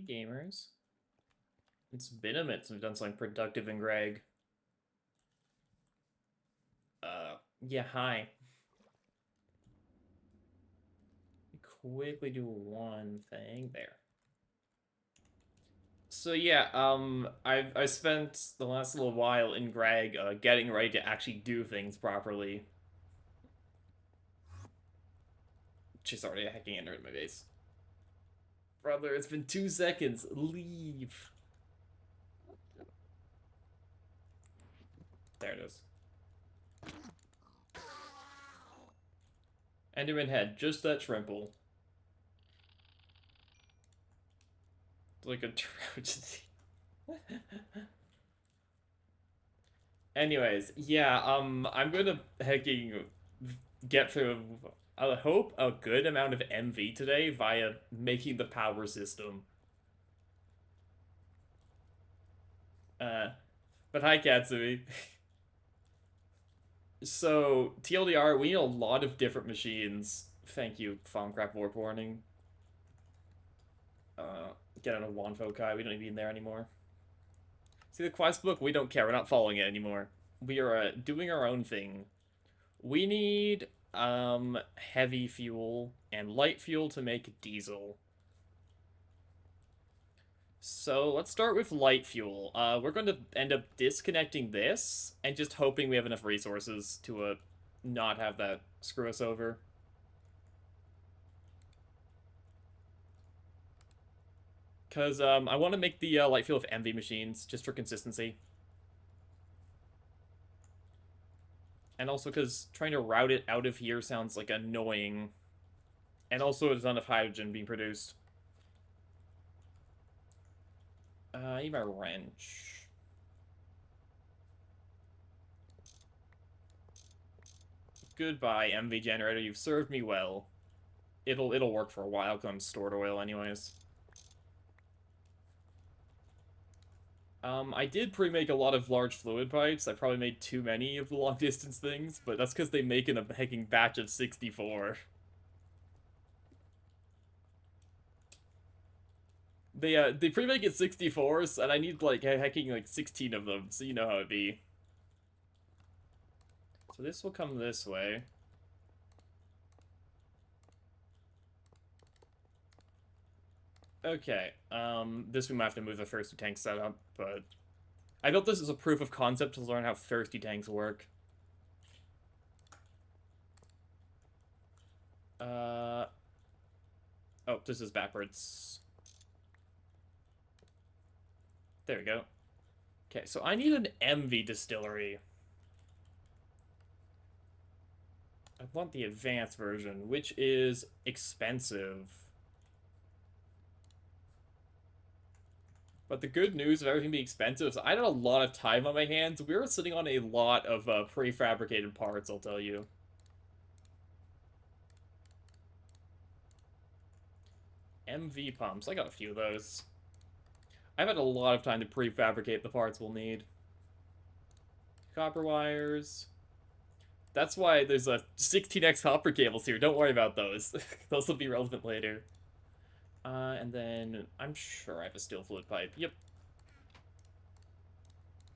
gamers. It's been a minute since we've done something productive in Greg. Yeah, hi. Quickly do one thing there. So yeah, I spent the last little while in Greg getting ready to actually do things properly. She's already hacking into my base. Brother, it's been 2 seconds. Leave. There it is. Enderman head, just that shrimple. It's like a trout. Anyways, yeah, I'm gonna hacking get through, I hope, a good amount of MV today via making the power system. Uh, but hi, Katsui. So, TLDR, we need a lot of different machines. Thank you, Farmcraft Warp Warning. Get out of Wanfokai, we don't need to be in there anymore. See the quest book? We don't care, we're not following it anymore. We are doing our own thing. We need heavy fuel and light fuel to make diesel. So let's start with light fuel. We're going to end up disconnecting this and just hoping we have enough resources to not have that screw us over. Because I want to make the light fuel with envy machines just for consistency. And also because trying to route it out of here sounds like annoying. And also there's not enough hydrogen being produced. I need my wrench. Goodbye, MV generator. You've served me well. It'll work for a while because I'm stored oil anyways. I did pre-make a lot of large fluid pipes. I probably made too many of the long-distance things, but that's because they make in a hacking batch of 64. They pre-make it 64s, and I need, like, hacking, like, 16 of them, so you know how it'd be. So this will come this way. Okay, this we might have to move the thirsty tank setup, but I built this as a proof of concept to learn how thirsty tanks work. Oh, this is backwards. There we go. Okay, so I need an MV distillery. I want the advanced version, which is expensive. But the good news of everything being expensive is I had a lot of time on my hands. We were sitting on a lot of prefabricated parts, I'll tell you. MV pumps. I got a few of those. I've had a lot of time to prefabricate the parts we'll need. Copper wires. That's why there's a 16x copper cables here. Don't worry about those. Those will be relevant later. And then I'm sure I have a steel fluid pipe. Yep.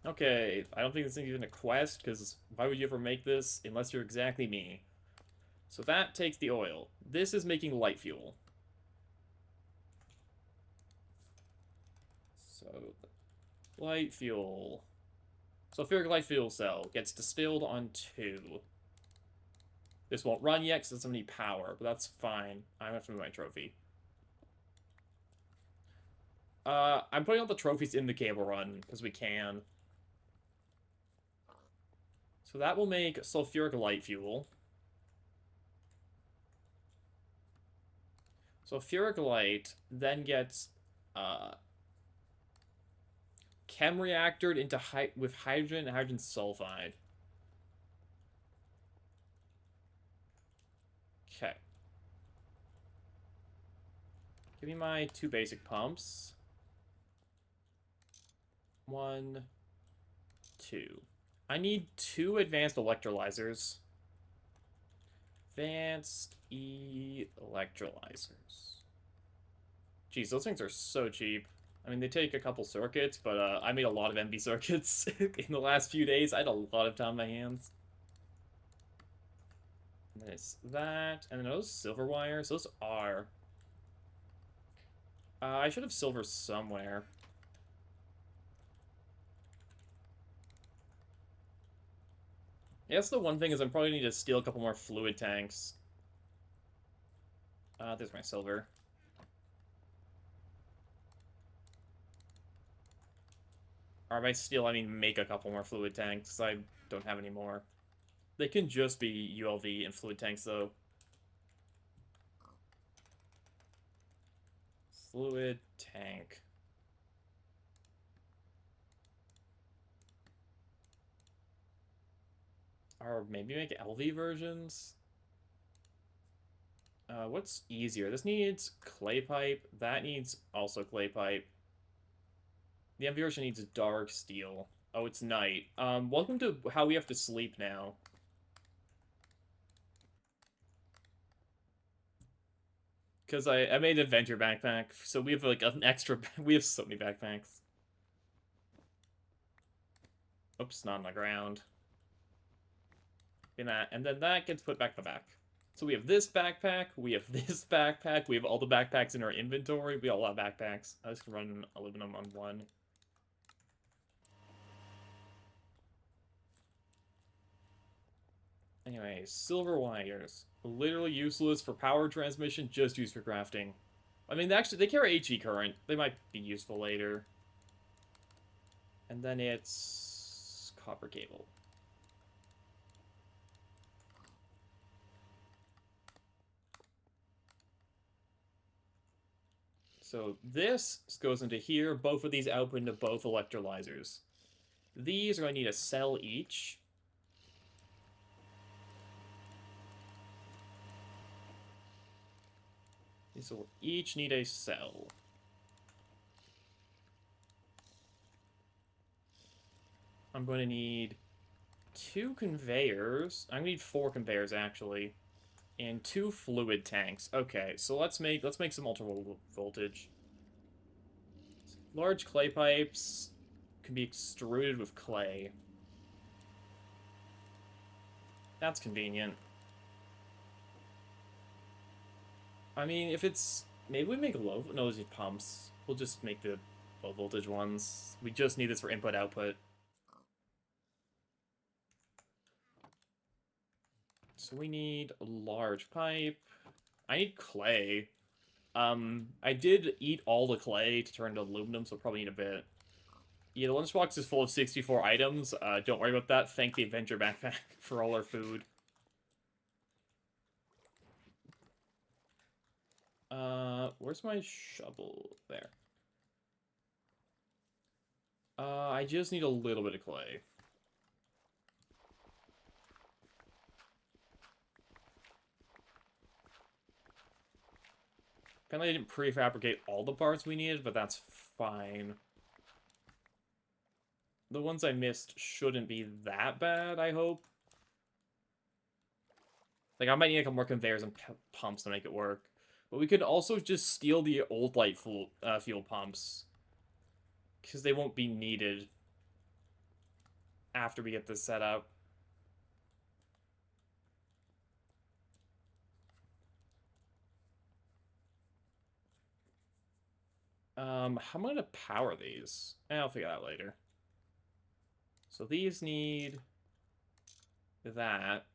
Okay, I don't think this is even a quest, because why would you ever make this unless you're exactly me? So that takes the oil. This is making light fuel. So, light fuel. Sulfuric light fuel cell gets distilled on 2. This won't run yet because it doesn't need power, but that's fine. I'm gonna have to move my trophy. I'm putting all the trophies in the cable run, because we can. So that will make sulfuric light fuel. Sulfuric light then gets chem reactored into with hydrogen and hydrogen sulfide. Okay. Give me my 2 basic pumps. 1, 2. I need 2 advanced electrolyzers. Advanced electrolyzers. Geez, those things are so cheap. I mean, they take a couple circuits, but I made a lot of MV circuits in the last few days. I had a lot of time on my hands. And then it's that, and then those silver wires. Those are. I should have silver somewhere. I guess the one thing is I'm probably need to steal a couple more fluid tanks. There's my silver. Or by steal, I mean make a couple more fluid tanks. I don't have any more. They can just be ULV and fluid tanks, though. Fluid tank. Or maybe make LV versions? What's easier? This needs clay pipe. That needs also clay pipe. The MV version needs dark steel. Oh, it's night. Welcome to how we have to sleep now. Because I made an adventure backpack, so we have like an extra. We have so many backpacks. Oops, not on the ground. And then that gets put back in the back. So we have this backpack, we have this backpack, we have all the backpacks in our inventory. We all have backpacks. I just can run aluminum on one. Anyway, silver wires. Literally useless for power transmission, just used for crafting. I mean, actually, they carry HE current. They might be useful later. And then it's copper cable. So this goes into here. Both of these output into both electrolyzers. These are going to need a cell each. These will each need a cell. I'm going to need 2 conveyors. I'm going to need 4 conveyors, actually. And 2 fluid tanks. Okay, so let's make some ultra voltage. Large clay pipes can be extruded with clay. That's convenient. I mean, if it's... Maybe we make low... No, those are pumps. We'll just make the low voltage ones. We just need this for input-output. So we need a large pipe. I need clay. I did eat all the clay to turn to aluminum, so I'll probably need a bit. Yeah, the lunchbox is full of 64 items. Don't worry about that. Thank the Adventure Backpack for all our food. Where's my shovel? There. I just need a little bit of clay. Apparently I didn't prefabricate all the parts we needed, but that's fine. The ones I missed shouldn't be that bad, I hope. Like, I might need a couple more conveyors and pumps to make it work. But we could also just steal the old light fuel pumps. Because they won't be needed after we get this set up. How am I gonna power these? I'll figure that out later. So these need that.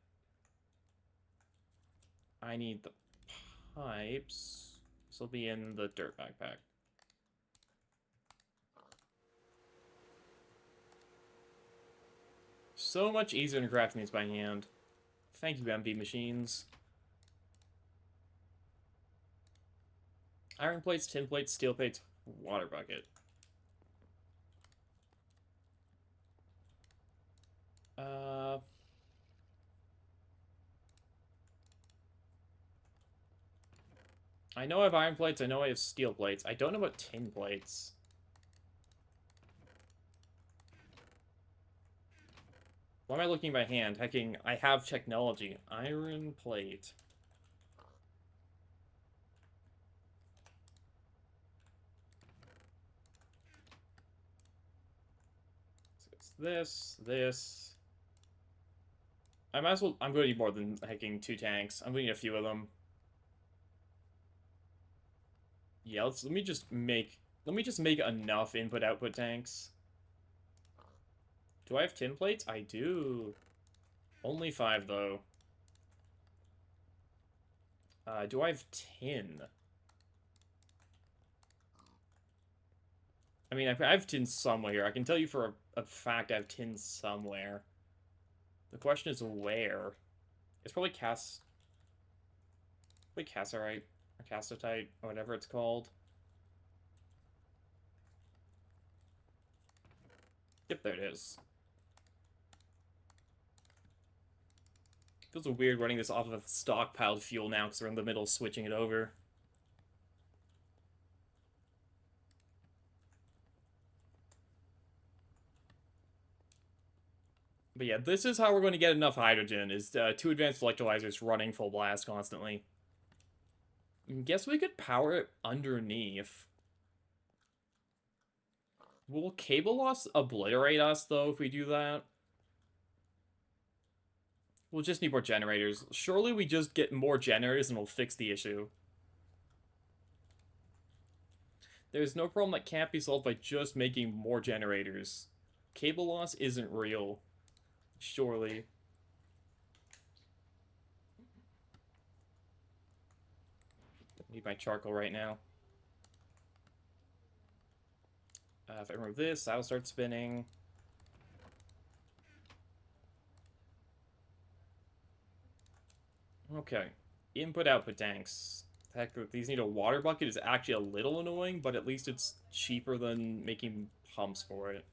I need the pipes. This will be in the dirt backpack. So much easier than crafting these by hand. Thank you, MB machines. Iron plates, tin plates, steel plates, water bucket. I know I have iron plates, I know I have steel plates. I don't know about tin plates. Why am I looking by hand? Hecking, I have technology. Iron plate. This. I might as well. I'm going to need more than hacking 2 tanks. I'm going to need a few of them. Yeah, let me just make enough input-output tanks. Do I have tin plates? I do. Only 5, though. Do I have tin? I mean, I have tin somewhere here. I can tell you for a fact I have tin somewhere. The question is where. It's probably cassiterite, or castotite, or whatever it's called. Yep, there it is. Feels weird running this off of stockpiled fuel now because we're in the middle of switching it over. But yeah, this is how we're going to get enough hydrogen, is 2 advanced electrolyzers running full blast constantly. Guess we could power it underneath. Will cable loss obliterate us, though, if we do that? We'll just need more generators. Surely we just get more generators and we'll fix the issue. There's no problem that can't be solved by just making more generators. Cable loss isn't real. Surely. Need my charcoal right now. If I remove this, that'll start spinning. Okay. Input-output tanks. Heck, these need a water bucket is actually a little annoying, but at least it's cheaper than making pumps for it.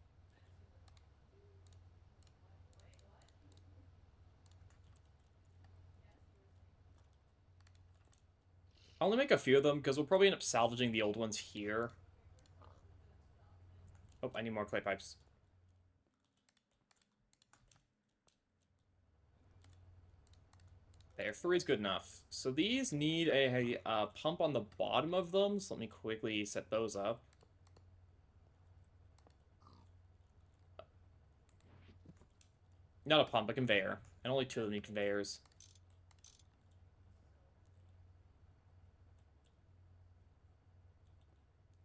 I'll only make a few of them, because we'll probably end up salvaging the old ones here. Oh, I need more clay pipes. There, 3 is good enough. So these need a pump on the bottom of them, so let me quickly set those up. Not a pump, a conveyor. And only 2 of them need conveyors.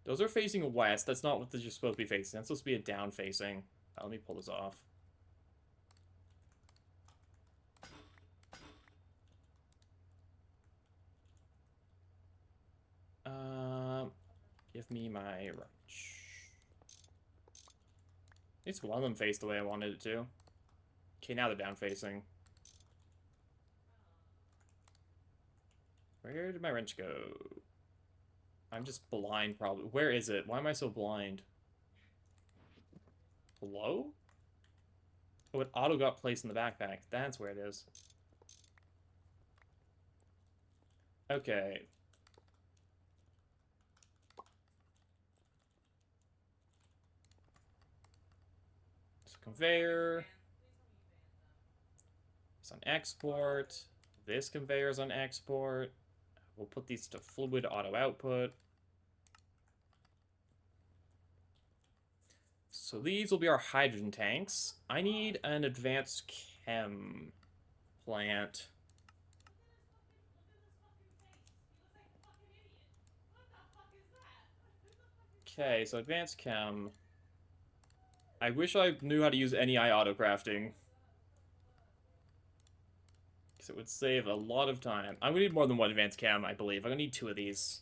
Those are facing west. That's not what they're supposed to be facing. That's supposed to be a down facing. Let me pull this off. Give me my wrench. At least one of them faced the way I wanted it to. Okay, now they're down facing. Where did my wrench go? I'm just blind, probably. Where is it? Why am I so blind? Below? Oh, it auto got placed in the backpack. That's where it is. Okay. So conveyor. It's on export. This conveyor is on export. We'll put these to fluid auto output. So these will be our hydrogen tanks. I need an advanced chem plant. Okay, so advanced chem. I wish I knew how to use NEI auto crafting. Because it would save a lot of time. I'm gonna need more than 1 advanced chem, I believe. I'm gonna need 2 of these.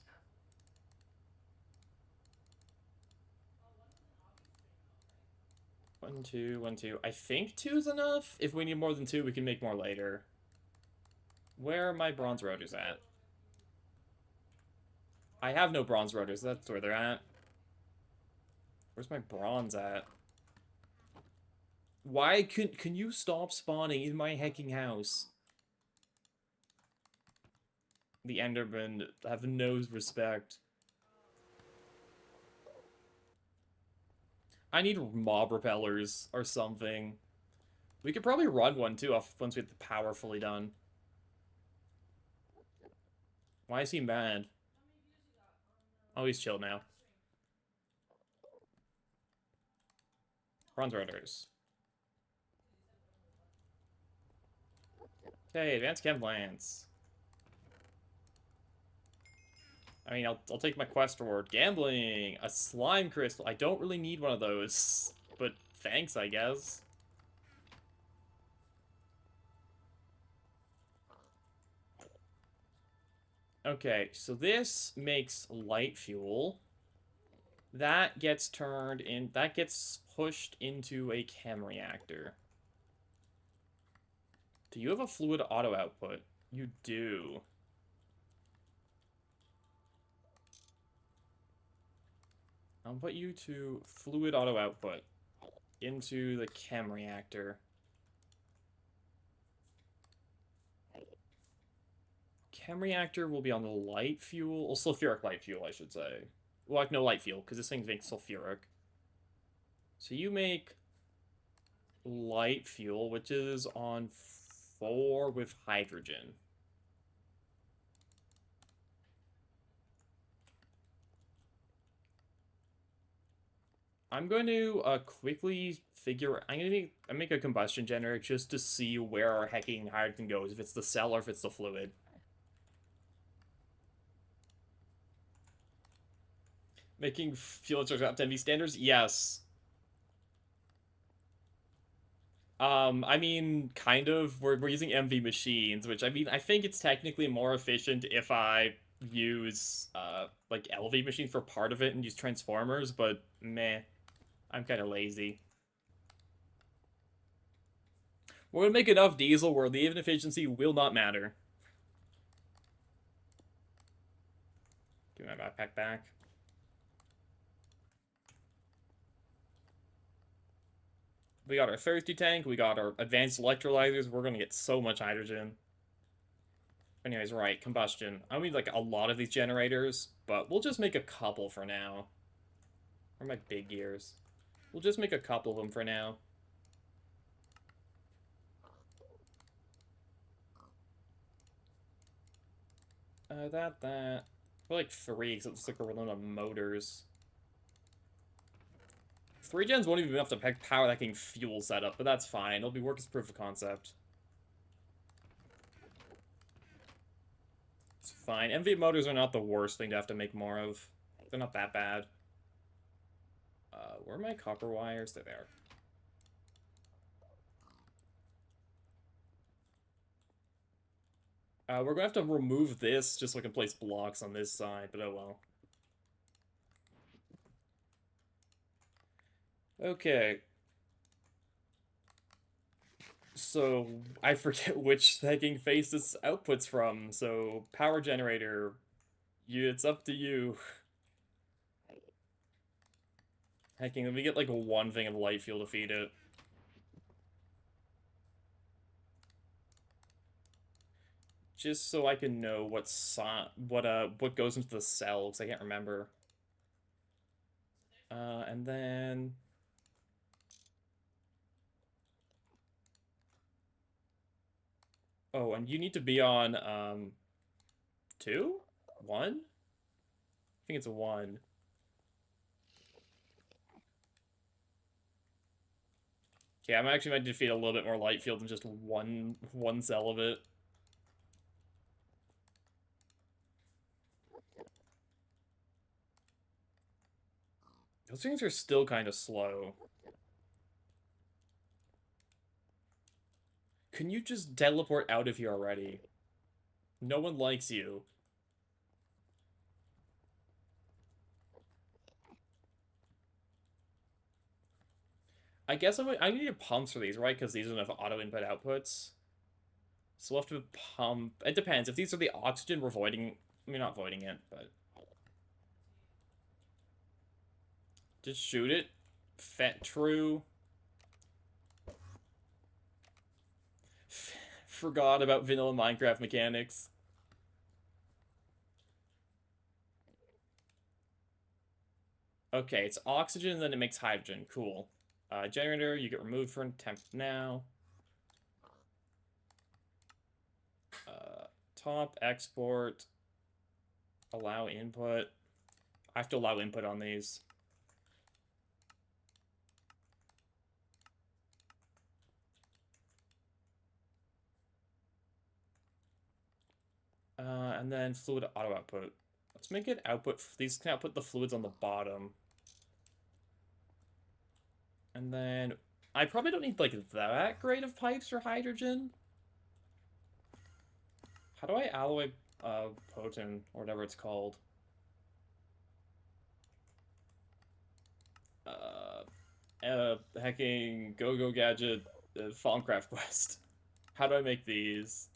1, 2, 1, 2. I think 2 is enough. If we need more than 2, we can make more later. Where are my bronze rotors at? I have no bronze rotors. That's where they're at. Where's my bronze at? Why can you stop spawning in my hacking house? The Endermen have no respect. I need mob repellers or something. We could probably run one too once we get the power fully done. Why is he mad? Oh, he's chill now. Bronze rotors. Okay, advanced chem plants. I mean, I'll take my quest reward. Gambling! A slime crystal. I don't really need one of those, but thanks, I guess. Okay, so this makes light fuel. That gets turned in... That gets pushed into a chem reactor. Do you have a fluid auto output? You do. I'll put you to fluid auto output into the chem reactor. Chem reactor will be on the light fuel, or sulfuric light fuel, I should say. Well, like no light fuel, because this thing makes sulfuric. So you make light fuel, which is on 4 with hydrogen. I'm going to quickly figure... I'm going to make a combustion generator just to see where our hecking hydrogen goes, if it's the cell or if it's the fluid. Making fuel instructions up to MV standards? Yes. I mean, kind of. We're using MV machines, which, I mean, I think it's technically more efficient if I use, like, LV machines for part of it and use transformers, but meh. I'm kind of lazy. We're gonna make enough diesel where the even efficiency will not matter. Give me my backpack back. We got our thirsty tank, we got our advanced electrolyzers, we're gonna get so much hydrogen. Anyways, right, combustion. I need, like, a lot of these generators, but we'll just make a couple for now. Where are my big gears? We'll just make a couple of them for now. That. For like 3, because it looks like we're running out of motors. 3 gens won't even be enough to power that getting fuel setup, but that's fine. It'll be work as proof of concept. It's fine. MV motors are not the worst thing to have to make more of. They're not that bad. Where are my copper wires? They're there. We're gonna have to remove this just so we can place blocks on this side, but oh well. Okay. So, I forget which hacking face this outputs from, so power generator, it's up to you. Hacking, let me get like one thing of light fuel to feed it. Just so I can know what goes into the cell, because I can't remember. And then... Oh, and you need to be on, 2? 1? I think it's a 1. Okay, I'm actually going to defeat a little bit more light field than just one cell of it. Those things are still kind of slow. Can you just teleport out of here already? No one likes you. I guess I need pumps for these, right? Because these don't have auto input outputs. So we'll have to pump... It depends. If these are the oxygen, we're voiding... I mean, not voiding it, but... Just shoot it. True. Forgot about vanilla Minecraft mechanics. Okay, it's oxygen, then it makes hydrogen. Cool. Generator, you get removed from temp now. Top, export, allow input. I have to allow input on these. And then fluid auto output. Let's make it output. These can output the fluids on the bottom. And then I probably don't need like that great of pipes for hydrogen. How do I alloy potent or whatever it's called? Hacking go gadget Farmcraft quest. How do I make these?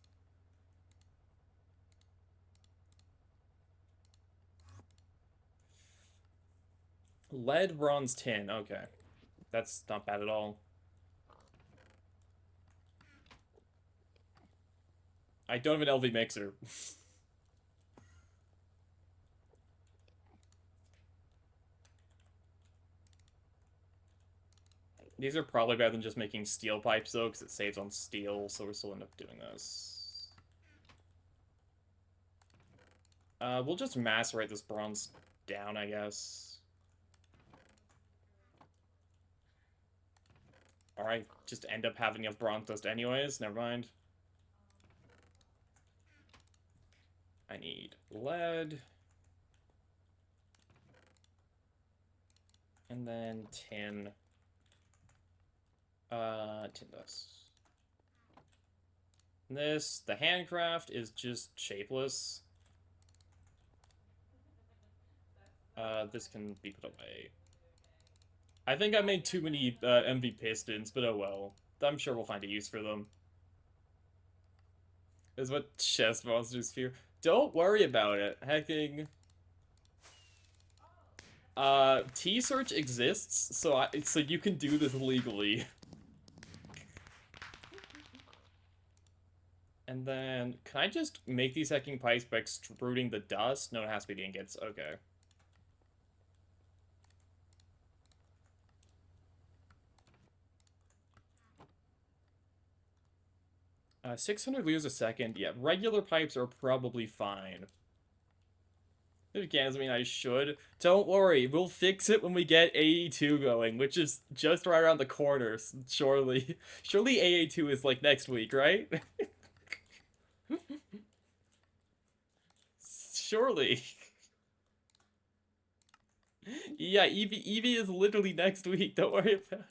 Lead, bronze, tin. Okay. That's not bad at all. I don't have an LV mixer. These are probably better than just making steel pipes, though, because it saves on steel, so we'll still end up doing this. We'll just macerate this bronze down, I guess. Alright, just end up having enough bronze dust anyways, never mind. I need lead. And then tin. Tin dust. This, the handcraft is just shapeless. This can be put away. I think I made too many MV pistons, but oh well. I'm sure we'll find a use for them. Is what chest monsters fear. Don't worry about it. Hacking. T-search exists, so you can do this legally. And then, can I just make these hacking pipes by extruding the dust? No, it has to be the ingots. Okay. 600 liters a second. Yeah, regular pipes are probably fine. It doesn't mean I should. Don't worry, we'll fix it when we get AE2 going, which is just right around the corner, surely. Surely AA2 is like next week, right? Surely. Yeah, Eevee is literally next week, don't worry about it.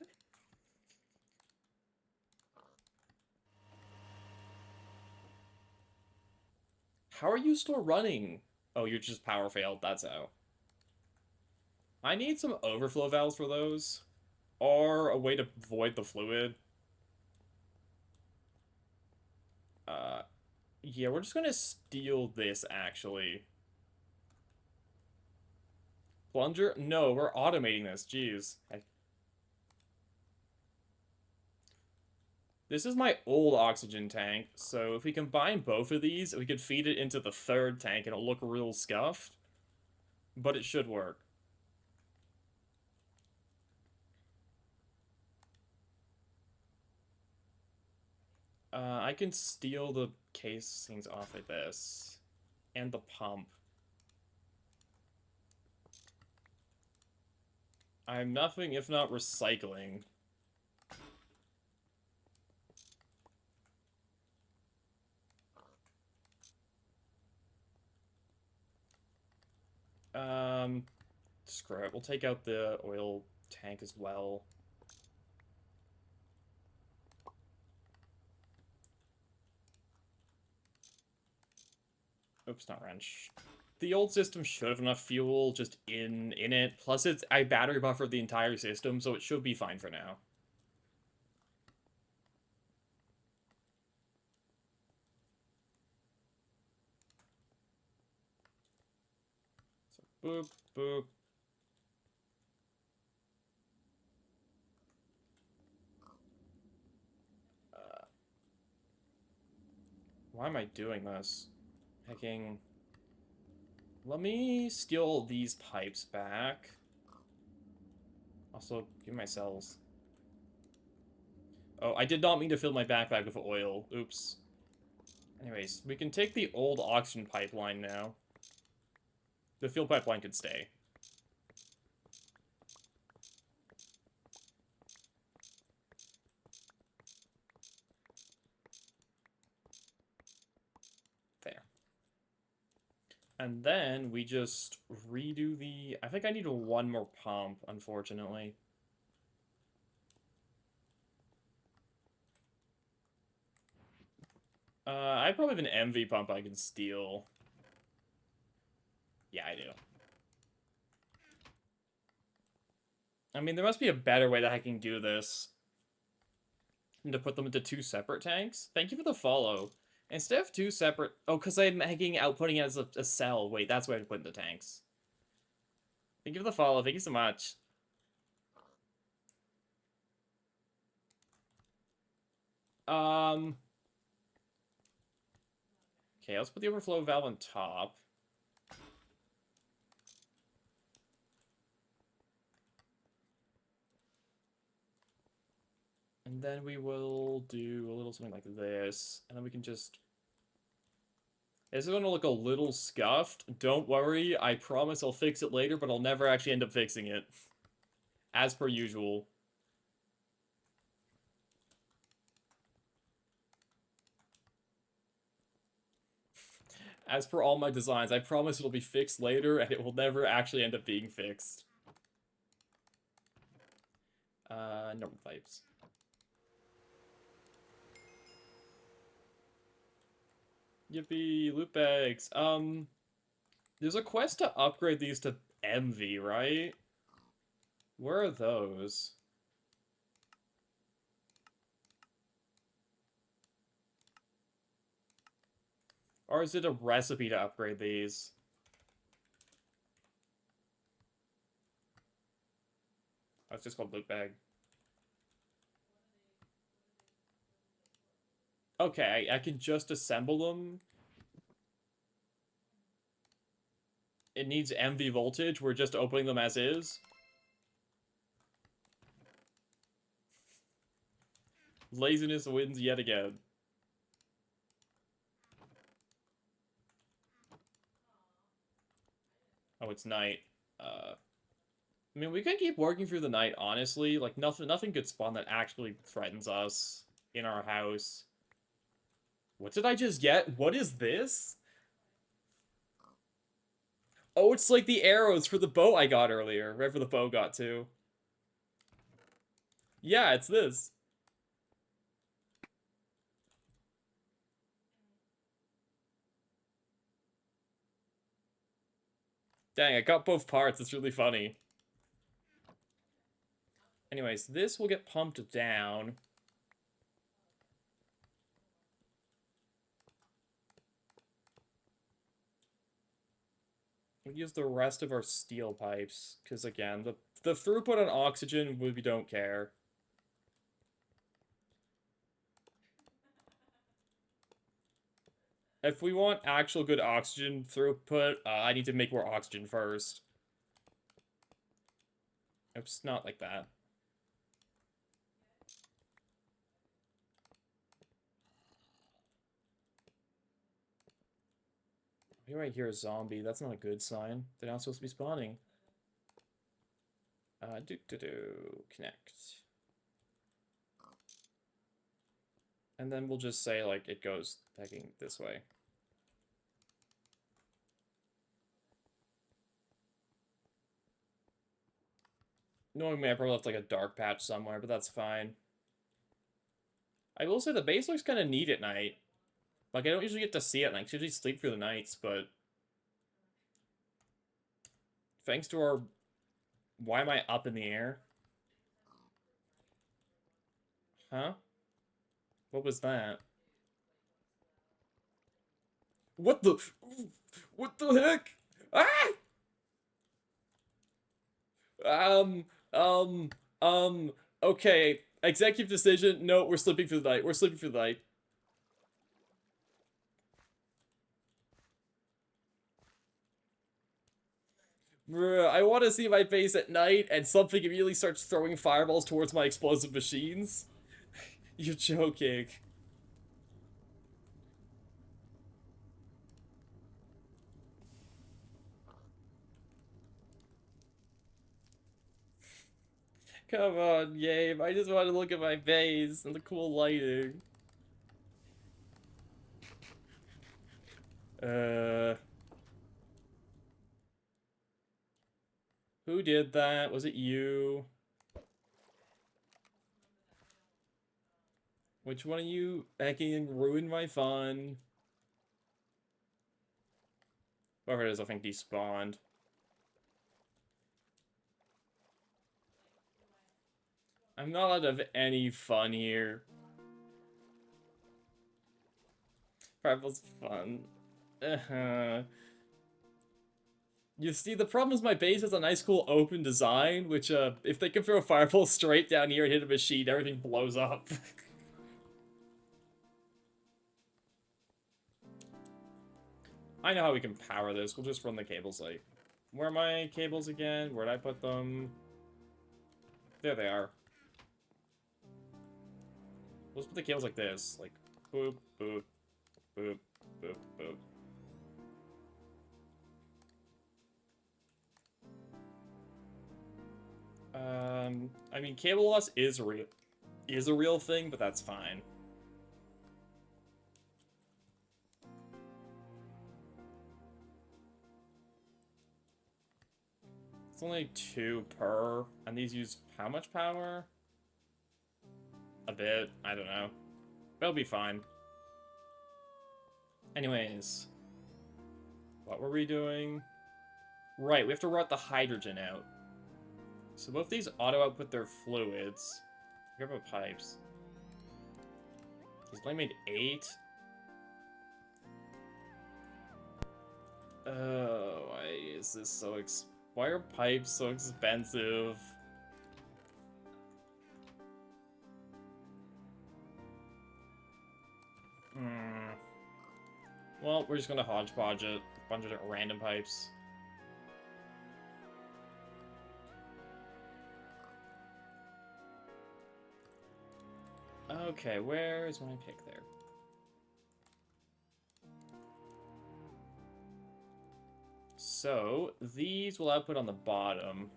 How are you still running? Oh, you're just power failed, that's how. I need some overflow valves for those. Or a way to void the fluid. Uh, yeah, we're just gonna steal this, actually. Plunger? No, we're automating this, jeez. This is my old oxygen tank, so if we combine both of these, we could feed it into the third tank and it'll look real scuffed. But it should work. I can steal the casings off of this. And the pump. I'm nothing if not recycling. Screw it. We'll take out the oil tank as well. Oops, not wrench. The old system should have enough fuel just in it. Plus, I battery buffered the entire system, so it should be fine for now. So, boop, boop. Why am I doing this? Hacking. Let me steal these pipes back. Also, give me my cells. Oh, I did not mean to fill my backpack with oil. Oops. Anyways, we can take the old oxygen pipeline now. The fuel pipeline could stay. There. And then we just redo the... I think I need one more pump, unfortunately. I probably have an MV pump I can steal. Yeah, I do. I mean, there must be a better way that I can do this than to put them into two separate tanks. Thank you for the follow. Instead of two separate... Oh, because I'm making outputting it as a cell. Wait, that's where I put in the tanks. Thank you for the follow. Thank you so much. Okay, let's put the overflow valve on top. And then we will do a little something like this. And then we can just... This is going to look a little scuffed. Don't worry, I promise I'll fix it later, but I'll never actually end up fixing it. As per usual. As per all my designs, I promise it'll be fixed later, and it will never actually end up being fixed. Normal pipes. Yippee, loot bags. There's a quest to upgrade these to MV, right? Where are those? Or is it a recipe to upgrade these? Oh, it's just called loot bag. Okay, I can just assemble them. It needs MV voltage. We're just opening them as is. Laziness wins yet again. Oh, it's night. I mean, we can keep working through the night, honestly. Like, nothing could spawn that actually threatens us in our house. What did I just get? What is this? Oh, it's like the arrows for the bow I got earlier. Wherever the bow got to. Yeah, it's this. Dang, I got both parts. It's really funny. Anyways, this will get pumped down. We'll use the rest of our steel pipes, because again, the throughput on oxygen, we don't care. If we want actual good oxygen throughput, I need to make more oxygen first. Oops, not like that. Here I hear a zombie. That's not a good sign. They're not supposed to be spawning. Connect. And then we'll just say, like, it goes heading this way. Normally I probably left, like, a dark patch somewhere, but that's fine. I will say the base looks kind of neat at night. Like, I don't usually get to see it at night. I usually sleep through the nights, but... Thanks to our... Why am I up in the air? Huh? What was that? What the... What the heck? Ah! Um, um, okay. Executive decision. No, we're sleeping through the night. We're sleeping through the night. I want to see my base at night, and something immediately starts throwing fireballs towards my explosive machines. You're joking. Come on, game. I just want to look at my base and the cool lighting. Uh... Who did that? Was it you? Which one of you hacking ruined my fun? Whoever it is, I think despawned. I'm not allowed to have any fun here. Primal's fun. You see, the problem is my base has a nice, cool, open design, which, if they can throw a fireball straight down here and hit a machine, everything blows up. I know how we can power this. We'll just run the cables, like... Where are my cables again? Where'd I put them? There they are. Let's put the cables like this. Like, boop, boop, boop, boop, boop. I mean, cable loss is a real thing, but that's fine. It's only 2 per, and these use how much power? A bit, I don't know. They'll be fine. Anyways, what were we doing? Right, we have to route the hydrogen out. So both these auto-output their fluids. Forget about pipes. He's only made 8. Oh, why is this so why are pipes so expensive? Well, we're just gonna hodgepodge it. A bunch of random pipes. Okay, where's my pick there? So, these will output on the bottom.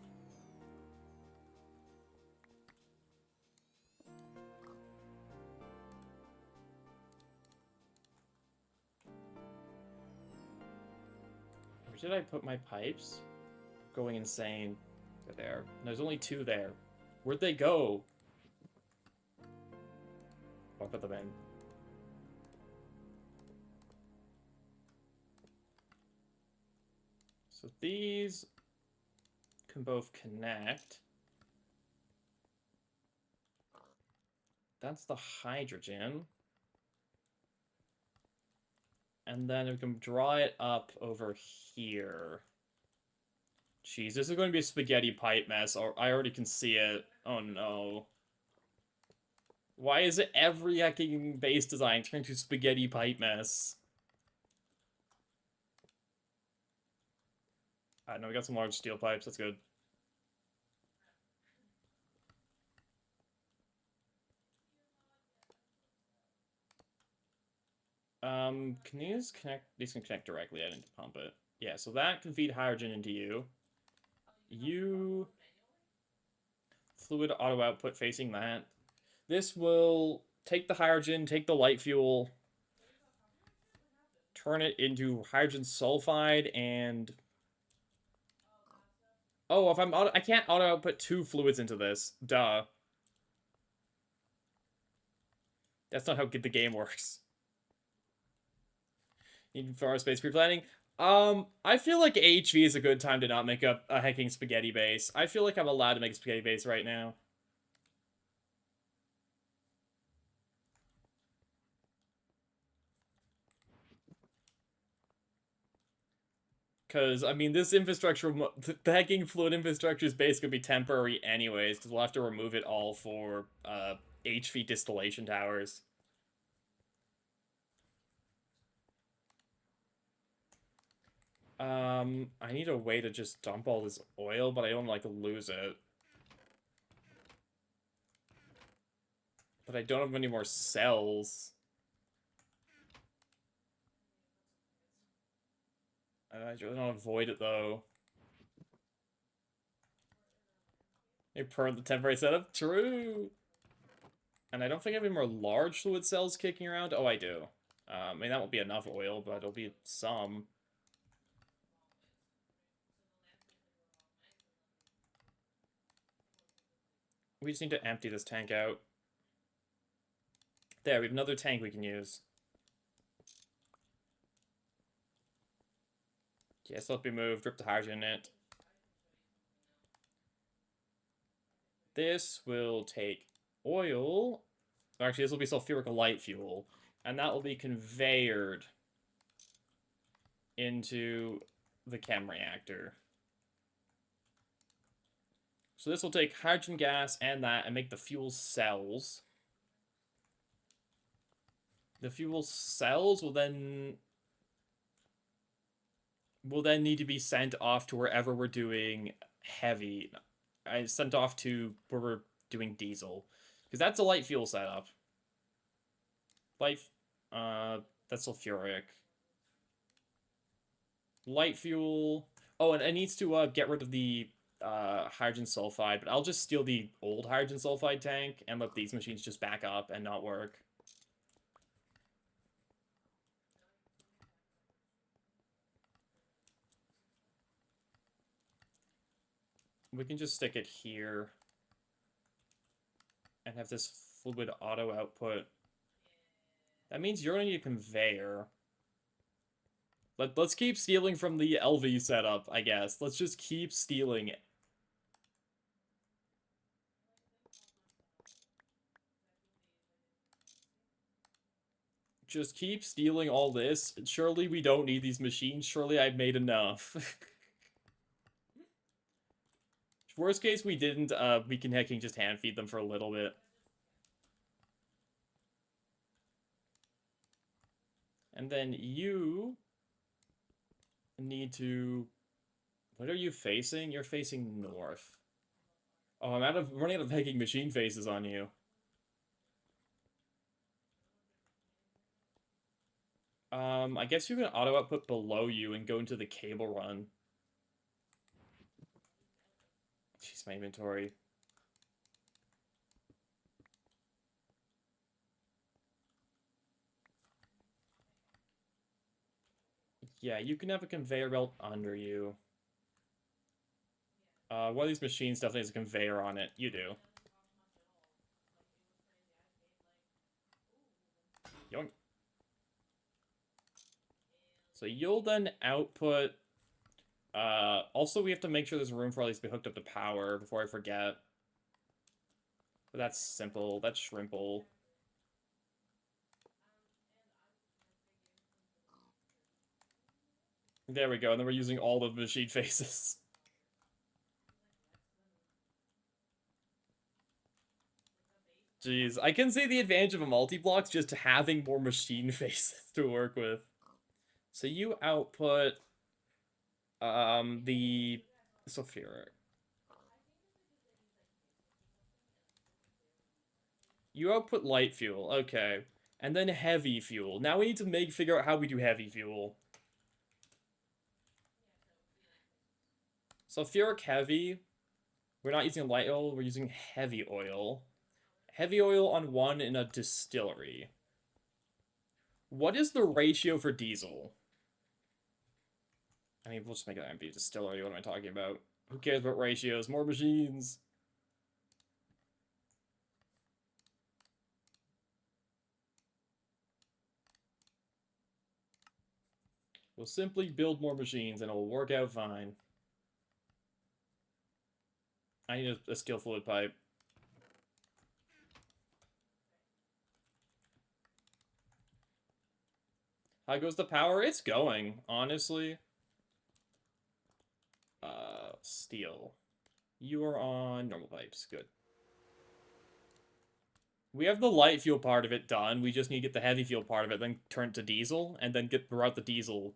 Where did I put my pipes? Going insane. They're there. There's only 2 there. Where'd they go? I'll put them in. So these can both connect. That's the hydrogen. And then we can draw it up over here. Jeez, this is going to be a spaghetti pipe mess. I already can see it. Oh no. Why is it every hacking base design turned to spaghetti pipe mess? No, we got some large steel pipes. That's good. Can these connect? These can connect directly. I didn't pump it. Yeah, so that can feed hydrogen into you. You... Fluid auto output facing that. This will take the hydrogen, take the light fuel, turn it into hydrogen sulfide, and... Oh, if I can't auto output 2 fluids into this. Duh. That's not how good the game works. Need for our space pre-planning. I feel like HV is a good time to not make a hacking spaghetti base. I feel like I'm allowed to make a spaghetti base right now. Because, I mean, this infrastructure, the hacking fluid infrastructure's base could be temporary anyways, because we'll have to remove it all for, HV distillation towers. I need a way to just dump all this oil, but I don't, like, lose it. But I don't have any more cells. I really don't avoid it, though. They permed the temporary setup? True! And I don't think I have any more large fluid cells kicking around. Oh, I do. I mean, that won't be enough oil, but it'll be some. We just need to empty this tank out. There, we have another tank we can use. Yes, let be moved. Drip the hydrogen in it. This will take oil. Actually, this will be sulfuric light fuel. And that will be conveyed into the chem reactor. So this will take hydrogen gas and that and make the fuel cells. The fuel cells will then need to be sent off to wherever we're doing heavy. Sent off to where we're doing diesel. Because that's a light fuel setup. Light, that's sulfuric. Light fuel. Oh, and it needs to get rid of the hydrogen sulfide, but I'll just steal the old hydrogen sulfide tank and let these machines just back up and not work. We can just stick it here and have this fluid auto output. That means you're going to need a conveyor. Let's keep stealing from the LV setup, I guess. Let's just keep stealing it. Just keep stealing all this. Surely we don't need these machines. Surely I've made enough. Worst case, we didn't. We can hecking just hand feed them for a little bit. And then you need to... What are you facing? You're facing north. Oh, I'm running out of hecking machine faces on you. I guess you can auto output below you and go into the cable run. Jeez, my inventory. Yeah, you can have a conveyor belt under you. One of these machines definitely has a conveyor on it. You do. Yoink. So you'll then output... also, we have to make sure there's room for all these to be hooked up to power before I forget. But that's simple. That's shrimple. There we go, and then we're using all the machine faces. Jeez, I can see the advantage of a multi-blocks just having more machine faces to work with. So you output the sulfuric. You output light fuel, okay. And then heavy fuel. Now we need to figure out how we do heavy fuel. Sulfuric heavy. We're not using light oil, we're using heavy oil. Heavy oil on one in a distillery. What is the ratio for diesel? I mean, we'll just make it an empty distillery. What am I talking about? Who cares about ratios? More machines. We'll simply build more machines and it'll work out fine. I need a skill fluid pipe. How goes the power? It's going, honestly. Steel. You are on normal pipes. Good. We have the light fuel part of it done. We just need to get the heavy fuel part of it, then turn it to diesel, and then route the diesel.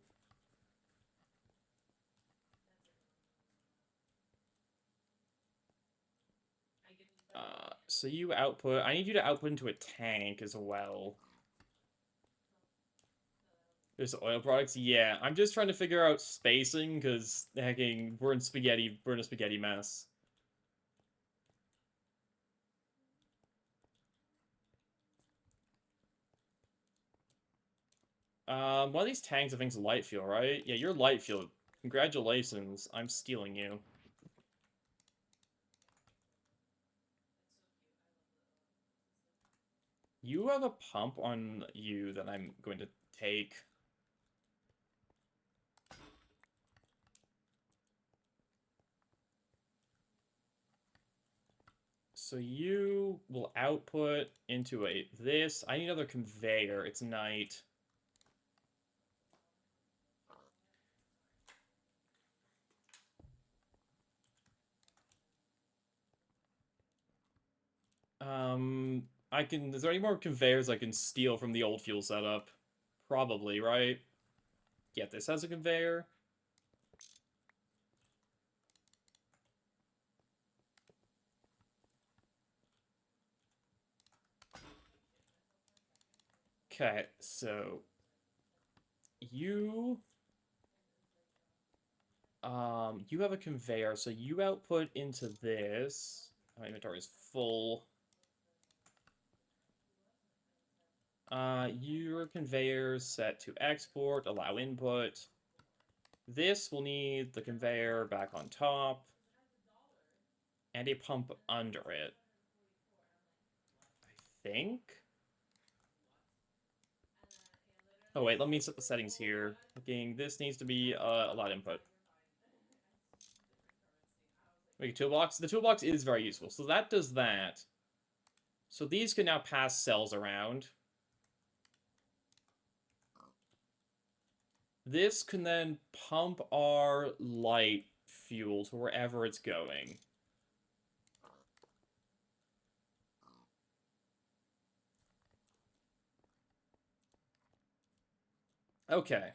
So you output... I need you to output into a tank as well. There's oil products? Yeah, I'm just trying to figure out spacing, because, hecking, we're in a spaghetti mess. One of these tanks, I think, is light fuel, right? Yeah, you're light fuel. Congratulations, I'm stealing you. You have a pump on you that I'm going to take. So you will output into this. I need another conveyor. It's night. I can. Is there any more conveyors I can steal from the old fuel setup? Probably, right? Yeah, this has a conveyor. Okay, so you you have a conveyor, so you output into this. My inventory is full. Your conveyor set to export, allow input. This will need the conveyor back on top and a pump under it. I think. Oh wait, let me set the settings here. Looking, this needs to be a lot of input. Make a toolbox. The toolbox is very useful, so that does that. So these can now pass cells around. This can then pump our light fuel to wherever it's going. Okay.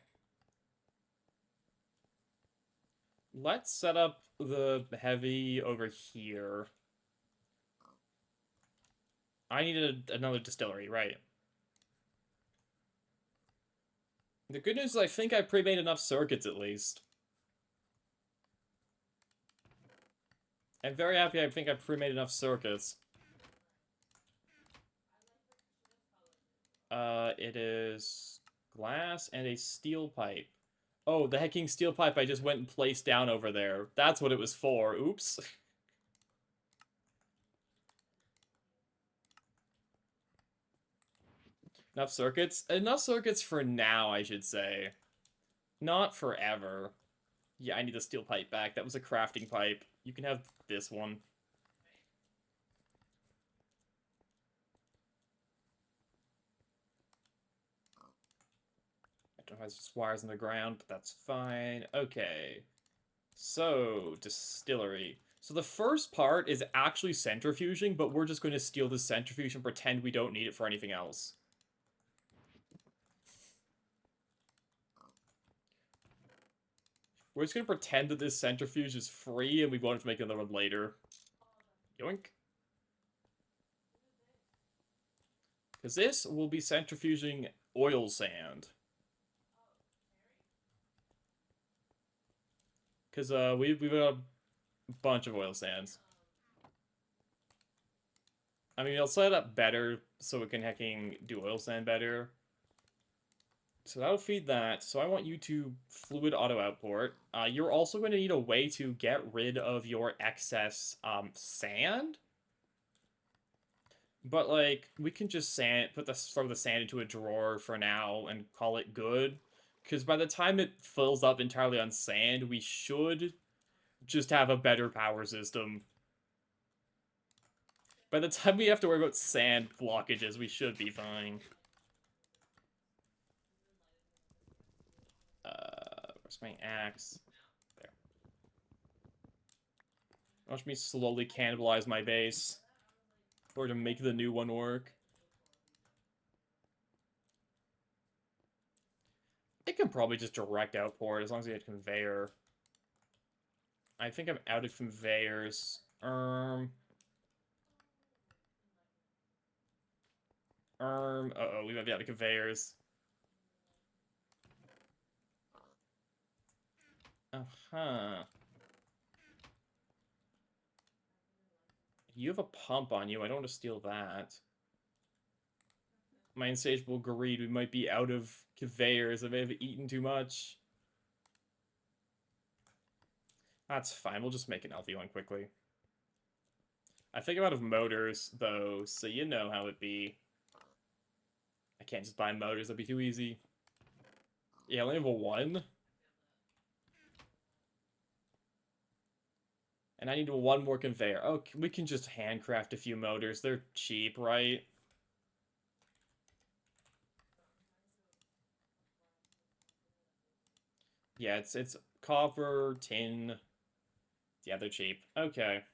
Let's set up the heavy over here. I need another distillery, right? The good news is I think I pre-made enough circuits at least. I'm very happy I think I pre-made enough circuits. It is glass and a steel pipe. Oh, the hecking steel pipe I just went and placed down over there. That's what it was for. Oops. Enough circuits? Enough circuits for now, I should say. Not forever. Yeah, I need the steel pipe back. That was a crafting pipe. You can have this one. I don't know if it's just wires in the ground, but that's fine. Okay. So, distillery. So the first part is actually centrifuging, but we're just going to steal the centrifuge and pretend we don't need it for anything else. We're just going to pretend that this centrifuge is free and we won't have to make another one later. Yoink. Because this will be centrifuging oil sand. Because we've got a bunch of oil sands. I mean, I'll set it up better so it can hacking do oil sand better. So that'll feed that. So I want you to fluid auto output. You're also going to need a way to get rid of your excess sand. But like, we can just throw the sand into a drawer for now and call it good. Because by the time it fills up entirely on sand, we should just have a better power system. By the time we have to worry about sand blockages, we should be fine. Where's my axe? There. Watch me slowly cannibalize my base in order to make the new one work. It can probably just direct output as long as we had conveyor. I think I'm out of conveyors. Uh-oh, we might be out of conveyors. Uh-huh. You have a pump on you. I don't want to steal that. My insatiable greed. We might be out of conveyors. I may have eaten too much. That's fine. We'll just make an LV one quickly. I think I'm out of motors, though, so you know how it be. can't just buy motors, that'd be too easy. Yeah, I only have a 1. And I need one more conveyor. Oh, we can just handcraft a few motors. They're cheap, right? Yeah, it's copper, tin. Yeah, they're cheap. Okay.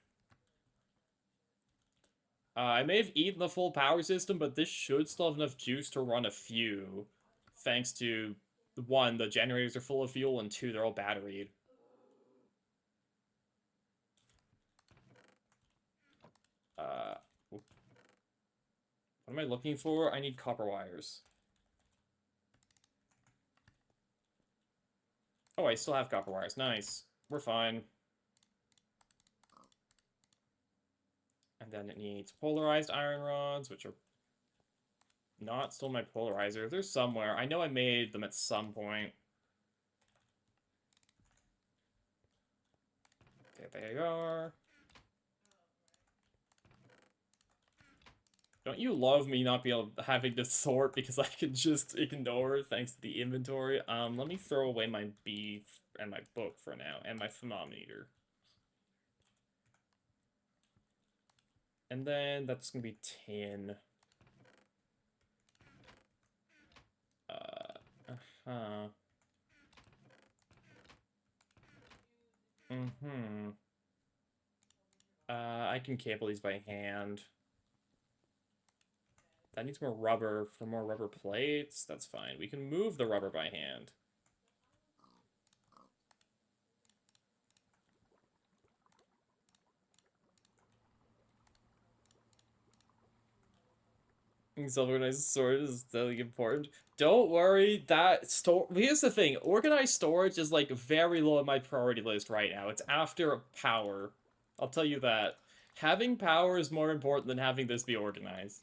I may have eaten the full power system, but this should still have enough juice to run a few. Thanks to, one, the generators are full of fuel, and two, they're all batteried. What am I looking for? I need copper wires. Oh, I still have copper wires. Nice. We're fine. And then it needs polarized iron rods, which are not still my polarizer. They're somewhere. I know I made them at some point. There they are. Don't you love me not having to sort because I can just ignore thanks to the inventory? Let me throw away my beef and my book for now, and my thermometer. And then that's gonna be tin. Uh-huh. Mm-hmm. I can cable these by hand. That needs more rubber for more rubber plates. That's fine. We can move the rubber by hand. Self-organized storage is really important. Don't worry, that store. Here's the thing: organized storage is like very low on my priority list right now. It's after power. I'll tell you that. Having power is more important than having this be organized.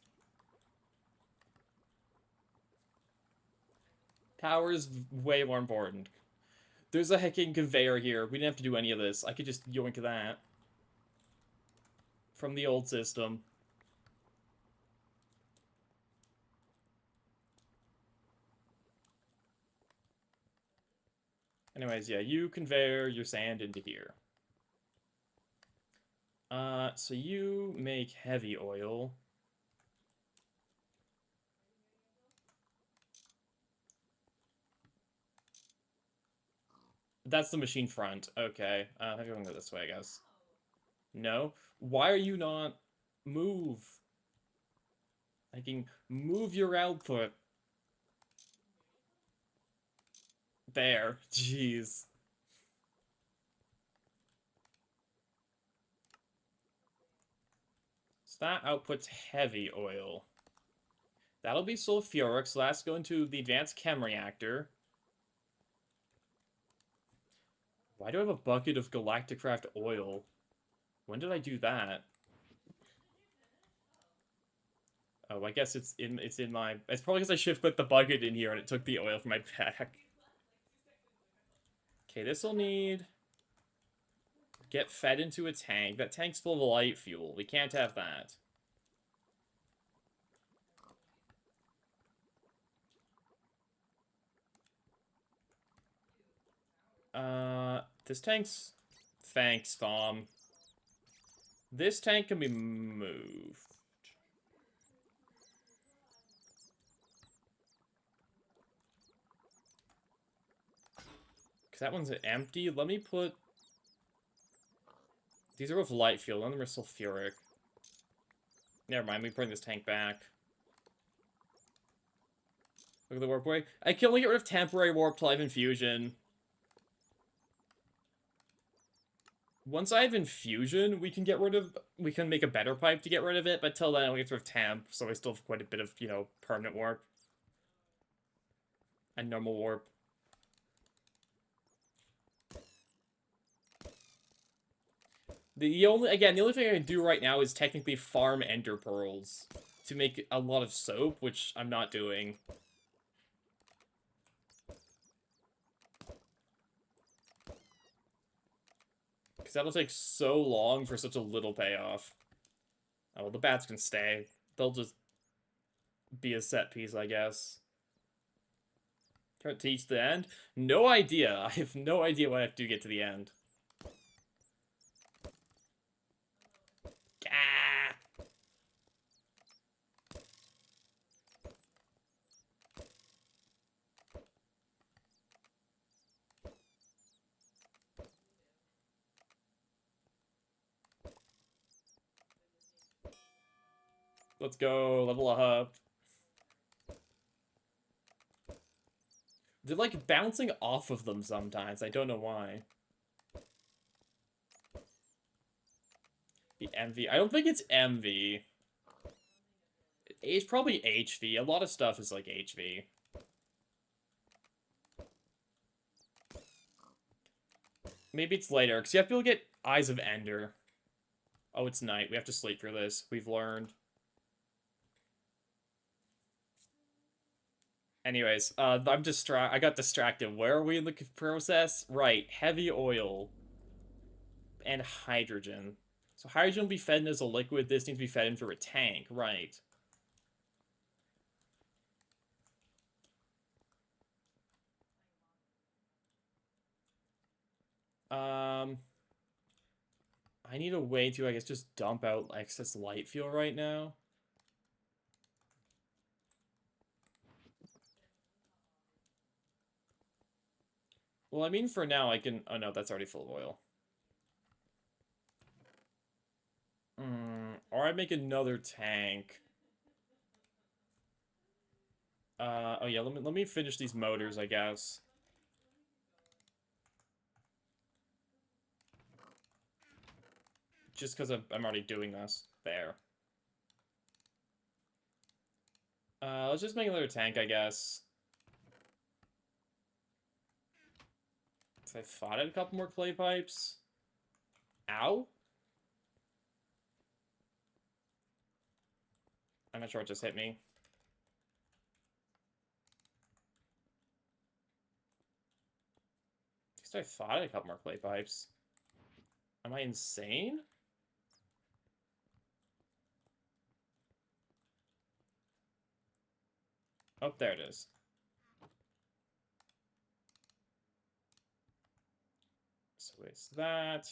Power is way more important. There's a hecking conveyor here. We didn't have to do any of this. I could just yoink that from the old system. Anyways, yeah, you conveyor your sand into here. So you make heavy oil. That's the machine front. Okay. I think I'm gonna go this way, I guess. No? Why are you not... Move. I can move your output. There. Jeez. So that outputs heavy oil. That'll be sulfuric, so that's going to the advanced chem reactor. Why do I have a bucket of Galacticraft oil? When did I do that? Oh, I guess it's in my... It's probably because I shift-clicked the bucket in here and it took the oil from my pack. Okay, this'll need... Get fed into a tank. That tank's full of light fuel. We can't have that. This tank's... Thanks, Thom. This tank can be moved. Because that one's empty. Let me put... These are both light fuel. None of them are sulfuric. Never mind, let me bring this tank back. Look at the warp way. I can only get rid of temporary warp till I have infusion. Once I have infusion, we can get rid of... We can make a better pipe to get rid of it, but till then we get rid of temp, so I still have quite a bit of, you know, permanent warp. And normal warp. The only thing I can do right now is technically farm ender pearls to make a lot of soap, which I'm not doing. Because that'll take so long for such a little payoff. Oh, well, the bats can stay. They'll just... be a set piece, I guess. Try to teach the end? No idea. I have no idea what I have to get to the end. Ah! Let's go, level up. They're like bouncing off of them sometimes. I don't know why. The MV. I don't think it's MV. It's probably HV. A lot of stuff is like HV. Maybe it's later, because you have to get Eyes of Ender. Oh, it's night. We have to sleep for this. We've learned. Anyways, I got distracted. Where are we in the process? Right, heavy oil and hydrogen. So hydrogen will be fed in as a liquid. This needs to be fed into a tank. Right. I need a way to, I guess, just dump out excess light fuel right now. Well, I mean, for now, I can... Oh, no, that's already full of oil. Or I make another tank. Oh yeah, let me finish these motors, I guess. Just because I'm already doing this. There. Let's just make another tank, I guess. So I fought at a couple more clay pipes. Ow? I'm not sure what just hit me. At least I fought at a couple more clay pipes. Am I insane? Oh, there it is. So it's that.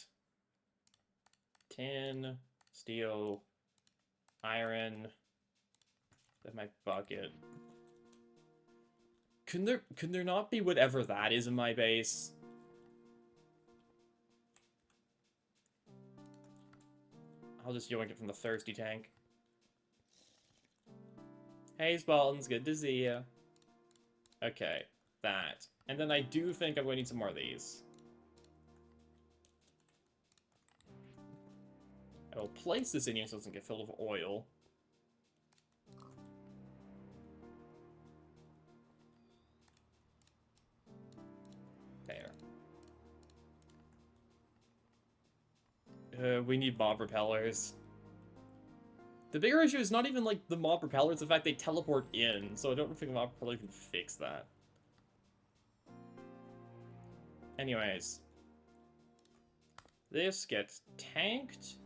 Tin, steel, iron. Then my bucket. Can there not be whatever that is in my base? I'll just yoink it from the thirsty tank. Hey, Spaltons, good to see you. Okay, that. And then I do think I'm going to need some more of these. I will place this in here so it doesn't get filled with oil. There. We need mob repellers. The bigger issue is not even, like, the mob repellers, the fact they teleport in, so I don't think a mob repeller can fix that. Anyways. This gets tanked.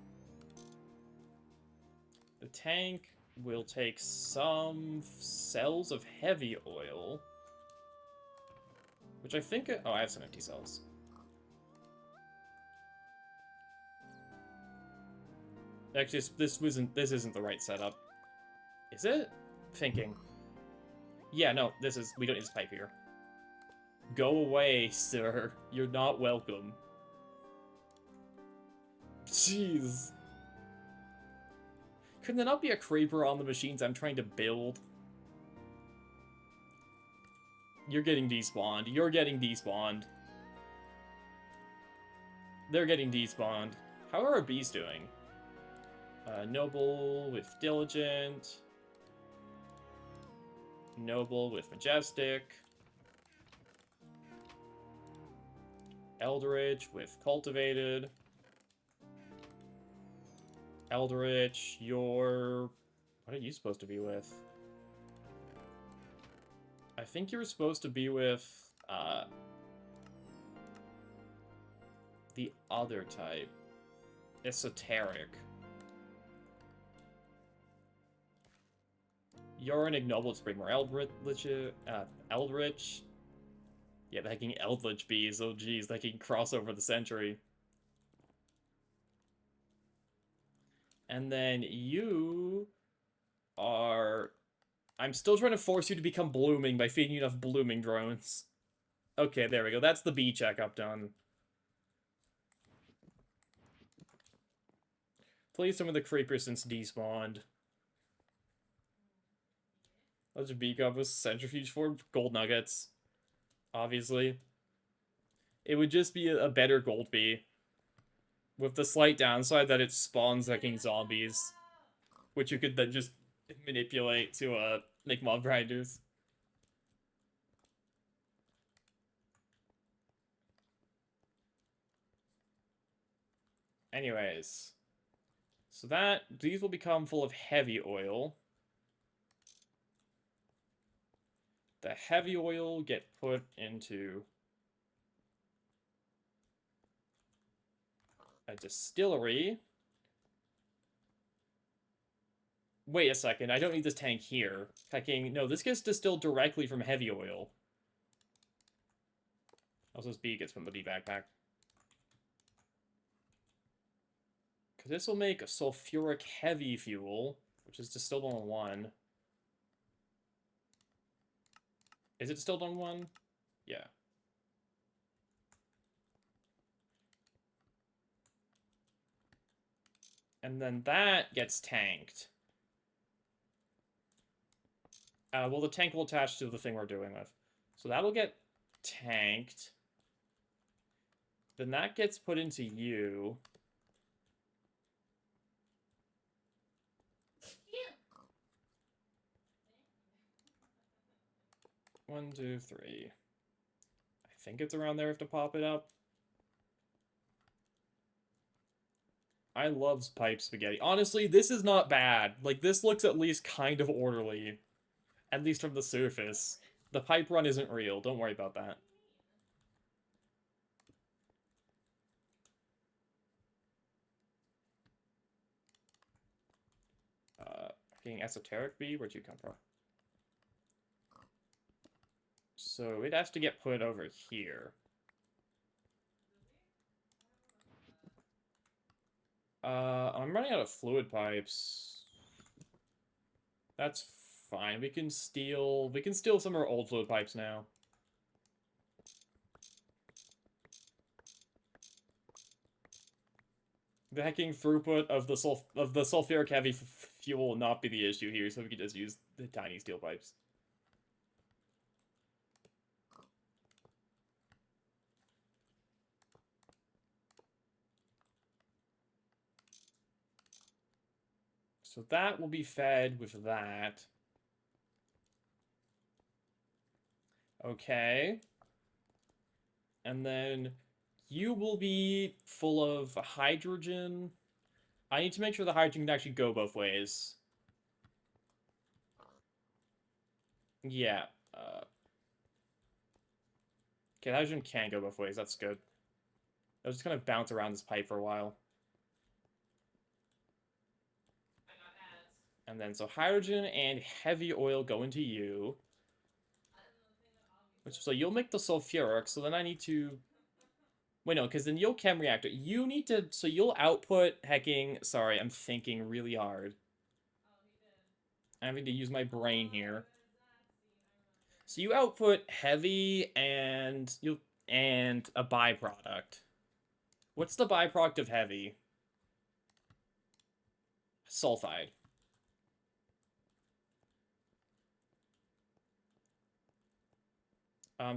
The tank will take some cells of heavy oil. Which I think... Oh, I have some empty cells. Actually, this isn't the right setup. Is it? Thinking. Yeah, no, we don't need this pipe here. Go away, sir. You're not welcome. Jeez. Could there not be a creeper on the machines I'm trying to build? You're getting despawned. You're getting despawned. They're getting despawned. How are our bees doing? Noble with Diligent. Noble with Majestic. Eldritch with Cultivated. Eldritch, you're... What are you supposed to be with? I think you were supposed to be with, the other type. Esoteric. You're an ignoble spring more Eldritch. Yeah, the hecking Eldritch bees. Oh geez, they can cross over the century. And then you are... I'm still trying to force you to become blooming by feeding you enough blooming drones. Okay, there we go. That's the bee checkup done. Please some of the creepers since despawned. Let's beak up with centrifuge for gold nuggets. Obviously. It would just be a better gold bee. With the slight downside that it spawns hacking zombies. Which you could then just manipulate to make mob grinders. Anyways. So these will become full of heavy oil. The heavy oil get put into a distillery. Wait a second, I don't need this tank here. No, this gets distilled directly from heavy oil. Also, this bee gets from the bee backpack. Because this will make sulfuric heavy fuel, which is distilled on 1. Is it distilled on 1? Yeah. And then that gets tanked. Well, the tank will attach to the thing we're doing with. So that'll get tanked. Then that gets put into you. One, two, three. I think it's around there if to pop it up. I love pipe spaghetti. Honestly, this is not bad. Like, this looks at least kind of orderly. At least from the surface. The pipe run isn't real. Don't worry about that. Getting esoteric bee? Where'd you come from? So it has to get put over here. I'm running out of fluid pipes. That's fine. We can steal some of our old fluid pipes now. The hacking throughput of the sulfuric heavy fuel will not be the issue here, so we can just use the tiny steel pipes. So that will be fed with that. Okay. And then you will be full of hydrogen. I need to make sure the hydrogen can actually go both ways. Yeah. Okay, hydrogen can go both ways. That's good. I'll just kind of bounce around this pipe for a while. And then, so hydrogen and heavy oil go into you. So you'll make the sulfuric, so then I need to... Wait, no, because then you'll chem reactor. You need to... So you'll output hacking... Sorry, I'm thinking really hard. I'm having to use my brain here. So you output heavy and a byproduct. What's the byproduct of heavy? Sulfide.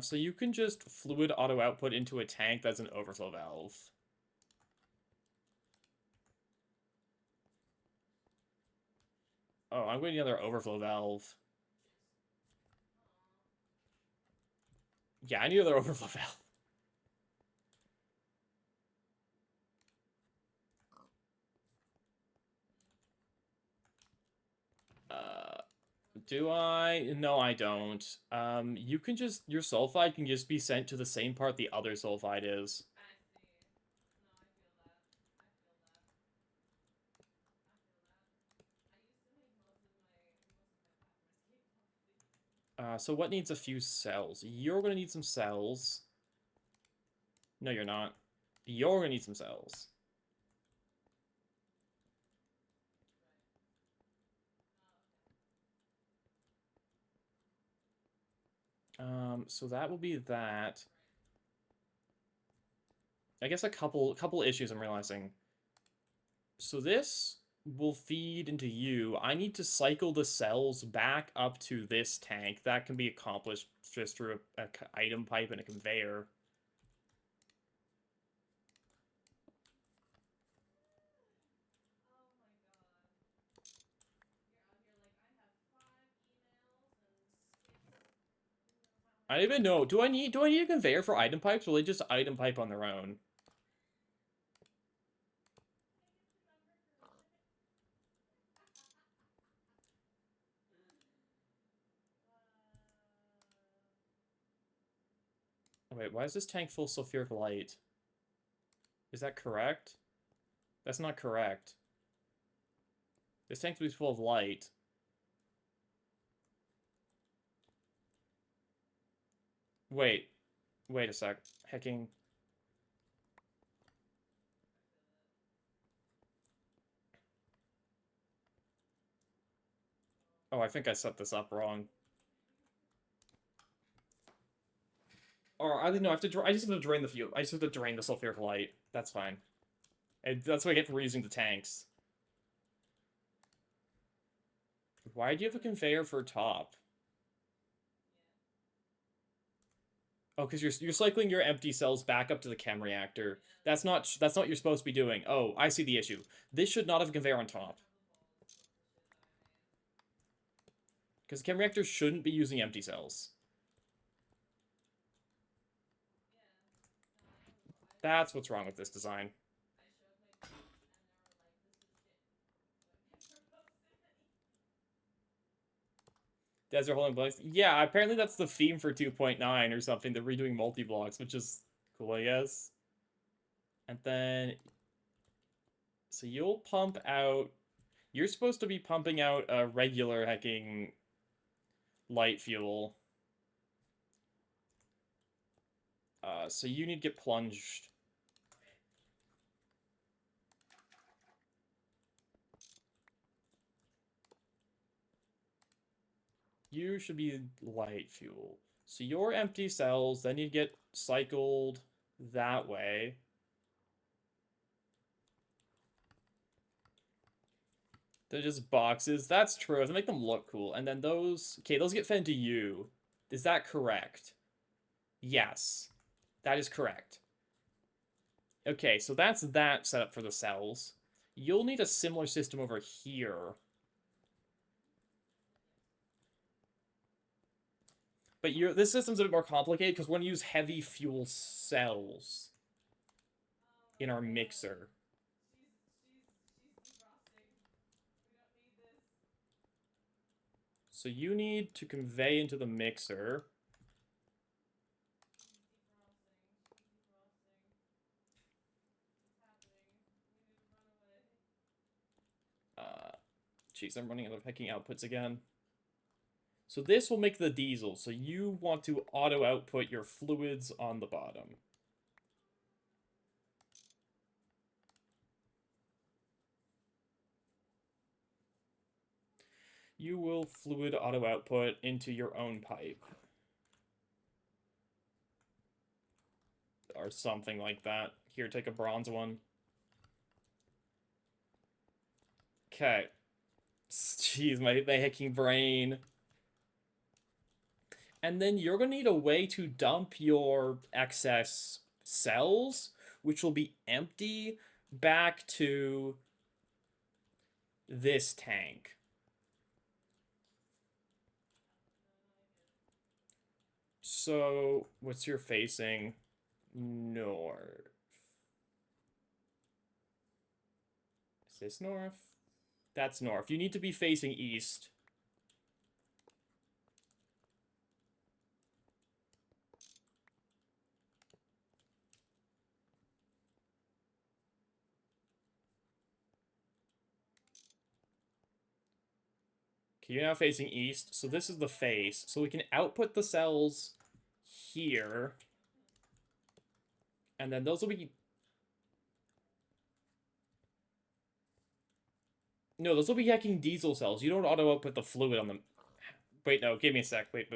So you can just fluid auto output into a tank that's an overflow valve. Oh, I'm going to need another overflow valve. Yeah, I need another overflow valve. Do I? No, I don't. You can just... Your sulfide can just be sent to the same part the other sulfide is. So what needs a few cells? You're gonna need some cells. No, you're not. You're gonna need some cells. So that will be that. I guess a couple issues I'm realizing. So this will feed into you. I need to cycle the cells back up to this tank. That can be accomplished just through a item pipe and a conveyor. I don't even know. Do I need a conveyor for item pipes, or will they just item pipe on their own? Wait, why is this tank full sulfuric light? Is that correct? That's not correct. This tank is full of light. Wait. Wait a sec. Hacking. Oh, I think I set this up wrong. Or I don't know. I just have to drain the fuel. I just have to drain the sulfuric light. That's fine. And that's what I get for reusing the tanks. Why do you have a conveyor for top? Oh, because you're cycling your empty cells back up to the chem reactor. That's not what you're supposed to be doing. Oh, I see the issue. This should not have a conveyor on top. Because the chem reactor shouldn't be using empty cells. That's what's wrong with this design. Desert holding blocks. Yeah, apparently that's the theme for 2.9 or something. They're redoing multi-blocks, which is cool, I guess. And then... So you'll pump out... You're supposed to be pumping out a regular hecking light fuel. So you need to get plunged. You should be light fuel. So your empty cells, then you get cycled that way. They're just boxes. That's true. They make them look cool. And then those... Okay, those get fed into you. Is that correct? Yes. That is correct. Okay, so that's that setup for the cells. You'll need a similar system over here. But this system's a bit more complicated because we're going to use heavy fuel cells in our mixer. So you need to convey into the mixer. Jeez, I'm running out of hacking outputs again. So this will make the diesel. So you want to auto output your fluids on the bottom. You will fluid auto output into your own pipe. Or something like that. Here, take a bronze one. Okay. Jeez, my hacking brain. And then you're going to need a way to dump your excess cells, which will be empty, back to this tank. So, what's your facing? North. Is this north? That's north. You need to be facing east. Okay, you're now facing east, so this is the face. So we can output the cells here. And then those will be... No, those will be hacking diesel cells. You don't auto-output the fluid on them. Wait, no, give me a sec. Wait.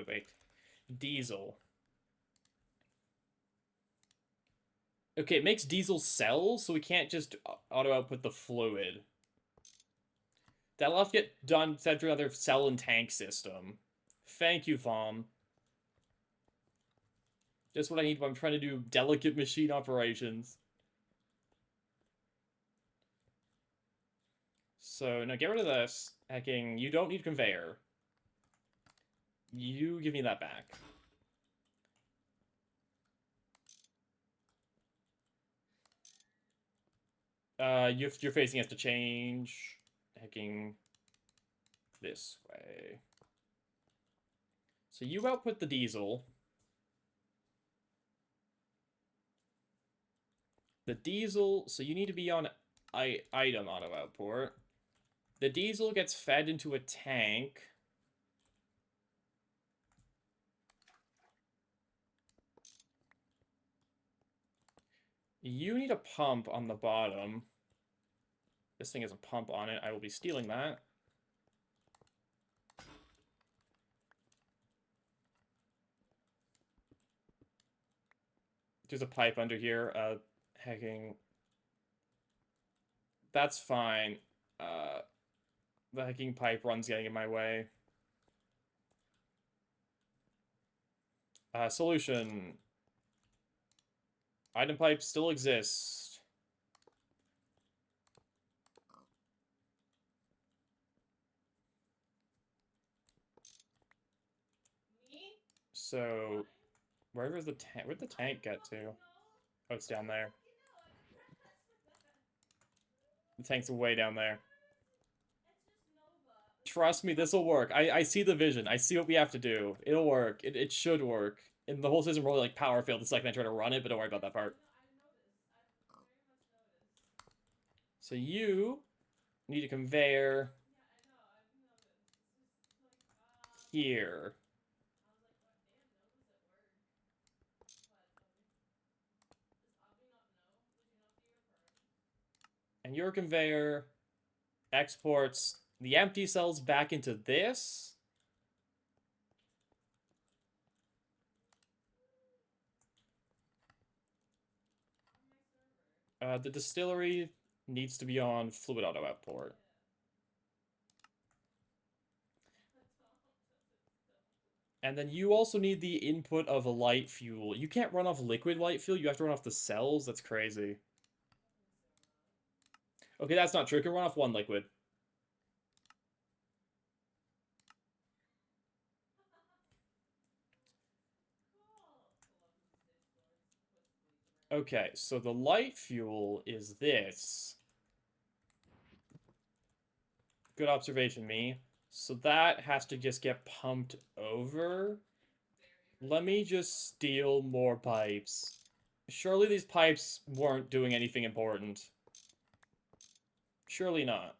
Diesel. Okay, it makes diesel cells, so we can't just auto-output the fluid. That'll have to get done through another cell and tank system. Thank you, Vom. Just what I need when I'm trying to do delicate machine operations. So, now get rid of this. Hacking, you don't need conveyor. You give me that back. Your facing has to change. Hacking this way. So you output the diesel. The diesel, so you need to be on item auto output. The diesel gets fed into a tank. You need a pump on the bottom. This thing has a pump on it. I will be stealing that. There's a pipe under here. Hacking. That's fine. The hacking pipe run's getting in my way. Solution. Item pipe still exists. So, where'd the tank get to? Oh, it's down there. The tank's way down there. Trust me, this'll work. I see the vision. I see what we have to do. It'll work. It should work. And the whole system will like power failed the second I try to run it, but don't worry about that part. So you need a conveyor here. And your conveyor exports the empty cells back into this. The distillery needs to be on fluid auto output. And then you also need the input of a light fuel. You can't run off liquid light fuel, you have to run off the cells. That's crazy. Okay, that's not true. You can run off one liquid. Okay, so the light fuel is this. Good observation, me. So that has to just get pumped over. Let me just steal more pipes. Surely these pipes weren't doing anything important. Surely not.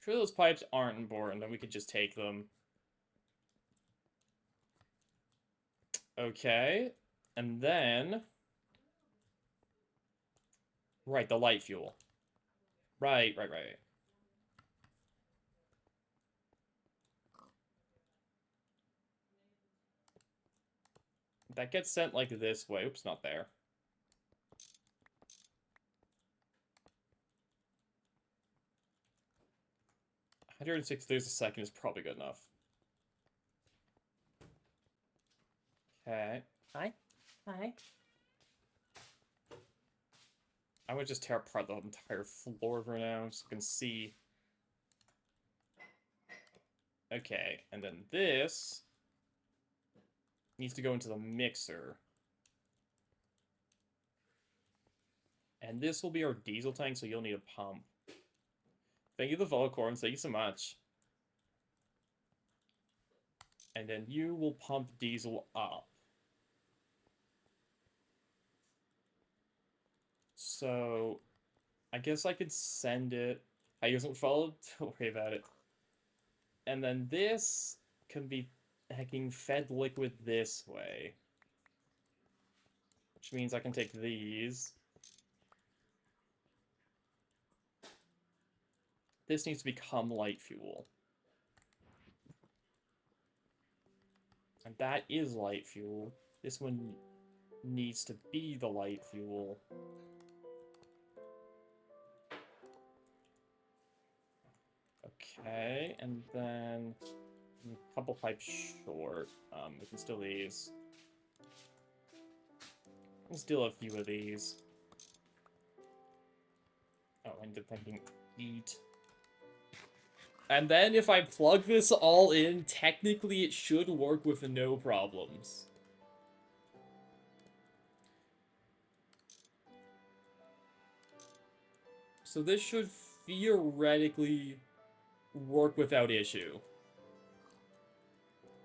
Sure those pipes aren't important, and we could just take them. Okay. And then... Right, the light fuel. Right. That gets sent, like, this way. Oops, not there. $106 a second is probably good enough. Okay. Hi. I would just tear apart the entire floor for now, so you can see. Okay, and then this needs to go into the mixer. And this will be our diesel tank, so you'll need a pump. Thank you, the Volcorns. Thank you so much. And then you will pump diesel up. So I guess I could send it. How you wasn't followed? Don't worry about it. And then this can be hecking fed liquid this way. Which means I can take these. This needs to become light fuel. And that is light fuel. This one needs to be the light fuel. Okay, and then a couple pipes short. We can steal these. We'll steal a few of these. Oh, and thinking eat. And then if I plug this all in, technically it should work with no problems. So this should theoretically work without issue.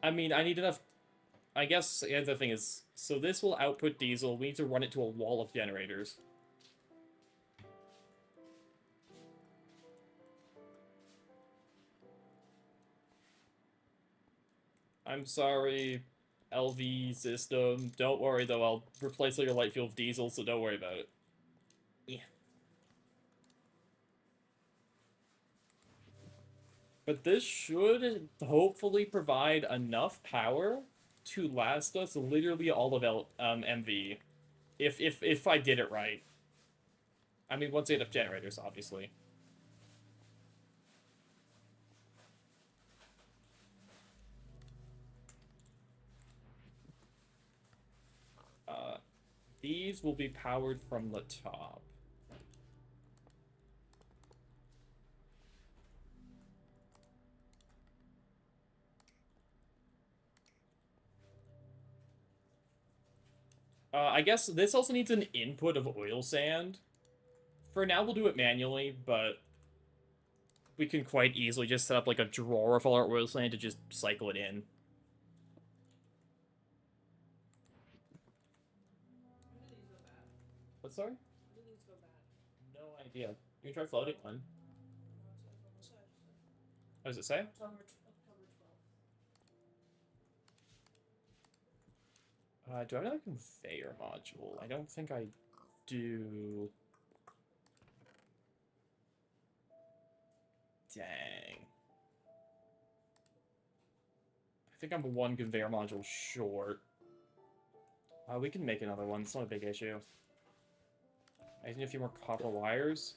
I mean, I need enough... I guess the other thing is, so this will output diesel. We need to run it to a wall of generators. I'm sorry, LV system. Don't worry, though. I'll replace all your light fuel with diesel, so don't worry about it. Yeah. But this should hopefully provide enough power to last us literally all of MV. If I did it right. I mean, once we hit up generators, obviously. These will be powered from the top. I guess this also needs an input of oil sand. For now, we'll do it manually, but we can quite easily just set up like a drawer of all our oil sand to just cycle it in. What, sorry? No idea. You can try floating one. What does it say? Do I have another conveyor module? I don't think I do. Dang. I think I'm one conveyor module short. We can make another one. It's not a big issue. I just need a few more copper wires.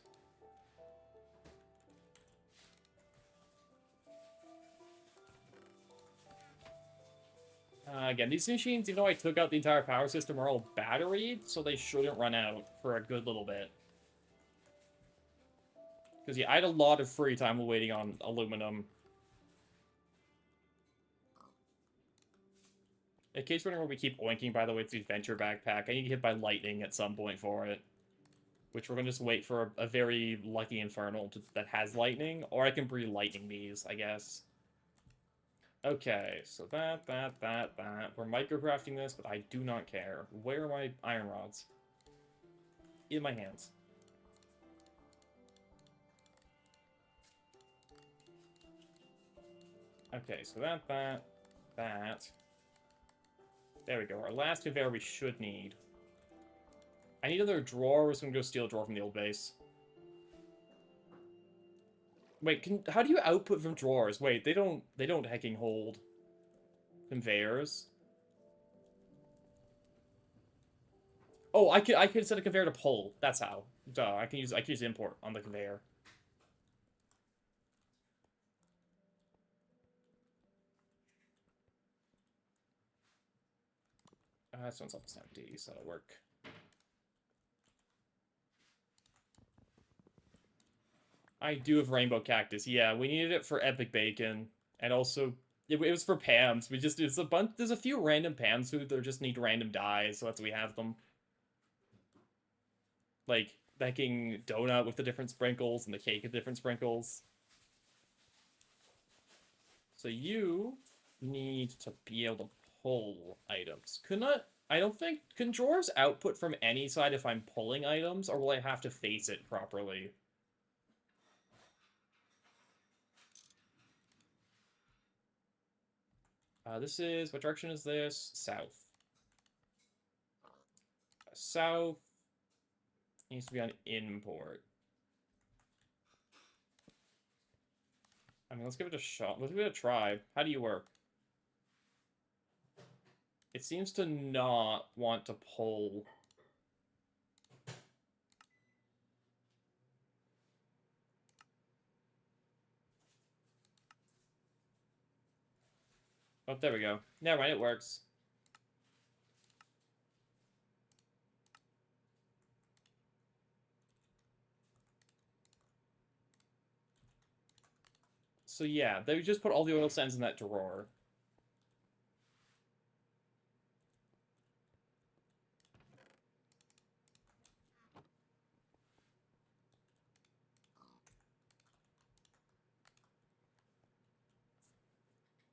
Again, these machines, even though I took out the entire power system, are all batteried, so they shouldn't run out for a good little bit. Because, yeah, I had a lot of free time waiting on aluminum. In case you're wondering where we keep oinking, by the way, it's the adventure backpack. I need to get hit by lightning at some point for it. Which we're going to just wait for a very lucky infernal that has lightning, or I can breed lightning bees, I guess. Okay, so that. We're microcrafting this, but I do not care. Where are my iron rods? In my hands. Okay, so that. There we go. Our last conveyor we should need. I need another drawer. We're just gonna go steal a drawer from the old base. Wait, how do you output from drawers? Wait, they don't hecking hold conveyors. Oh, I could set a conveyor to pull. That's how. Duh, I can use import on the conveyor. This one's almost empty, so that'll work. I do have rainbow cactus. Yeah, we needed it for epic bacon, and also it was for Pam's. It's a bunch. There's a few random Pam's who just need random dyes, so that's why we have them. Like making donut with the different sprinkles and the cake with different sprinkles. So you need to be able to pull items. Could not I don't think... Can drawers output from any side if I'm pulling items, or will I have to face it properly? This is... What direction is this? South. South needs to be on import. I mean, let's give it a shot. Let's give it a try. How do you work? It seems to not want to pull. Oh, there we go. Never mind, it works. So yeah, they just put all the oil sands in that drawer.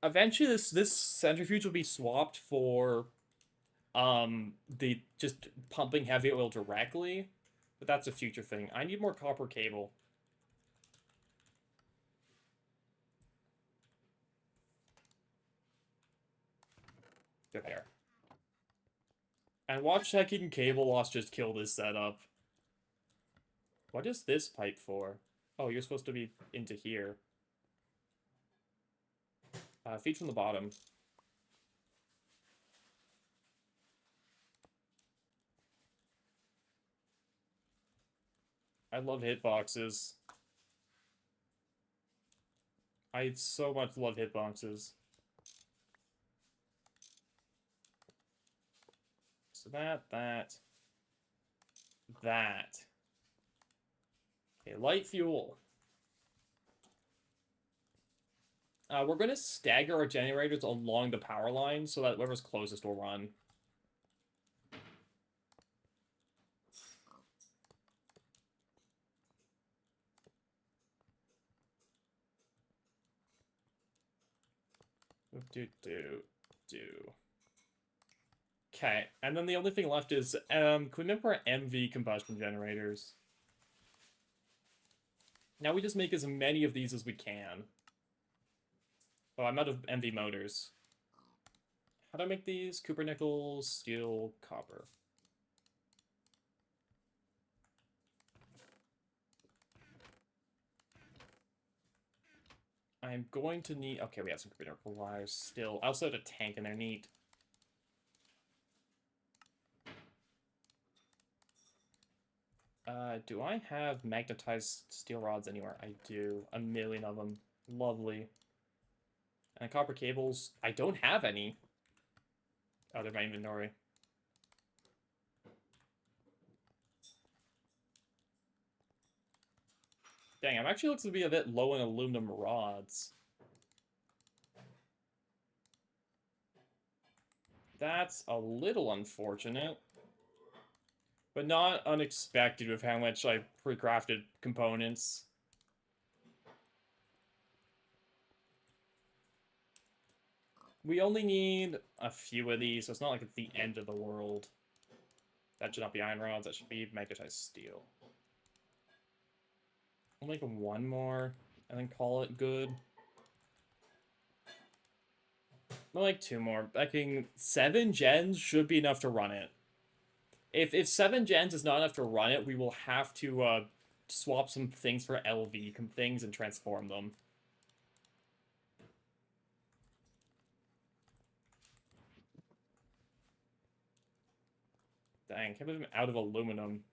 Eventually, this centrifuge will be swapped for the just pumping heavy oil directly, but that's a future thing. I need more copper cable. There. And watch checking cable loss just kill this setup. What is this pipe for? Oh, you're supposed to be into here. Feed from the bottom. I love hitboxes. I so much love hitboxes. So that. Okay, light fuel. We're going to stagger our generators along the power line so that whoever's closest will run. Do. Okay, and then the only thing left is, can we make our MV combustion generators? Now we just make as many of these as we can. Oh, I'm out of MV motors. How do I make these? Cooper nickel, steel, copper. I'm going to need... Okay, we have some cooper nickel wires still. I also have a tank in there, neat. Do I have magnetized steel rods anywhere? I do. A million of them. Lovely. And copper cables, I don't have any. Oh, they're my inventory. Dang, I'm actually looks to be a bit low in aluminum rods. That's a little unfortunate. But not unexpected with how much I pre-crafted components. We only need a few of these, so it's not like it's the end of the world. That should not be iron rods, that should be magnetized steel. I'll make one more, and then call it good. I'll make two more. I think 7 gens should be enough to run it. If 7 gens is not enough to run it, we will have to swap some things for LV things and transform them. Dang, can't believe I'm out of aluminum.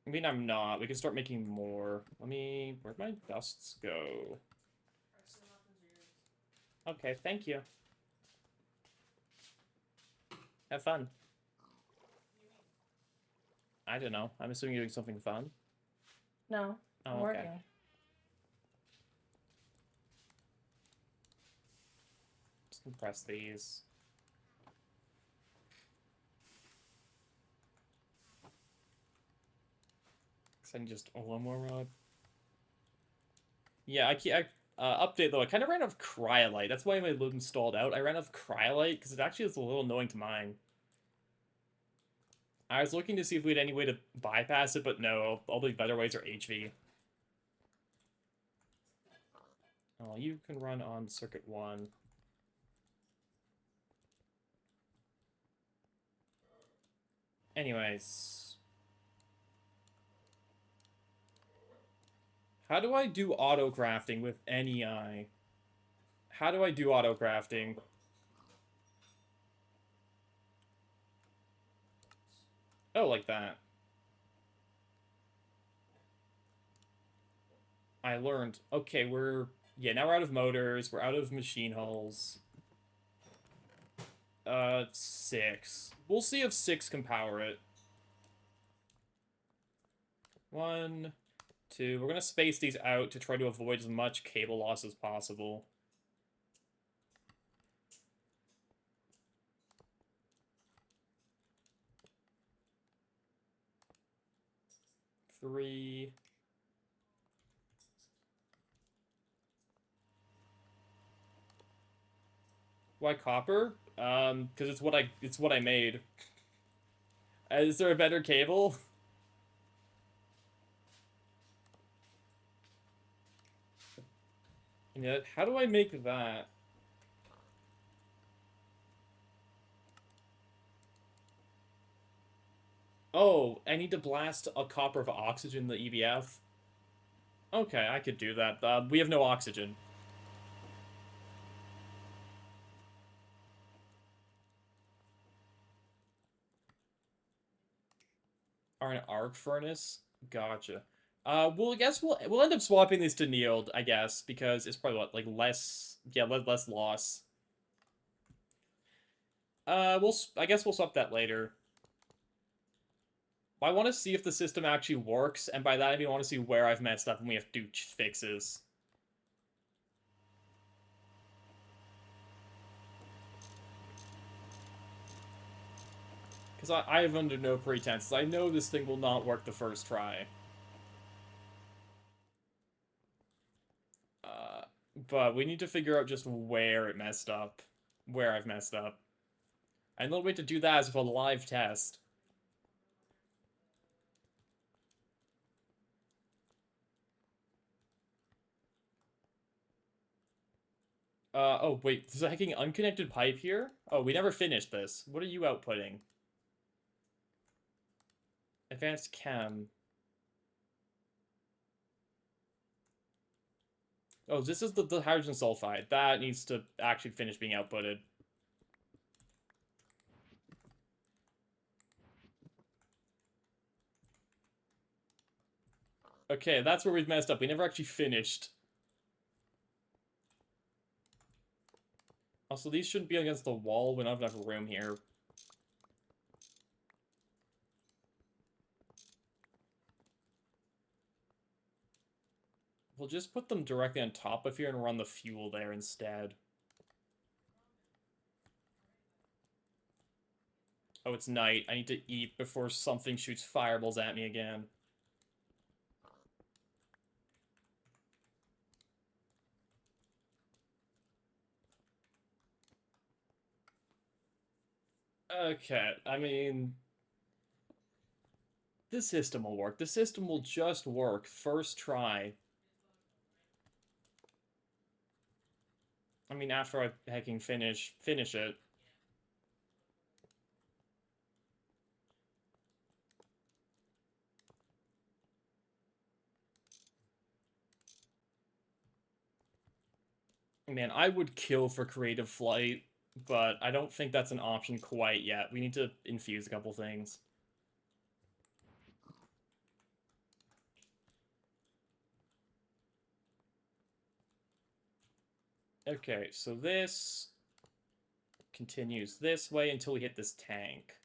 I mean, I'm not. We can start making more. Let me... Where'd my dusts go? Okay, thank you. Have fun. I don't know. I'm assuming you're doing something fun. No, I'm okay. working. Just compress these. I need just one more rod. Yeah, Update though, I kind of ran out of cryolite. That's why my loom stalled out. I ran out of cryolite because it actually is a little annoying to mine. I was looking to see if we had any way to bypass it, but no. All the better ways are HV. Oh, you can run on circuit 1. Anyways. How do I do auto crafting with NEI? How do I do auto crafting? Oh, like that. I learned. Okay, yeah, now we're out of motors. We're out of machine hulls. 6. We'll see if 6 can power it. 1, 2. We're gonna space these out to try to avoid as much cable loss as possible. 3. Why copper? Because it's what I made. Is there a better cable? Yeah, how do I make that? Oh, I need to blast a copper of oxygen in the EVF. Okay, I could do that. We have no oxygen. Are an arc furnace? Gotcha. Well, I guess we'll end up swapping these to Neeld, I guess, because it's probably what, like less, yeah, less loss. I guess we'll swap that later. I want to see if the system actually works, and by that I mean I want to see where I've messed up and we have to do fixes. Because I have under no pretenses. I know this thing will not work the first try. But we need to figure out just where it messed up. Where I've messed up. And the only way to do that is with a live test. Oh, wait, there's a hacking unconnected pipe here? Oh, we never finished this. What are you outputting? Advanced chem. Oh, this is the hydrogen sulfide. That needs to actually finish being outputted. Okay, that's where we've messed up. We never actually finished. Also, these shouldn't be against the wall. We don't have enough room here. We'll just put them directly on top of here and run the fuel there instead. Oh, it's night. I need to eat before something shoots fireballs at me again. Okay, I mean... this system will work. The system will just work. First try. I mean, after I hacking finish it. Man, I would kill for creative flight, but I don't think that's an option quite yet. We need to infuse a couple things. Okay, so this continues this way until we hit this tank.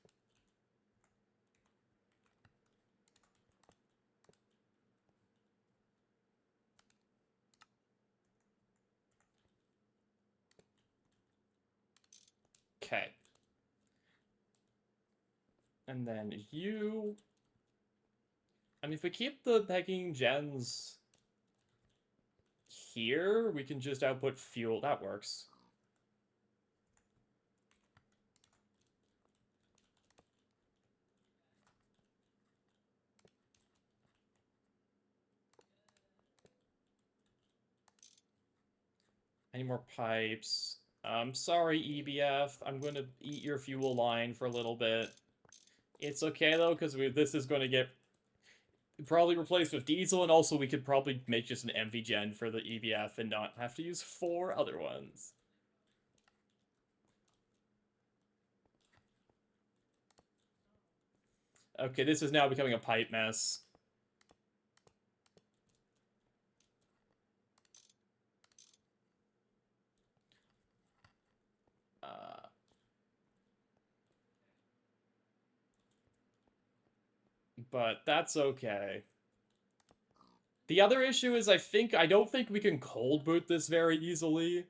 Okay. And then you... I mean, if we keep the pegging gens here, we can just output fuel. That works. Any more pipes? Sorry, EBF. I'm going to eat your fuel line for a little bit. It's okay, though, because this is going to get probably replaced with diesel, and also we could probably make just an MV gen for the EBF and not have to use 4 other ones. Okay, this is now becoming a pipe mess. But that's okay. The other issue is I don't think we can cold boot this very easily.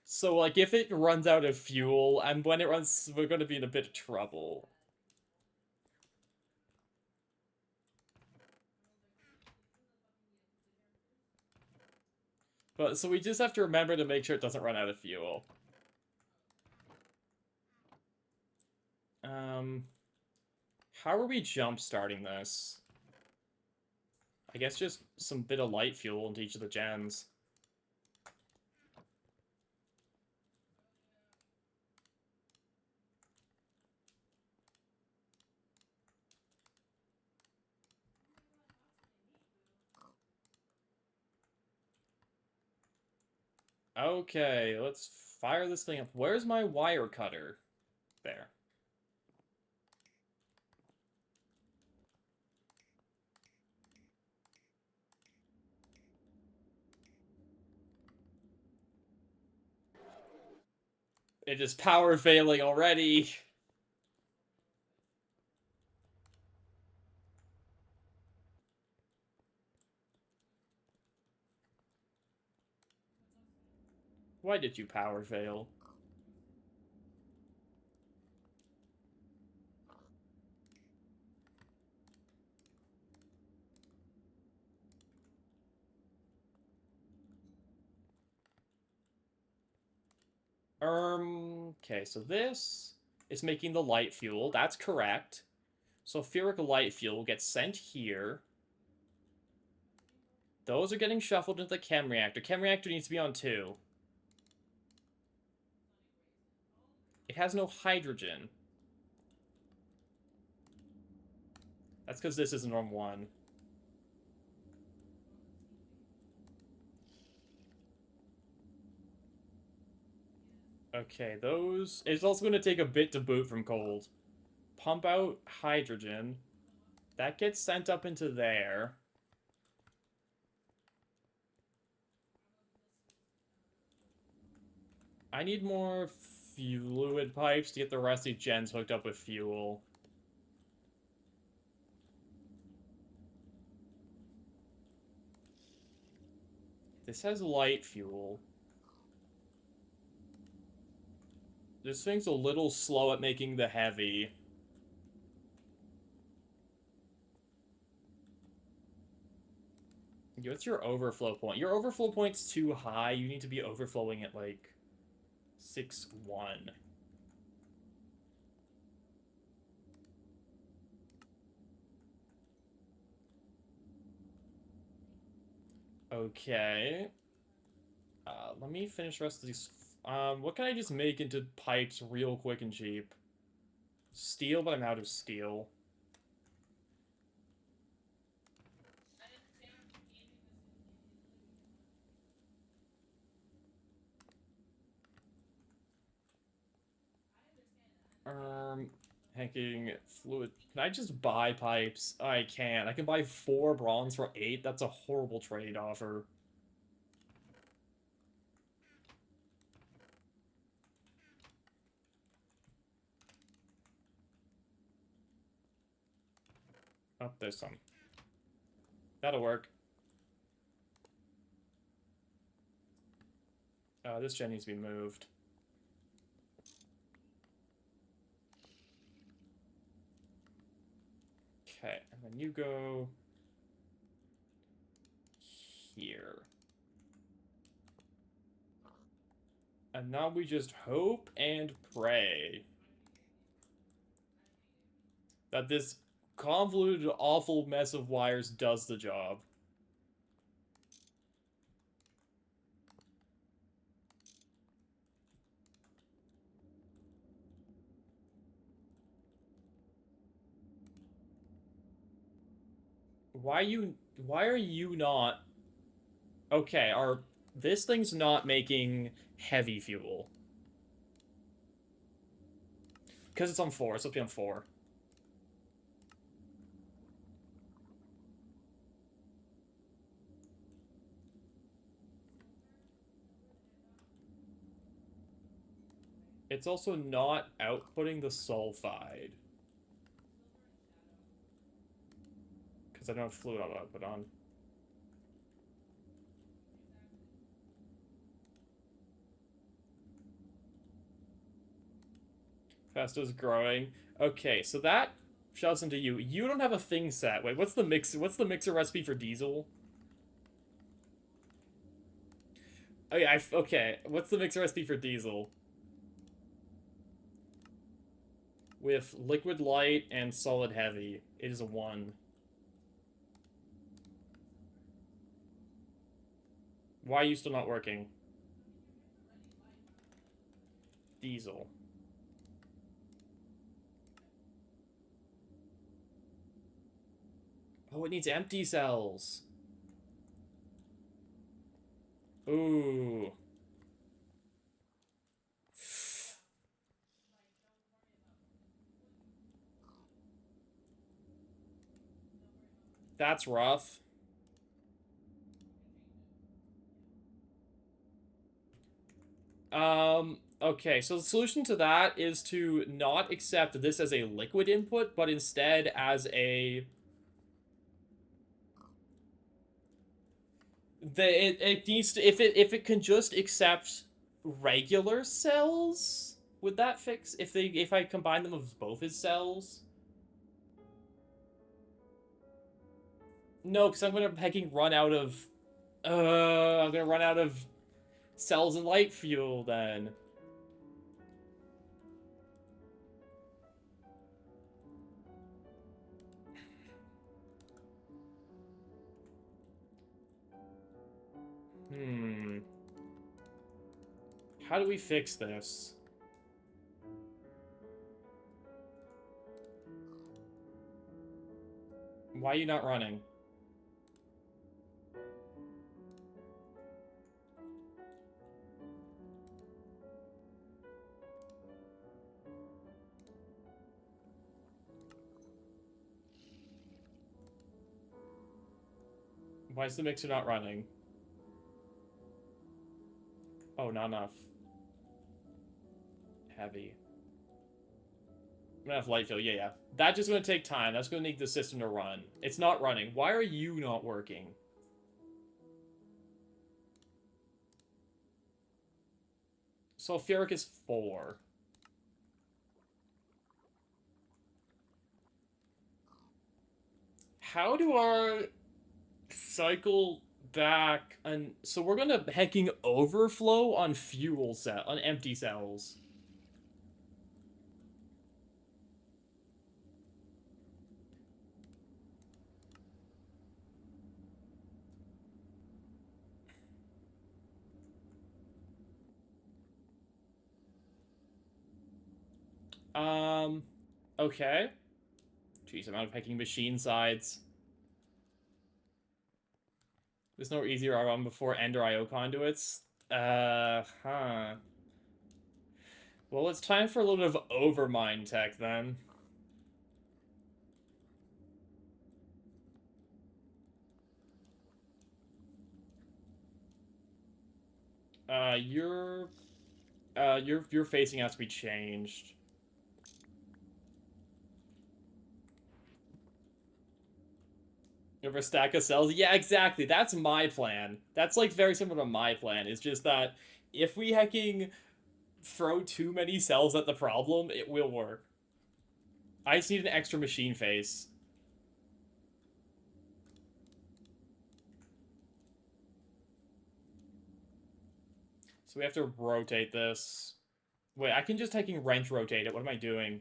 So, like, if it runs out of fuel, and when it runs, we're gonna be in a bit of trouble. But, so we just have to remember to make sure it doesn't run out of fuel. How are we jump starting this? I guess just some bit of light fuel into each of the gens. Okay, let's fire this thing up. Where's my wire cutter? There. It is power failing already. Why did you power fail? Okay, so this is making the light fuel. That's correct. Sulfuric light fuel gets sent here. Those are getting shuffled into the chem reactor. Chem reactor needs to be on 2. It has no hydrogen. That's because this is a norm 1. Okay, those... It's also going to take a bit to boot from cold. Pump out hydrogen. That gets sent up into there. I need more fluid pipes to get the rest of these gens hooked up with fuel. This has light fuel. This thing's a little slow at making the heavy. What's your overflow point? Your overflow point's too high. You need to be overflowing at, like, 6-1. Okay. Let me finish the rest of these. What can I just make into pipes real quick and cheap? Steel, but I'm out of steel. Hacking fluid. Can I just buy pipes? I can. I can buy 4 bronze for 8. That's a horrible trade offer. Oh, there's some. That'll work. This gen needs to be moved. Okay, and then you go here. And now we just hope and pray that this convoluted, awful mess of wires does the job. Why are you not... Okay, this thing's not making heavy fuel. Because it's on 4, it's supposed to be on 4. It's also not outputting the sulfide. Because I don't have fluid auto output on. Festo's growing. Okay, so that shoves into you. You don't have a thing set. Wait, what's the mixer recipe for diesel? Oh yeah, okay. What's the mixer recipe for diesel? With liquid light and solid heavy, it is a 1. Why are you still not working? Diesel. Oh, it needs empty cells. Ooh. That's rough. Okay, so the solution to that is to not accept this as a liquid input, but instead as a... It needs to... If it can just accept regular cells, would that fix... If I combine them with both his cells? No, because I'm gonna hecking run out of... I'm gonna run out of cells and light fuel then. How do we fix this? Why are you not running? Why is the mixer not running? Oh, not enough. Heavy. Not enough light fuel. Yeah. That's just going to take time. That's going to need the system to run. It's not running. Why are you not working? Sulfuric is 4. How do our cycle back? And so we're gonna hecking overflow on on empty cells. Okay. Jeez, amount of hacking machine sides. There's no easier ROM before Ender IO conduits. Huh. Well, it's time for a little bit of overmind tech then. Your facing has to be changed. Over a stack of cells? Yeah, exactly. That's my plan. That's like very similar to my plan. It's just that if we hacking throw too many cells at the problem, it will work. I just need an extra machine face. So we have to rotate this. Wait, I can just taking wrench rotate it. What am I doing?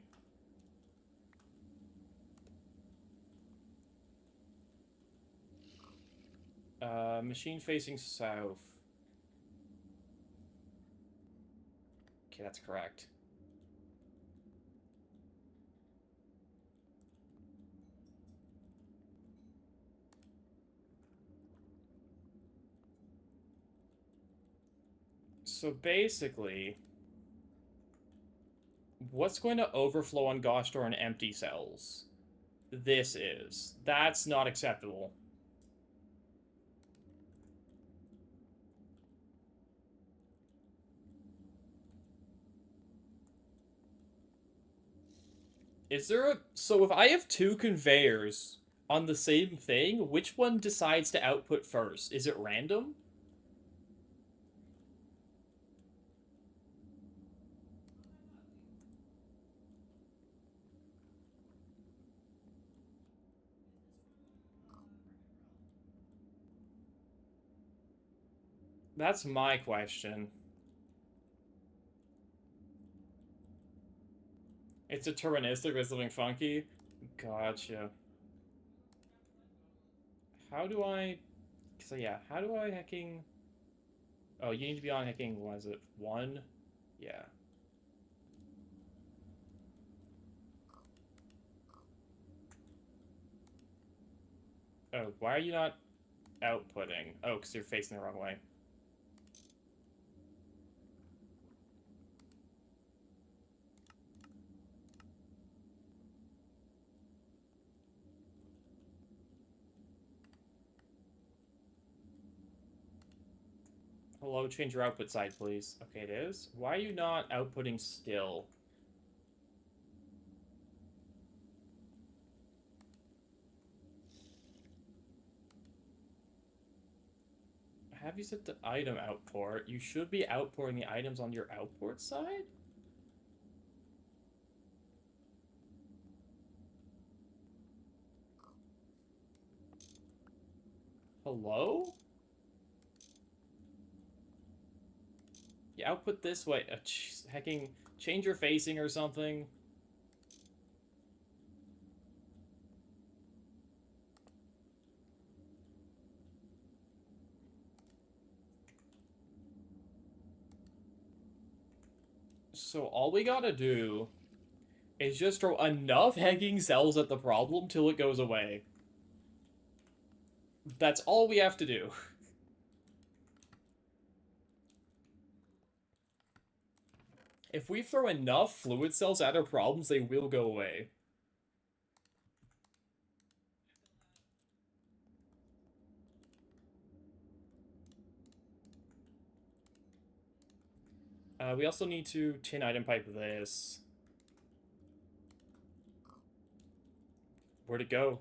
Machine facing south. Okay, that's correct. So basically, what's going to overflow on gosh darn empty cells? This is. That's not acceptable. Is there a... So if I have two conveyors on the same thing, which one decides to output first? Is it random? That's my question. It's deterministic, but something funky? Gotcha. How do I... So yeah, how do I hacking... Oh, you need to be on hacking, what is it, 1? Yeah. Oh, why are you not outputting? Oh, because you're facing the wrong way. Hello, change your output side, please. Okay, it is. Why are you not outputting still? Have you set the item output? You should be outporting the items on your output side? Hello? You output this way. Hacking, change your facing or something. So all we gotta do is just throw enough hacking cells at the problem till it goes away. That's all we have to do. If we throw enough fluid cells at our problems, they will go away. We also need to tin item pipe this. Where'd it go?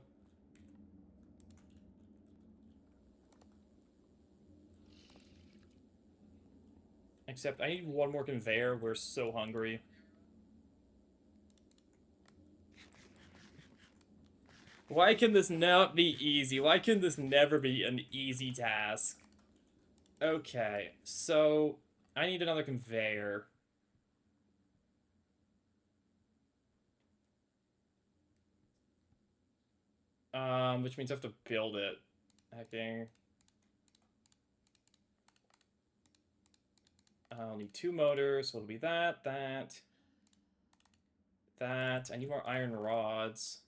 Except I need one more conveyor. We're so hungry. Why can this not be easy? Why can this never be an easy task? Okay, so I need another conveyor. Which means I have to build it. Hacking. I'll need 2 motors, so it'll be that, that, that. I need more iron rods.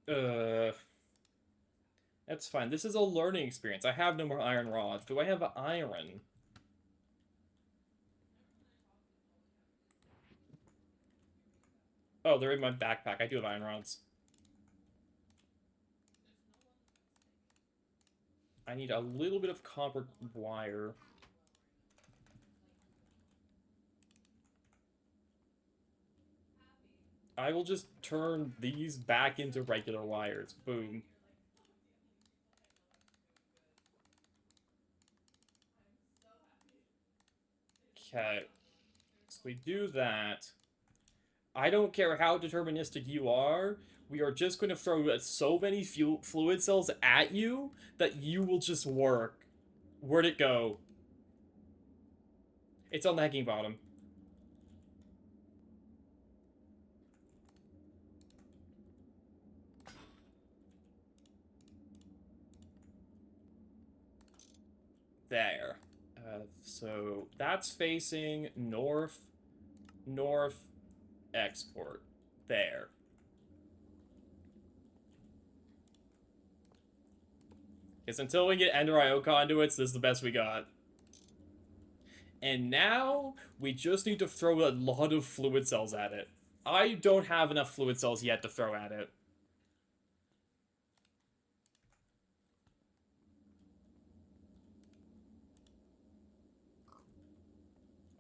That's fine. This is a learning experience. I have no more iron rods. Do I have iron? Oh, they're in my backpack. I do have iron rods. I need a little bit of copper wire. I will just turn these back into regular wires. Boom. Okay. So we do that. I don't care how deterministic you are. We are just going to throw so many fluid cells at you that you will just work. Where'd it go? It's on the hacking bottom. There. So that's facing north, north, export. There. Because until we get Ender IO conduits, this is the best we got. And now, we just need to throw a lot of fluid cells at it. I don't have enough fluid cells yet to throw at it.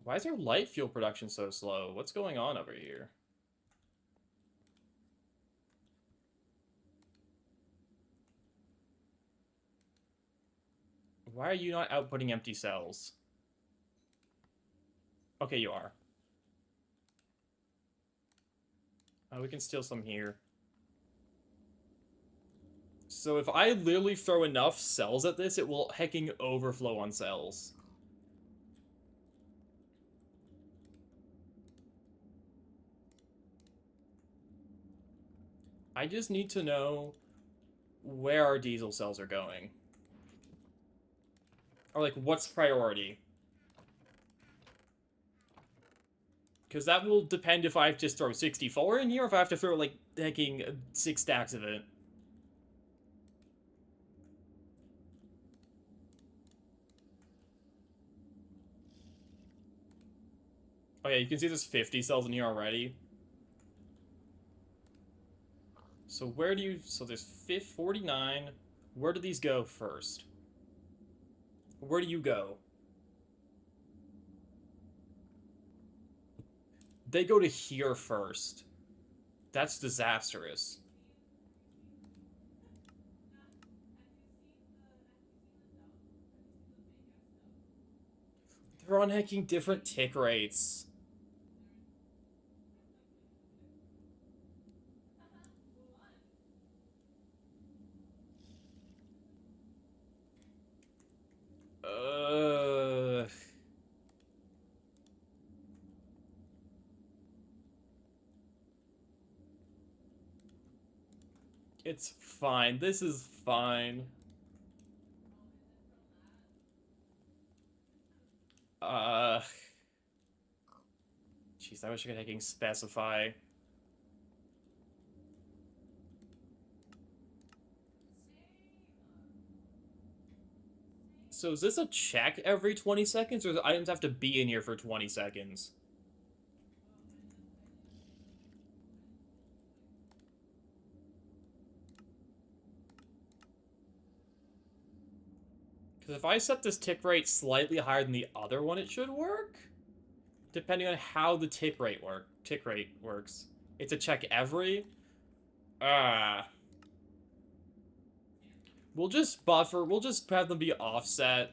Why is our light fuel production so slow? What's going on over here? Why are you not outputting empty cells? Okay, you are. We can steal some here. So if I literally throw enough cells at this, it will hecking overflow on cells. I just need to know where our diesel cells are going. Or, like, what's priority? Because that will depend if I have to just throw 64 in here, or if I have to throw, like, hecking 6 stacks of it. Oh yeah, you can see there's 50 cells in here already. So where do you... So there's 49. Where do these go first? Where do you go? They go to here first. That's disastrous. They're on hacking different tick rates. Uh... It's fine. This is fine. Uh... Jeez, I wish I could hacking specify. So is this a check every 20 seconds, or do items have to be in here for 20 seconds? Because if I set this tick rate slightly higher than the other one, it should work? Depending on how the tick rate works. It's a check every? Ah. We'll just buffer, we'll just have them be offset.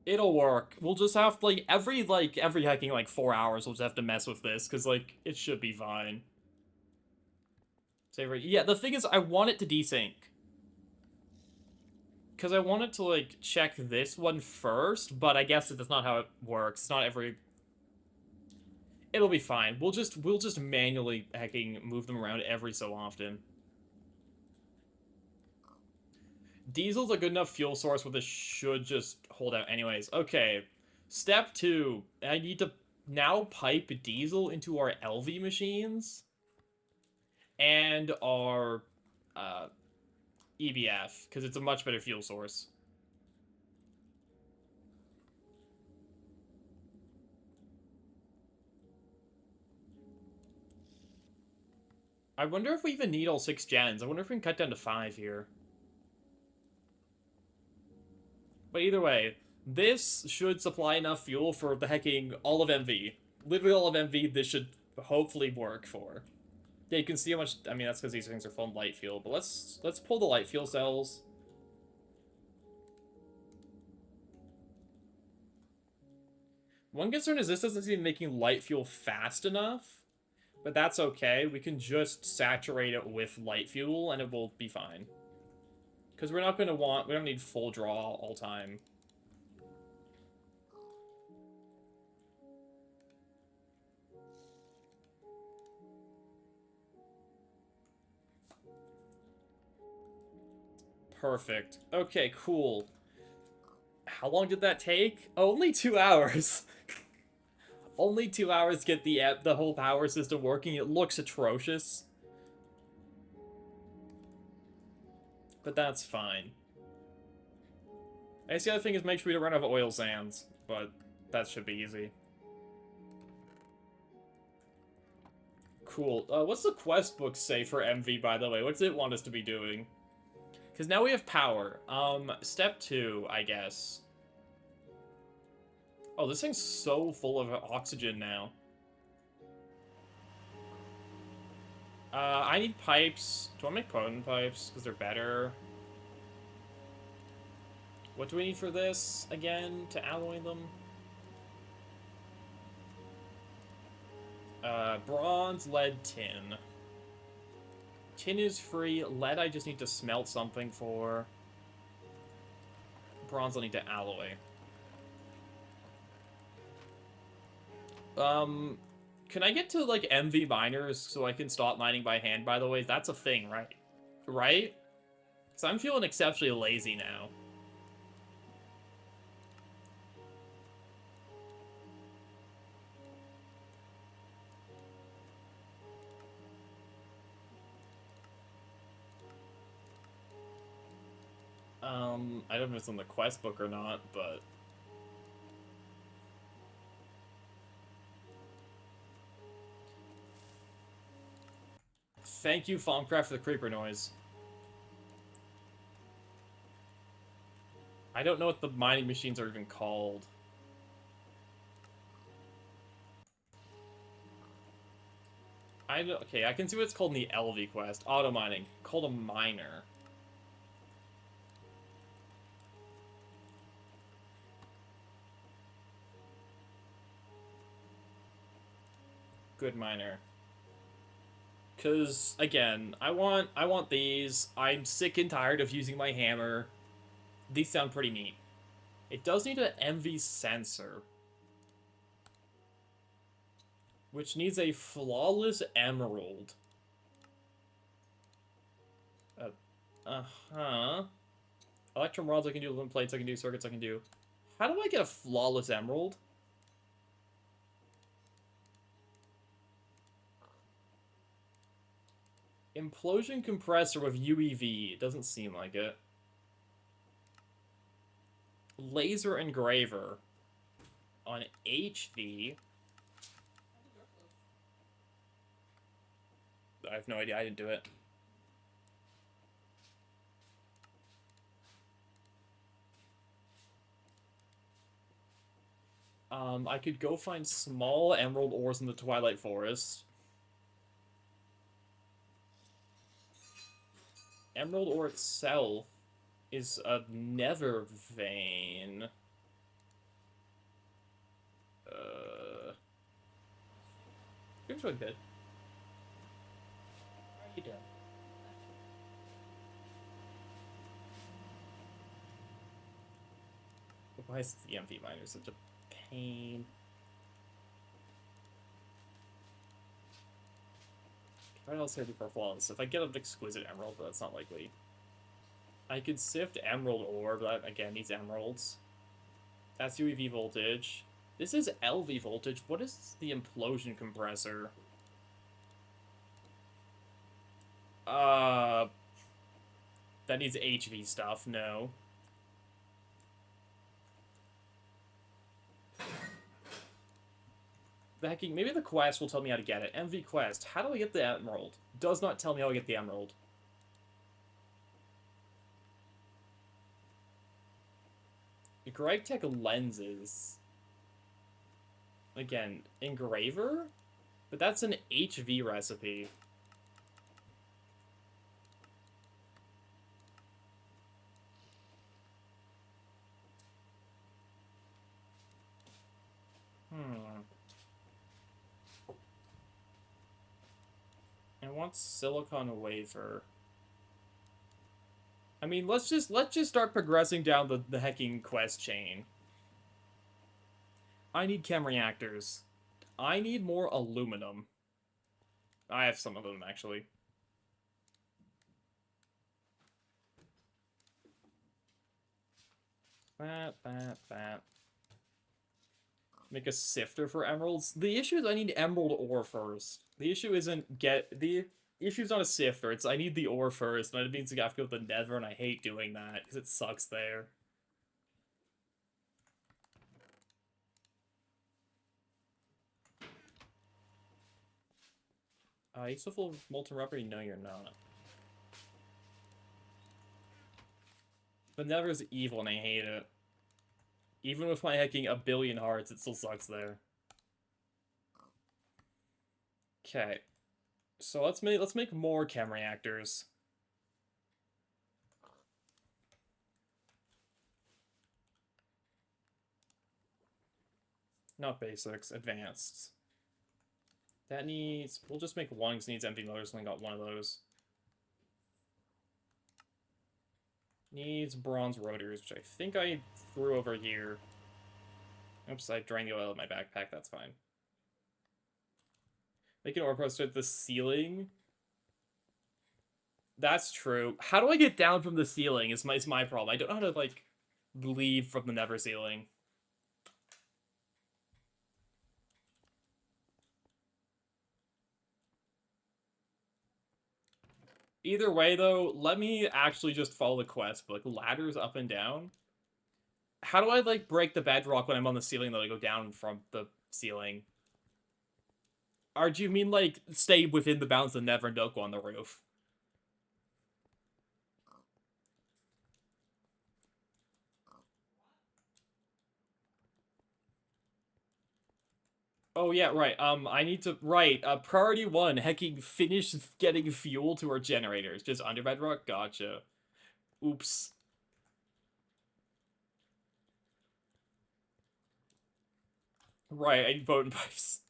It'll work. We'll just have, every hacking, 4 hours, we'll just have to mess with this, because, it should be fine. Yeah, the thing is, I want it to desync. Because I want it to, check this one first, but I guess that's not how it works. It's not every... It'll be fine. We'll just manually hacking move them around every so often. Diesel's a good enough fuel source where this should just hold out anyways. Okay, step 2. I need to now pipe diesel into our LV machines and our EBF, because it's a much better fuel source. I wonder if we even need all 6 gens. I wonder if we can cut down to 5 here. But either way, this should supply enough fuel for the hecking all of MV. Literally all of MV, this should hopefully work for. Yeah, you can see how much... I mean, that's because these things are full of light fuel. But let's pull the light fuel cells. One concern is this doesn't seem making light fuel fast enough, but that's okay. We can just saturate it with light fuel and it will be fine. Because we're not going to want... We don't need full draw all time. Perfect. Okay, cool. How long did that take? Oh, only 2 hours. Only 2 hours to get the whole power system working. It looks atrocious. But that's fine. I guess the other thing is make sure we don't run out of oil sands. But that should be easy. Cool. What's the quest book say for MV, by the way? What does it want us to be doing? Because now we have power. Step 2, I guess. Oh, this thing's so full of oxygen now. I need pipes. Do I make potent pipes? Because they're better. What do we need for this, again, to alloy them? Bronze, lead, tin. Tin is free. Lead I just need to smelt something for. Bronze I'll need to alloy. Can I get to, like, MV miners so I can stop mining by hand, by the way? That's a thing, right? Right? Because I'm feeling exceptionally lazy now. I don't know if it's on the quest book or not, but... Thank you, Fomcraft, for the creeper noise. I don't know what the mining machines are even called. Okay, I can see what it's called in the LV quest. Auto mining. Called a miner. Good miner. Because, again, I want these. I'm sick and tired of using my hammer. These sound pretty neat. It does need an MV sensor. Which needs a flawless emerald. Uh-huh. Electrum rods I can do, aluminum plates I can do, circuits I can do. How do I get a flawless emerald? Implosion compressor with UEV. It doesn't seem like it. Laser engraver. On HV. I have no idea. I didn't do it. I could go find small emerald ores in the Twilight Forest. Emerald ore itself is a nether vein. Seems really good. How are you doing? Why is the MV miner such a pain? What else can I do for flawless? If I get an exquisite emerald, but that's not likely. I could sift emerald ore, but that, again, needs emeralds. That's UEV voltage. This is LV voltage. What is the implosion compressor? That needs HV stuff, no. Maybe the quest will tell me how to get it. MV quest. How do I get the emerald? Does not tell me how I get the emerald. The Gregory lenses. Again, engraver? But that's an HV recipe. want silicon wafer. I mean, let's just start progressing down the hecking quest chain. I need chem reactors. I need more aluminum. I have some of them, actually. That. Make a sifter for emeralds. The issue is I need emerald ore first. The issue isn't the issue's not a sifter. It's I need the ore first, and it means I have to go to the Nether, and I hate doing that because it sucks there. You still full of molten rubber? No, you're not. The Nether is evil, and I hate it. Even with my hacking a billion hearts, it still sucks there. Okay, so let's make more chem reactors. Not basics, advanced. That needs... We'll just make one because it needs empty motors, so I got one of those. Needs bronze rotors, which I think I threw over here. Oops, I drained the oil out of my backpack, that's fine. Make an ore poster at the ceiling. That's true. How do I get down from the ceiling is my problem. I don't know how to, like, leave from the Nether ceiling. Either way, though, let me actually just follow the quest book. Ladders up and down. How do I, like, break the bedrock when I'm on the ceiling, though, I go down from the ceiling? Or do you mean, like, stay within the bounds of the Nether and don't go on the roof? Oh, yeah, right. I need to... Right, priority 1, hecking finish getting fuel to our generators. Just under bedrock? Gotcha. Oops. Right, I need potent pipes.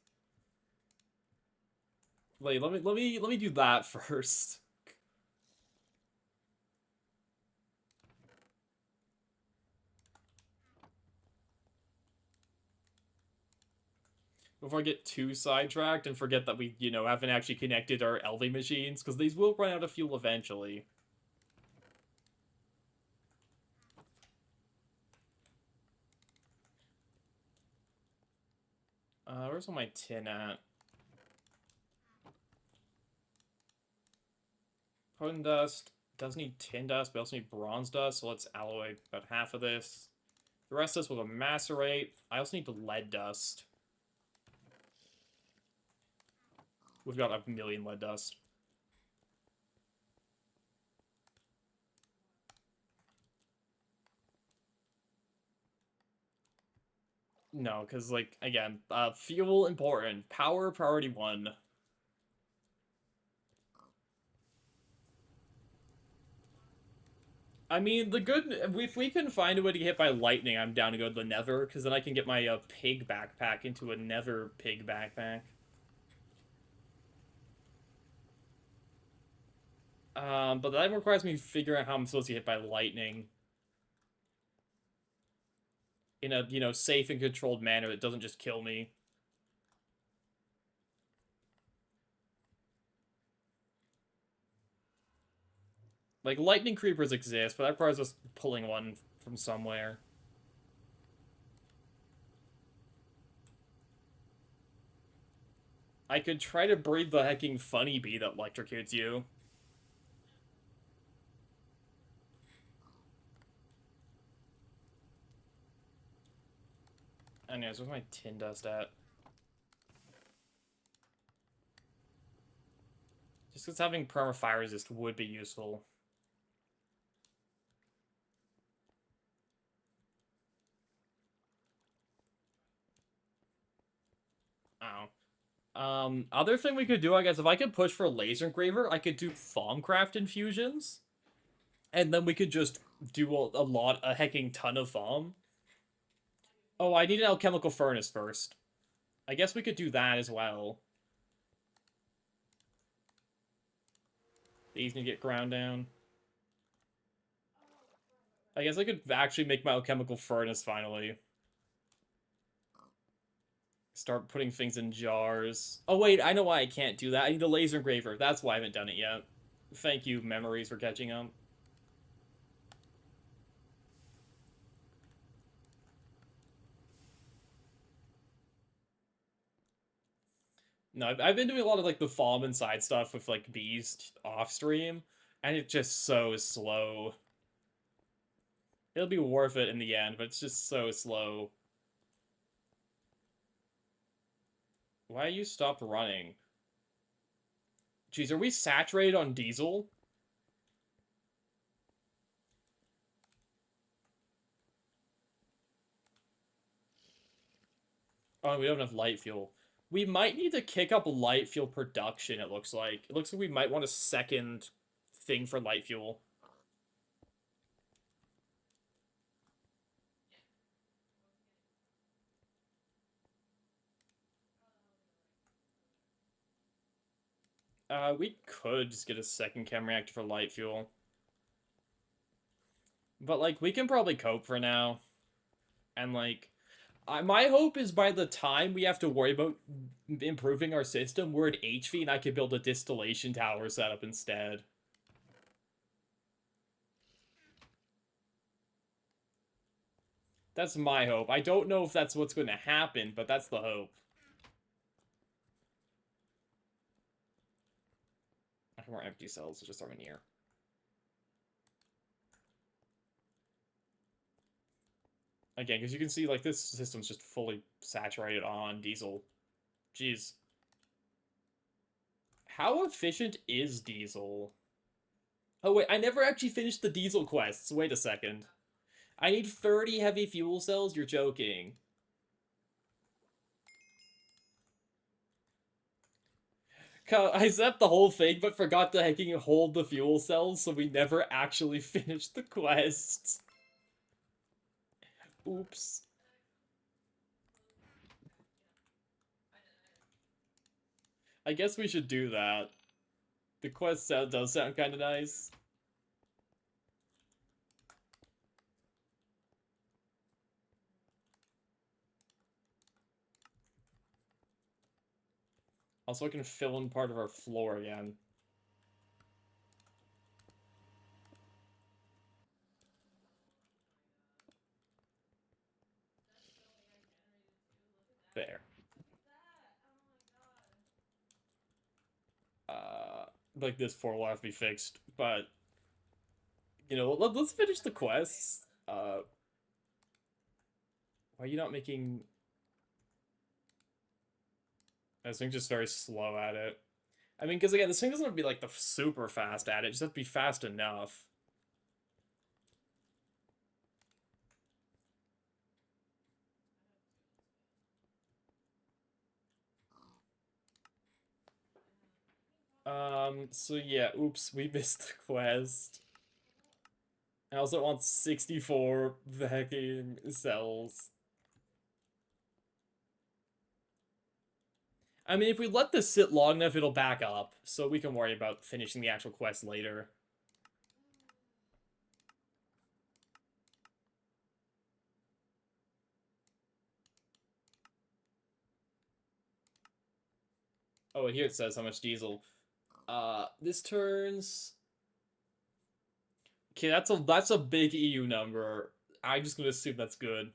Wait, let me do that first. Before I get too sidetracked and forget that we, haven't actually connected our LV machines, because these will run out of fuel eventually. Where's all my tin at? Potent dust. Does need tin dust, but also need bronze dust, so let's alloy about half of this. The rest of this will go macerate. I also need the lead dust. We've got a million lead dust. No, because, like, again, fuel important. Power, priority 1. I mean, if we can find a way to get hit by lightning, I'm down to go to the Nether, because then I can get my pig backpack into a Nether pig backpack. But that requires me figuring out how I'm supposed to get hit by lightning in a, safe and controlled manner that doesn't just kill me. Like, lightning creepers exist, but that requires us pulling one from somewhere. I could try to breed the hecking funny bee that electrocutes you. Anyways, where's my tin dust at? Just because having perma fire resist would be useful. Oh. Other thing we could do, I guess, if I could push for a laser engraver, I could do Thaumcraft infusions. And then we could just do a hecking ton of Thaum. Oh, I need an alchemical furnace first. I guess we could do that as well. These need to get ground down. I guess I could actually make my alchemical furnace finally. Start putting things in jars. Oh wait, I know why I can't do that. I need a laser engraver. That's why I haven't done it yet. Thank you, memories, for catching up. No, I've been doing a lot of like the farm and side stuff with like bees off stream, and it's just so slow. It'll be worth it in the end, but it's just so slow. Why you stopped running? Jeez, are we saturated on diesel? Oh, we don't have light fuel. We might need to kick up light fuel production, it looks like. It looks like we might want a second thing for light fuel. We could just get a second chem reactor for light fuel. But, like, we can probably cope for now. And, like, my hope is by the time we have to worry about improving our system, we're at HV and I could build a distillation tower setup instead. That's my hope. I don't know if that's what's going to happen, but that's the hope. I have more empty cells, so just throw them in here. Again, because you can see, like, this system's just fully saturated on diesel. Jeez. How efficient is diesel? Oh, wait, I never actually finished the diesel quests. Wait a second. I need 30 heavy fuel cells? You're joking. I set the whole thing, but forgot to hacking hold the fuel cells, so we never actually finished the quest. Oops. I guess we should do that. The quest does sound kind of nice. Also, I can fill in part of our floor again. There. Like, this floor will have to be fixed, but... You know, let's finish the quests. Why are you not making... This thing's just very slow at it. I mean, because again, this thing doesn't have to be, like, the super fast at it. It just has to be fast enough. So yeah, oops, we missed the quest. I also want 64 vacuum cells. I mean, if we let this sit long enough, it'll back up, so we can worry about finishing the actual quest later. Oh, here it says how much diesel. This turns... Okay, that's a big EU number. I'm just gonna assume that's good.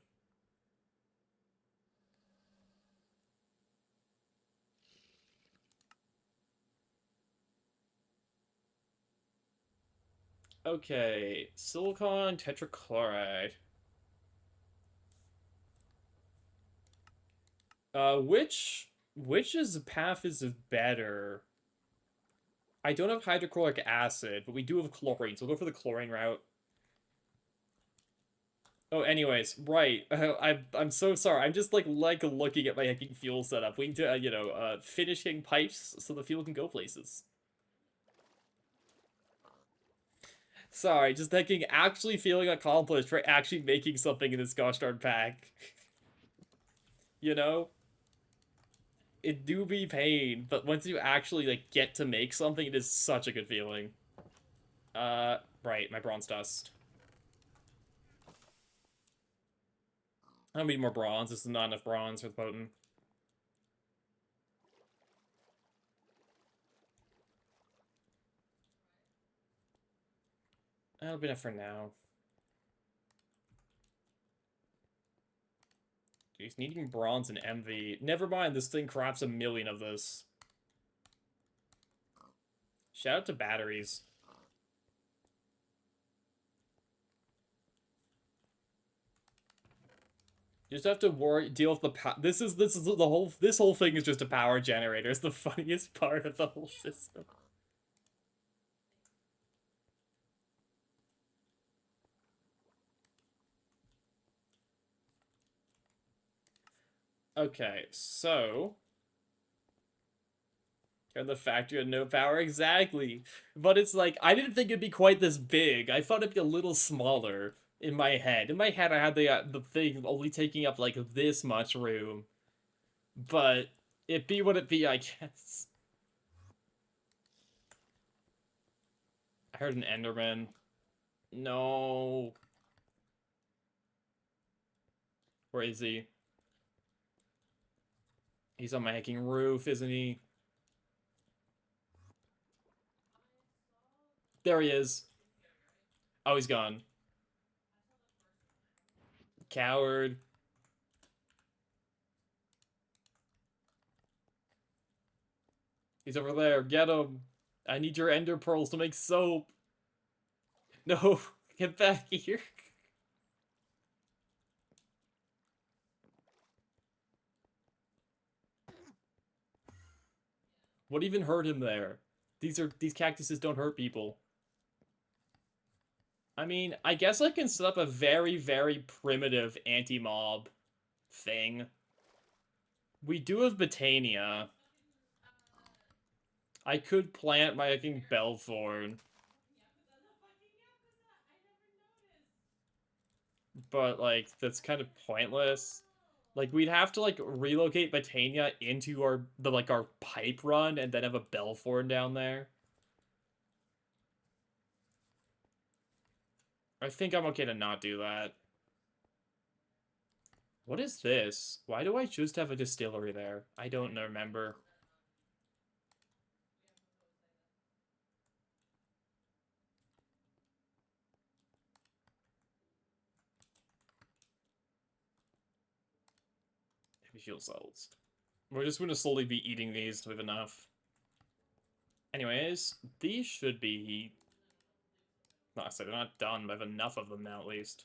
Okay, silicon tetrachloride. Which is path is better? I don't have hydrochloric acid, but we do have chlorine, so we'll go for the chlorine route. Oh, anyways, right. I'm so sorry. I'm just like looking at my hacking fuel setup. We need to finishing pipes so the fuel can go places. Sorry, just thinking, actually feeling accomplished for actually making something in this gosh darn pack. You know? It do be pain, but once you actually, like, get to make something, it is such a good feeling. Right, my bronze dust. I don't need more bronze. This is not enough bronze for the potent. That'll be enough for now. Jeez, needing bronze and envy. Never mind, this thing crafts a million of this. Shout out to batteries. You just have to deal with the this is the whole thing is just a power generator. It's the funniest part of the whole system. Okay, so and the factory had no power exactly, but it's like I didn't think it'd be quite this big. I thought it'd be a little smaller in my head. In my head, I had the thing only taking up like this much room, but it be what it be, I guess. I heard an Enderman. No, where is he? He's on my hacking roof, isn't he? There he is. Oh, he's gone. Coward. He's over there. Get him. I need your ender pearls to make soap. No, get back here. What even hurt him there? These cactuses don't hurt people. I mean, I guess I can set up a very, very primitive anti-mob thing. We do have Botania. I could plant my fucking Belthorn. But, like, that's kind of pointless. Like, we'd have to, like, relocate Botania into our pipe run and then have a Belthorn down there. I think I'm okay to not do that. What is this? Why do I choose to have a distillery there? I don't remember. Heavy fuel cells. We're just gonna slowly be eating these with enough. Anyways, these should be... No, I said they're not done, but I have enough of them now at least.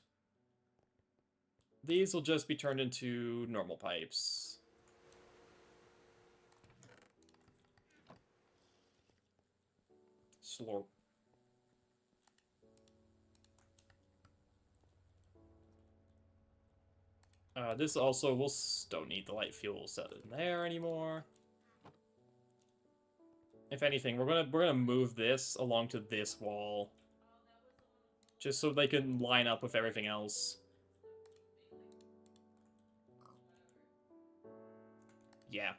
These will just be turned into normal pipes. Slurp. This also, we'll don't need the light fuel set in there anymore. If anything, we're gonna move this along to this wall. Just so they can line up with everything else. Yeah,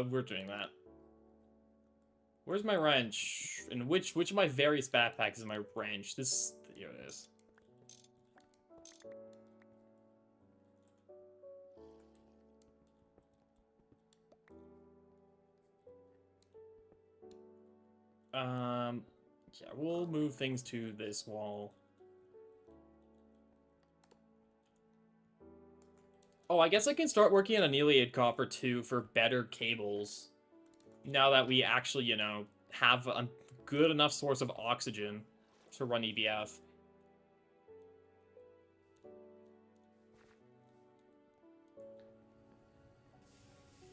we're doing that. Where's my wrench? And which of my various backpacks is my wrench? Here it is. Yeah, we'll move things to this wall. Oh, I guess I can start working on annealing copper too for better cables. Now that we actually, you know, have a good enough source of oxygen to run EBF.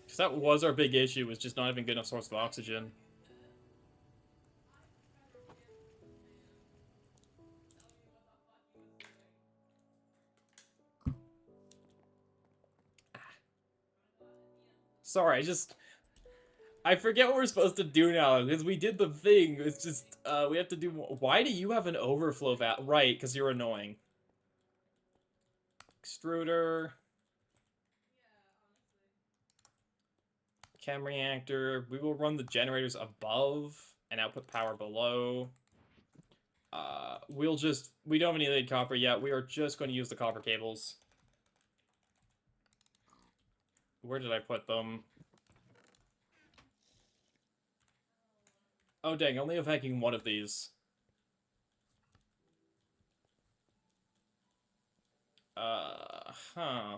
Because that was our big issue, was just not having good enough source of oxygen. Sorry, I forget what we're supposed to do now, because we did the thing. It's just, we have to do more. Why do you have an overflow valve? Right, because you're annoying. Extruder. Chem reactor. We will run the generators above and output power below. We don't have any copper yet. We are just going to use the copper cables. Where did I put them? Oh, dang, I only have hacking one of these. Huh.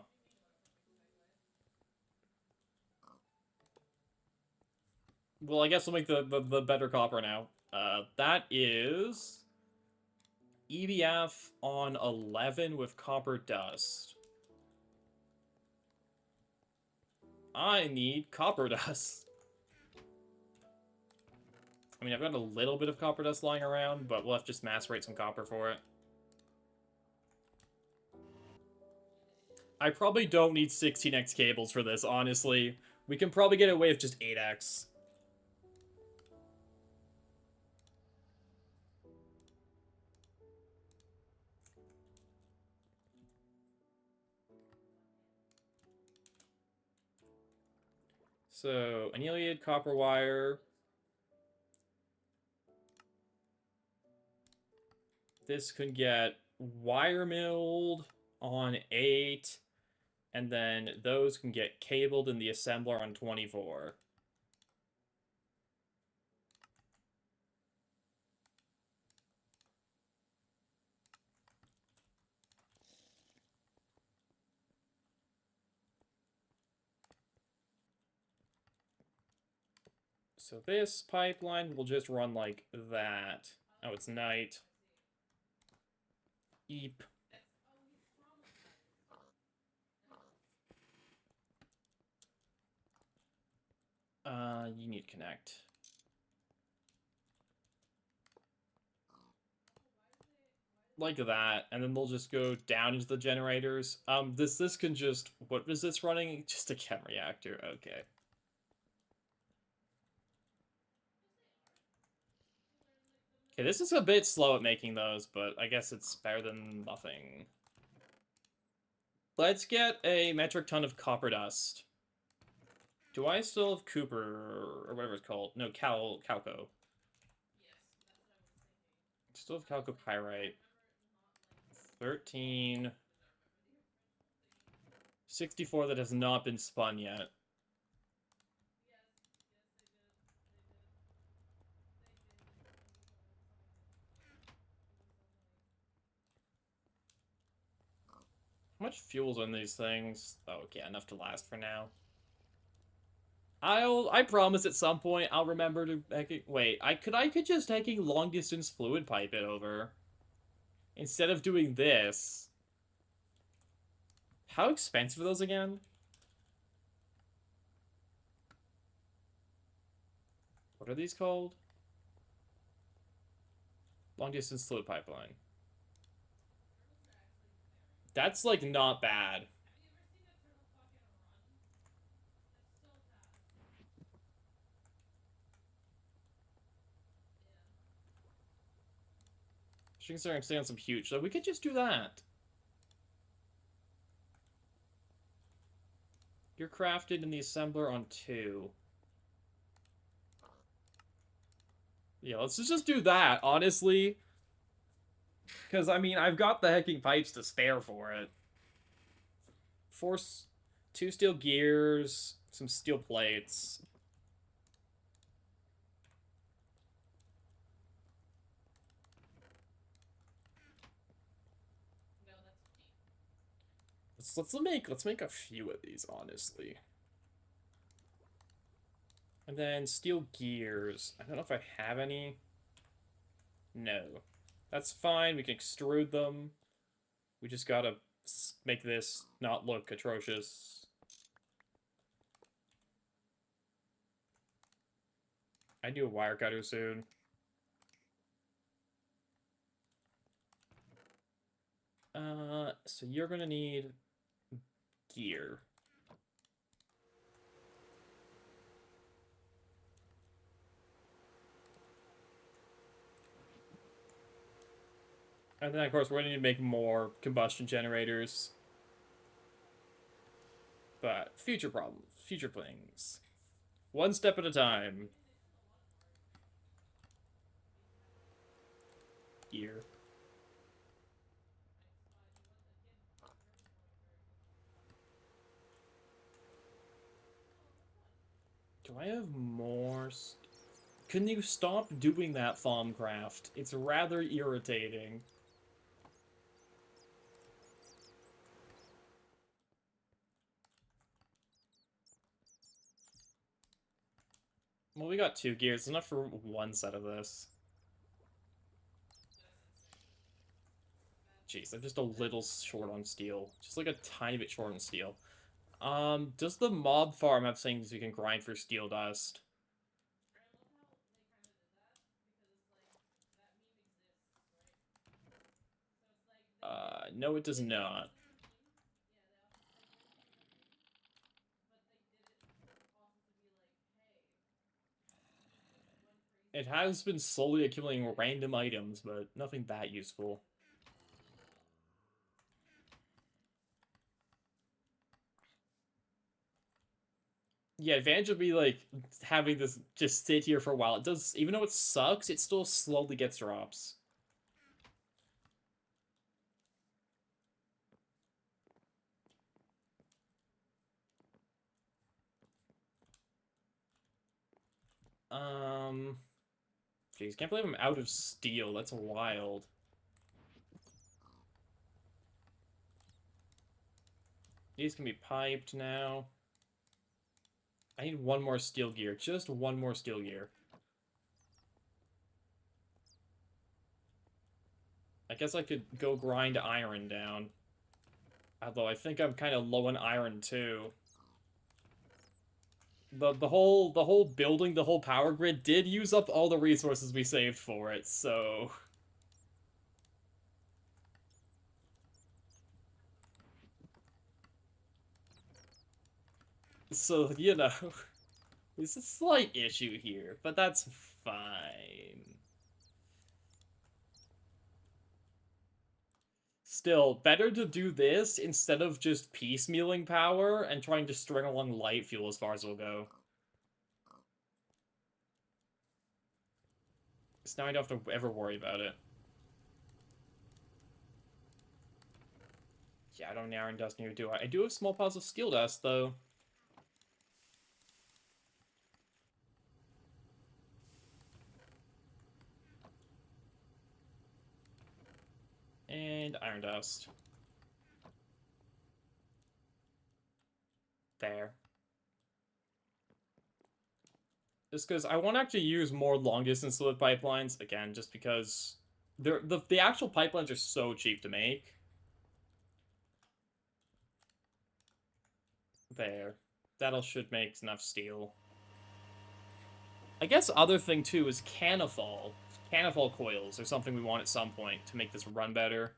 Well, I guess we'll make the better copper now. That is EBF on 11 with copper dust. I need copper dust. I mean, I've got a little bit of copper dust lying around, but we'll have to just macerate some copper for it. I probably don't need 16x cables for this, honestly. We can probably get away with just 8x. So, annealing copper wire. This could get wire milled on 8, and then those can get cabled in the assembler on 24. So this pipeline will just run like that. Oh, it's night. Eep. You need to connect. Like that, and then they'll just go down into the generators. This can just... What is this running? Just a chem reactor. Okay. Okay, this is a bit slow at making those, but I guess it's better than nothing. Let's get a metric ton of copper dust. Do I still have Cooper, or whatever it's called? No, Calco. Still have chalcopyrite. 13. 64 that has not been spun yet. How much fuel's on these things? Oh, okay, enough to last for now. I promise at some point I'll remember to wait, I could just taking long distance fluid pipe it over. Instead of doing this. How expensive are those again? What are these called? Long distance fluid pipeline. That's like not bad. Considering I'm staying on some huge, so we could just do that. You're crafted in the assembler on 2. Yeah, let's just do that, honestly. Because, I mean, I've got the hecking pipes to spare for it. 2 steel gears, some steel plates. Let's make a few of these, honestly. And then steel gears. I don't know if I have any. No. That's fine. We can extrude them. We just gotta make this not look atrocious. I do a wire cutter soon. So you're gonna need gear. And then, of course, we're going to need to make more combustion generators. But future problems, future things. One step at a time. gear. Do I have more? Can you stop doing that, Thaumcraft? It's rather irritating. Well, we got 2 gears. Enough for 1 set of this. Jeez, I'm just a little short on steel. Just like a tiny bit short on steel. Does the mob farm have things you can grind for steel dust? No, it does not. It has been slowly accumulating random items, but nothing that useful. Yeah, advantage would be, like, having this just sit here for a while. It does, even though it sucks, it still slowly gets drops. Jeez, can't believe I'm out of steel. That's wild. These can be piped now. I need 1 more steel gear. Just 1 more steel gear. I guess I could go grind iron down. Although I think I'm kind of low on iron too. The whole building, the whole power grid did use up all the resources we saved for it, so you know, there's a slight issue here, but that's fine. Still, better to do this instead of just piecemealing power and trying to string along light fuel as far as we'll go. So now I don't have to ever worry about it. Yeah, I don't have iron dust near, do I? I do have small piles of steel dust, though. And iron dust. There. Just because I want to actually use more long-distance fluid pipelines, again, just because the actual pipelines are so cheap to make. There. That'll should make enough steel. I guess other thing, too, is Canifall. Canifall coils are something we want at some point to make this run better.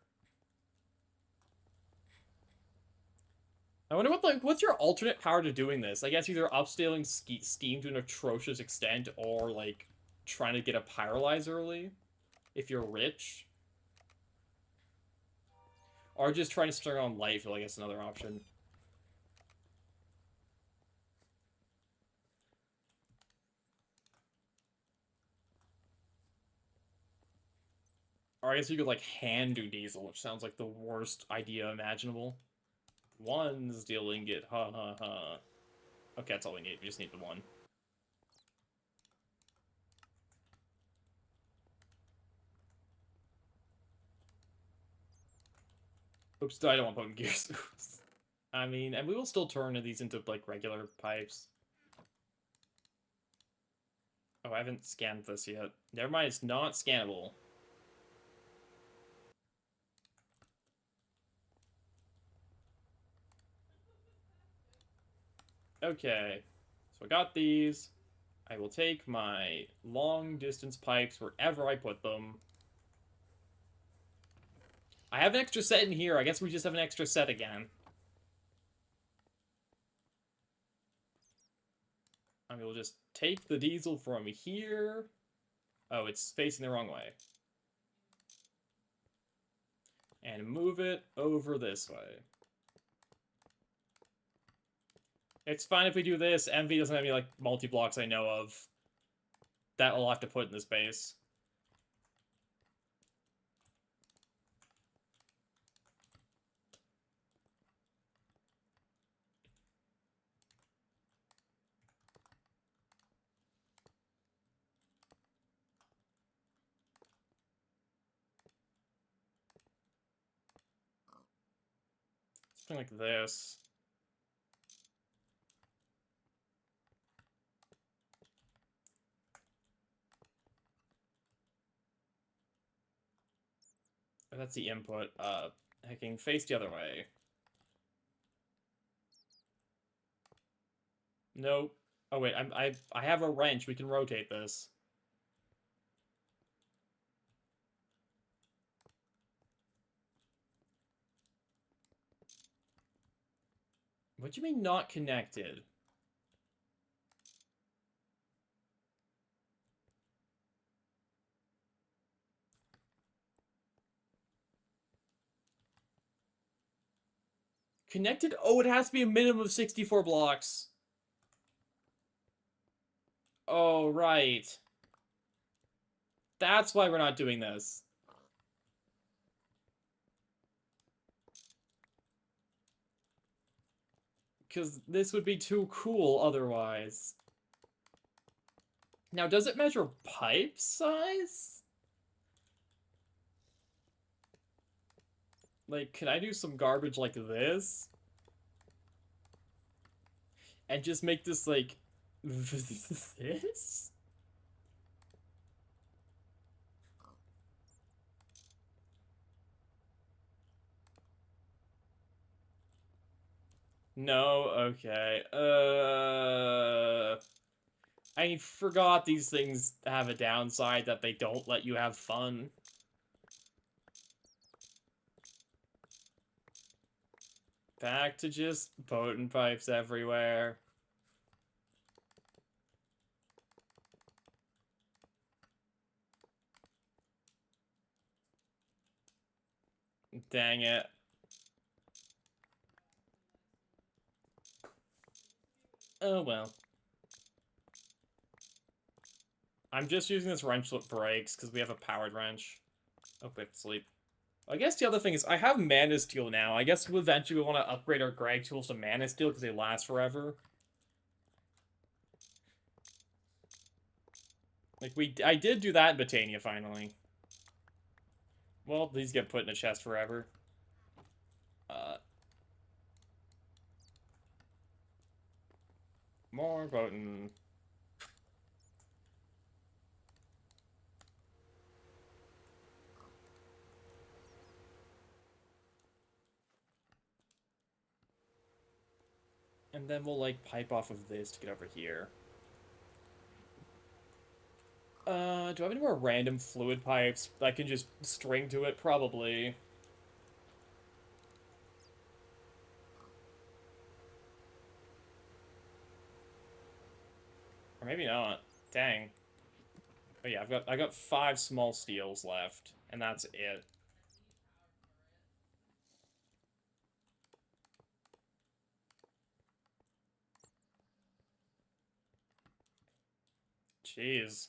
I wonder what's your alternate power to doing this? I guess either upscaling steam to an atrocious extent or, like, trying to get a pyrolyze early, if you're rich. Or just trying to string on light fuel, I guess, another option. Or I guess you could, like, hand do diesel, which sounds like the worst idea imaginable. 1 steel ingot, ha ha ha. Okay, that's all we need. We just need the 1. Oops, I don't want potent gears. I mean, and we will still turn these into, like, regular pipes. Oh, I haven't scanned this yet. Never mind, it's not scannable. Okay, so I got these. I will take my long-distance pipes wherever I put them. I have an extra set in here. I guess we just have an extra set again. I will just take the diesel from here. Oh, it's facing the wrong way. And move it over this way. It's fine if we do this. MV doesn't have any, like, multi-blocks I know of that we'll have to put in this base. Something like this. Oh, that's the input. Hacking face the other way. Nope. Oh wait, I have a wrench. We can rotate this. What do you mean not connected? Connected? Oh, it has to be a minimum of 64 blocks. Oh, right. That's why we're not doing this. Because this would be too cool otherwise. Now, does it measure pipe size? Like, can I do some garbage like this? And just make this, like, this? No? Okay. I forgot these things have a downside that they don't let you have fun. Back to just potent pipes everywhere. Dang it. Oh well. I'm just using this wrench that breaks because we have a powered wrench. Oh, we have to sleep. I guess the other thing is I have Mana Steel now. I guess eventually we want to upgrade our Greg tools to Mana Steel because they last forever. Like, I did do that in Botania, finally. Well, these get put in a chest forever. More potent. And then we'll, like, pipe off of this to get over here. Do I have any more random fluid pipes that I can just string to it? Probably. Or maybe not. Dang. Oh yeah, I got 5 small steels left, and that's it. Jeez.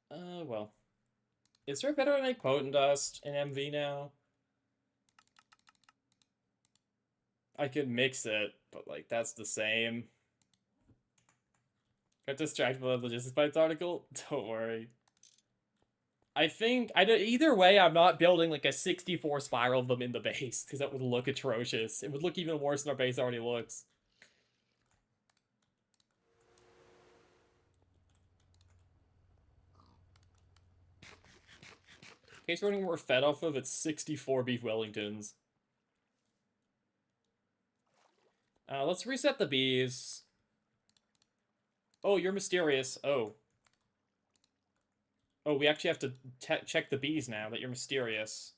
Well. Is there a better way to make potent dust in MV now? I could mix it, but, like, that's the same. Got distracted by the Logistics Bites article? Don't worry. I think, either way, I'm not building, like, a 64 spiral of them in the base, because that would look atrocious. It would look even worse than our base already looks. In case we're running more fed off of, it's 64 beef Wellingtons. Let's reset the bees. Oh, you're mysterious. Oh. Oh, we actually have to check the bees now that you're mysterious.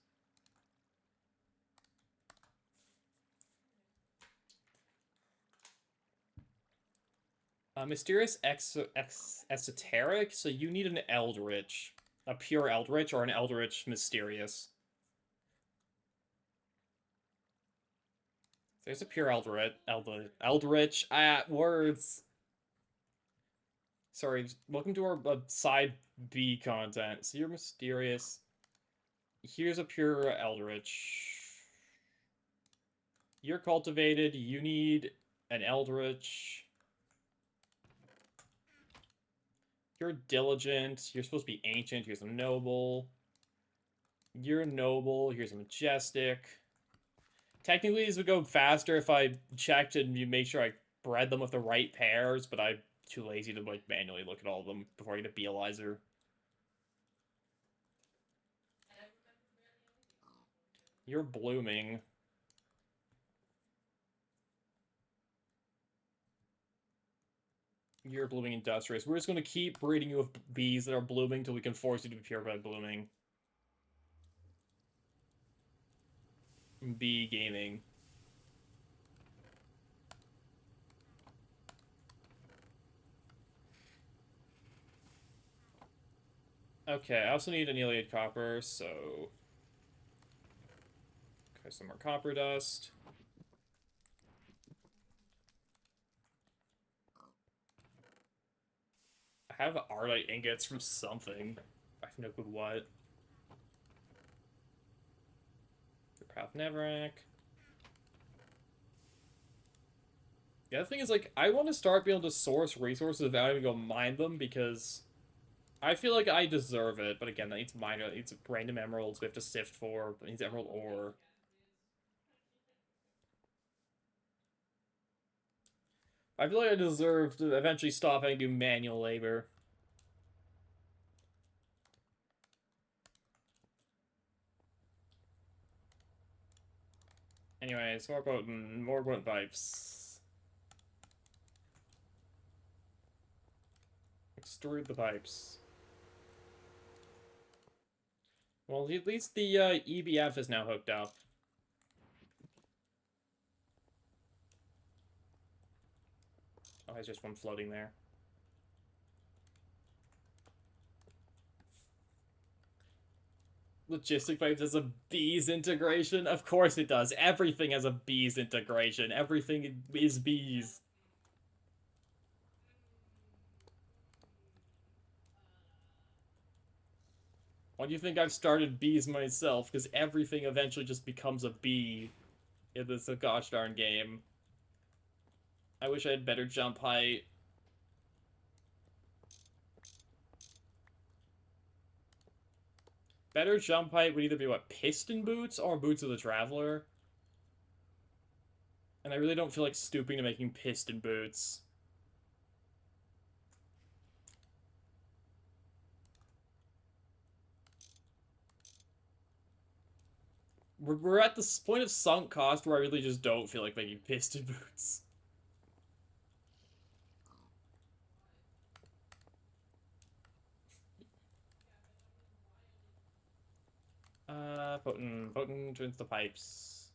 Mysterious esoteric, so you need an eldritch. A pure eldritch or an eldritch mysterious. There's a pure eldritch. Words. Sorry, welcome to our side B content. So you're mysterious. Here's a pure eldritch. You're cultivated. You need an eldritch. You're diligent. You're supposed to be ancient. Here's a noble. You're noble. Here's a majestic. Technically, these would go faster if I checked and you make sure I bred them with the right pairs, but I'm too lazy to like manually look at all of them before I get a Bealizer. You're blooming. You're blooming industrious. We're just going to keep breeding you with bees that are blooming until we can force you to be purebred blooming. Bee gaming. Okay, I also need annealed copper, so... Okay, some more copper dust. I have ardite ingots from something. I have no clue what. The Path Neverac. The other thing is, like, I want to start being able to source resources without having to go mine them, because I feel like I deserve it. But again, that needs miner, that needs random emeralds we have to sift for, that needs emerald ore. I feel like I deserve to eventually stop having to do manual labor. Anyways, more potent pipes. Extrude the pipes. Well, at least the EBF is now hooked up. Oh, there's just one floating there. Logistic pipes has a bees integration? Of course it does. Everything has a bees integration. Everything is bees. Why do you think I've started bees myself? Because everything eventually just becomes a bee in this gosh darn game. I wish I had better jump height. Better jump height would either be, what, piston boots or boots of the traveler? And I really don't feel like stooping to making piston boots. We're at this point of sunk cost where I really just don't feel like making piston boots. Potent turns the pipes.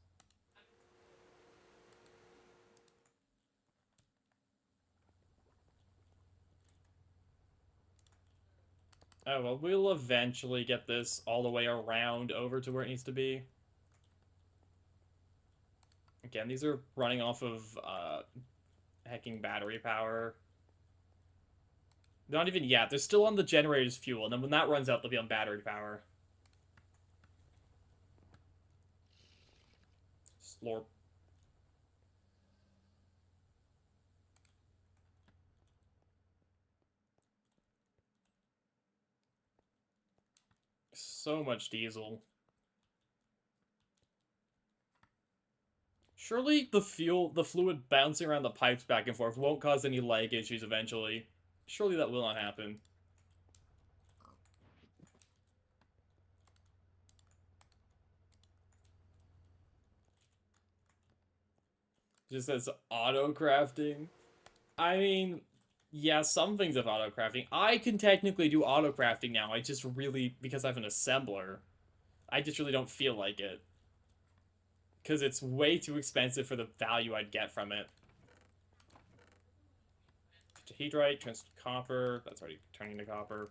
Oh, well, we'll eventually get this all the way around over to where it needs to be. Again, these are running off of, hecking battery power. Not even yet. They're still on the generator's fuel, and then when that runs out, they'll be on battery power. Slorp. So much diesel. Surely the fluid bouncing around the pipes back and forth won't cause any lag issues eventually. Surely that will not happen. Just says auto crafting. I mean, yeah, some things have auto crafting. I can technically do auto crafting now. I just really, because I have an assembler, I just really don't feel like it. Because it's way too expensive for the value I'd get from it. Tetrahedrite turns to copper. That's already turning to copper.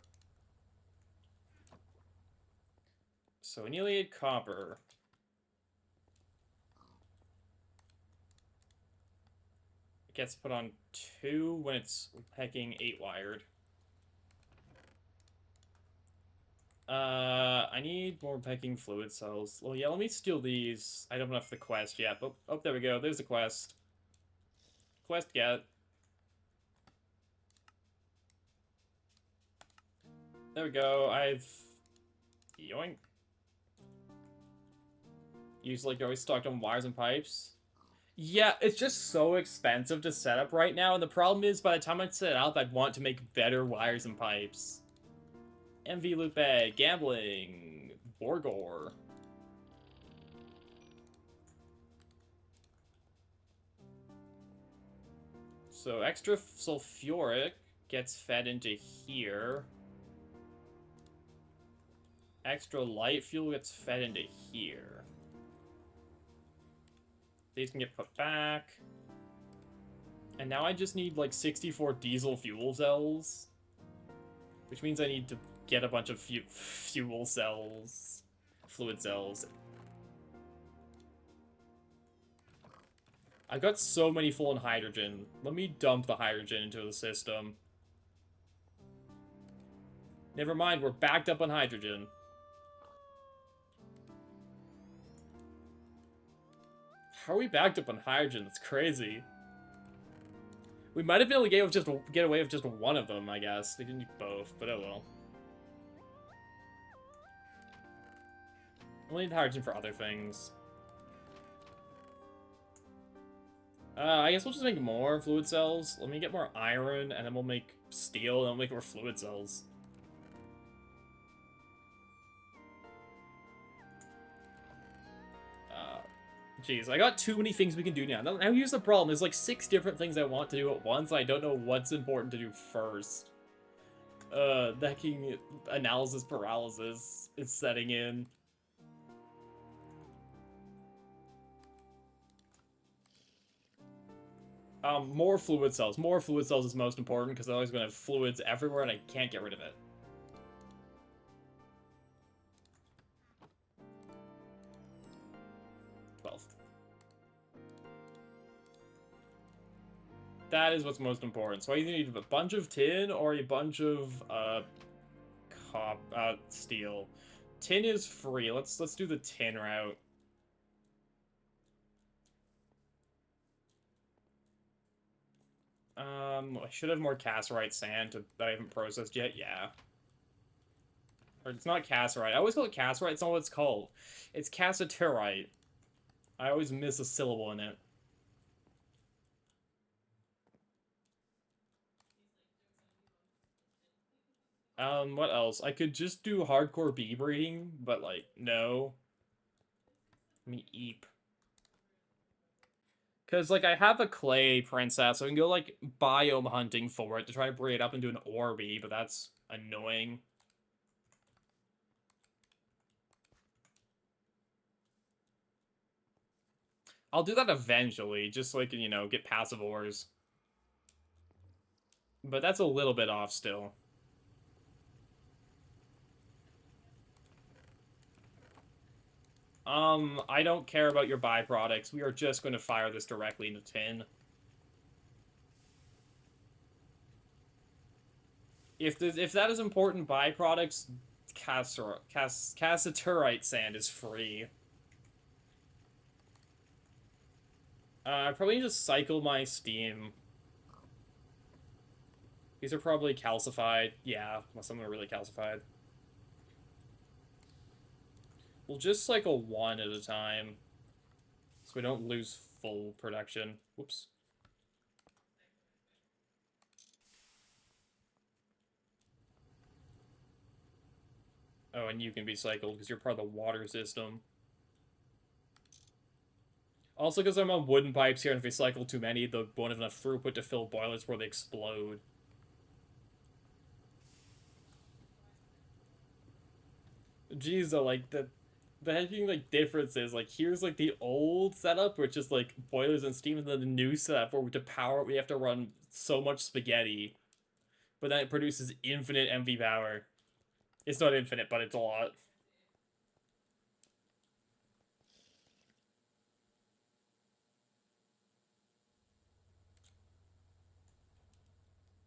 So annealed copper. It gets put on 2 when it's hecking 8-wired. I need more pecking fluid cells. Well, yeah, let me steal these. I don't know if the quest yet, but oh, there we go. There's the quest. Quest get. There we go. I've... Yoink. Usually always stocked on wires and pipes. Yeah, it's just so expensive to set up right now, and the problem is by the time I set it up, I'd want to make better wires and pipes. MV loot bag, gambling, Borgor. So extra sulfuric gets fed into here. Extra light fuel gets fed into here. These can get put back. And now I just need like 64 diesel fuel cells. Which means I need to get a bunch of fuel cells. Fluid cells. I got so many full on hydrogen. Let me dump the hydrogen into the system. Never mind, we're backed up on hydrogen. How are we backed up on hydrogen? That's crazy. We might have been able to get away with just one of them, I guess. We didn't need both, but oh well. We'll need hydrogen for other things. I guess we'll just make more fluid cells. Let me get more iron, and then we'll make steel, and then we'll make more fluid cells. Jeez, I got too many things we can do now. Now here's the problem. There's like 6 different things I want to do at once, and I don't know what's important to do first. Necking analysis paralysis is setting in. More fluid cells. More fluid cells is most important, because otherwise I'm going to have fluids everywhere, and I can't get rid of it. That is what's most important. So I either need a bunch of tin or a bunch of steel. Tin is free. Let's do the tin route. I should have more cassiterite sand that I haven't processed yet. Yeah. Or it's not cassiterite. I always call it cassiterite. It's not what it's called. It's cassiterite. I always miss a syllable in it. What else? I could just do hardcore bee breeding, but, like, no. Let me eep. Because, like, I have a clay princess, so I can go, like, biome hunting for it to try to breed it up into an ore bee, but that's annoying. I'll do that eventually, just so I can, you know, get passive ores. But that's a little bit off still. I don't care about your byproducts. We are just going to fire this directly into tin. If that is important byproducts, cassiterite sand is free. I probably need to cycle my steam. These are probably calcified. Yeah, some of them are really calcified. We'll just cycle one at a time, so we don't lose full production. Whoops. Oh, and you can be cycled because you're part of the water system. Also, because I'm on wooden pipes here, and if we cycle too many, they won't have enough throughput to fill boilers where they explode. Jeez, though, like, the hecking, like, difference is, like, here's, like, the old setup, which is, like, boilers and steam, and then the new setup, where to power it, we have to run so much spaghetti. But then it produces infinite MV power. It's not infinite, but it's a lot.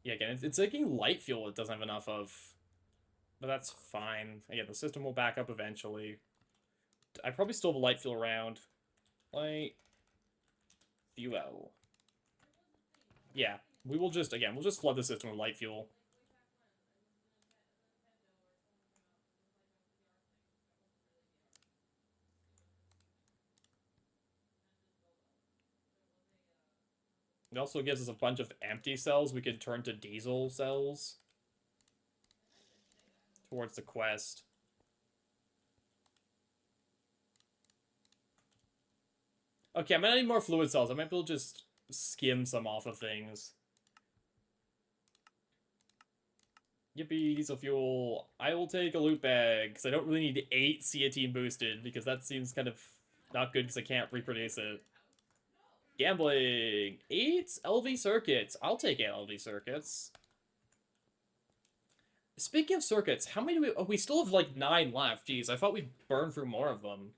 Yeah, again, it's making light fuel it doesn't have enough of. But that's fine. Again, the system will back up eventually. I probably still have a light fuel around. Light fuel. Yeah, we will just, again, we'll just flood the system with light fuel. It also gives us a bunch of empty cells we can turn to diesel cells towards the quest. Okay, I'm gonna need more fluid cells. I might be able to just skim some off of things. Yippee, diesel fuel. I will take a loot bag, because I don't really need 8 C18 boosted, because that seems kind of not good because I can't reproduce it. Gambling. 8 LV circuits. I'll take 8 LV circuits. Speaking of circuits, how many do we... Oh, we still have like 9 left. Jeez, I thought we'd burn through more of them.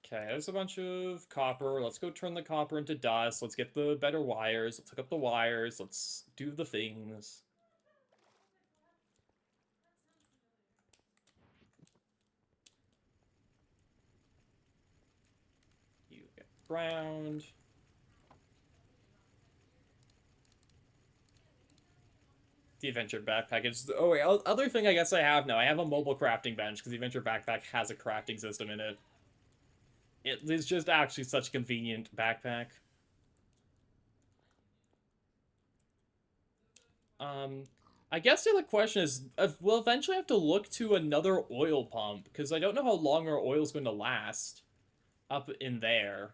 Okay, there's a bunch of copper. Let's go turn the copper into dust. Let's get the better wires. Let's hook up the wires. Let's do the things. You get ground. The adventure backpack is... Oh wait, other thing I guess I have now. I have a mobile crafting bench because the adventure backpack has a crafting system in it. It is just actually such a convenient backpack. I guess the other question is, we'll eventually have to look to another oil pump, because I don't know how long our oil's going to last up in there.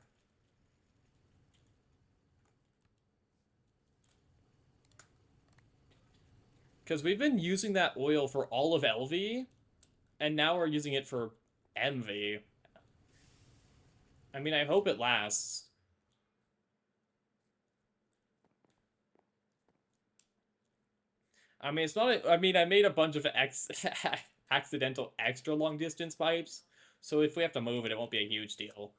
Because we've been using that oil for all of LV, and now we're using it for MV. I mean, I hope it lasts. I mean, it's not... I mean, I made a bunch of accidental extra long-distance pipes, so if we have to move it, it won't be a huge deal.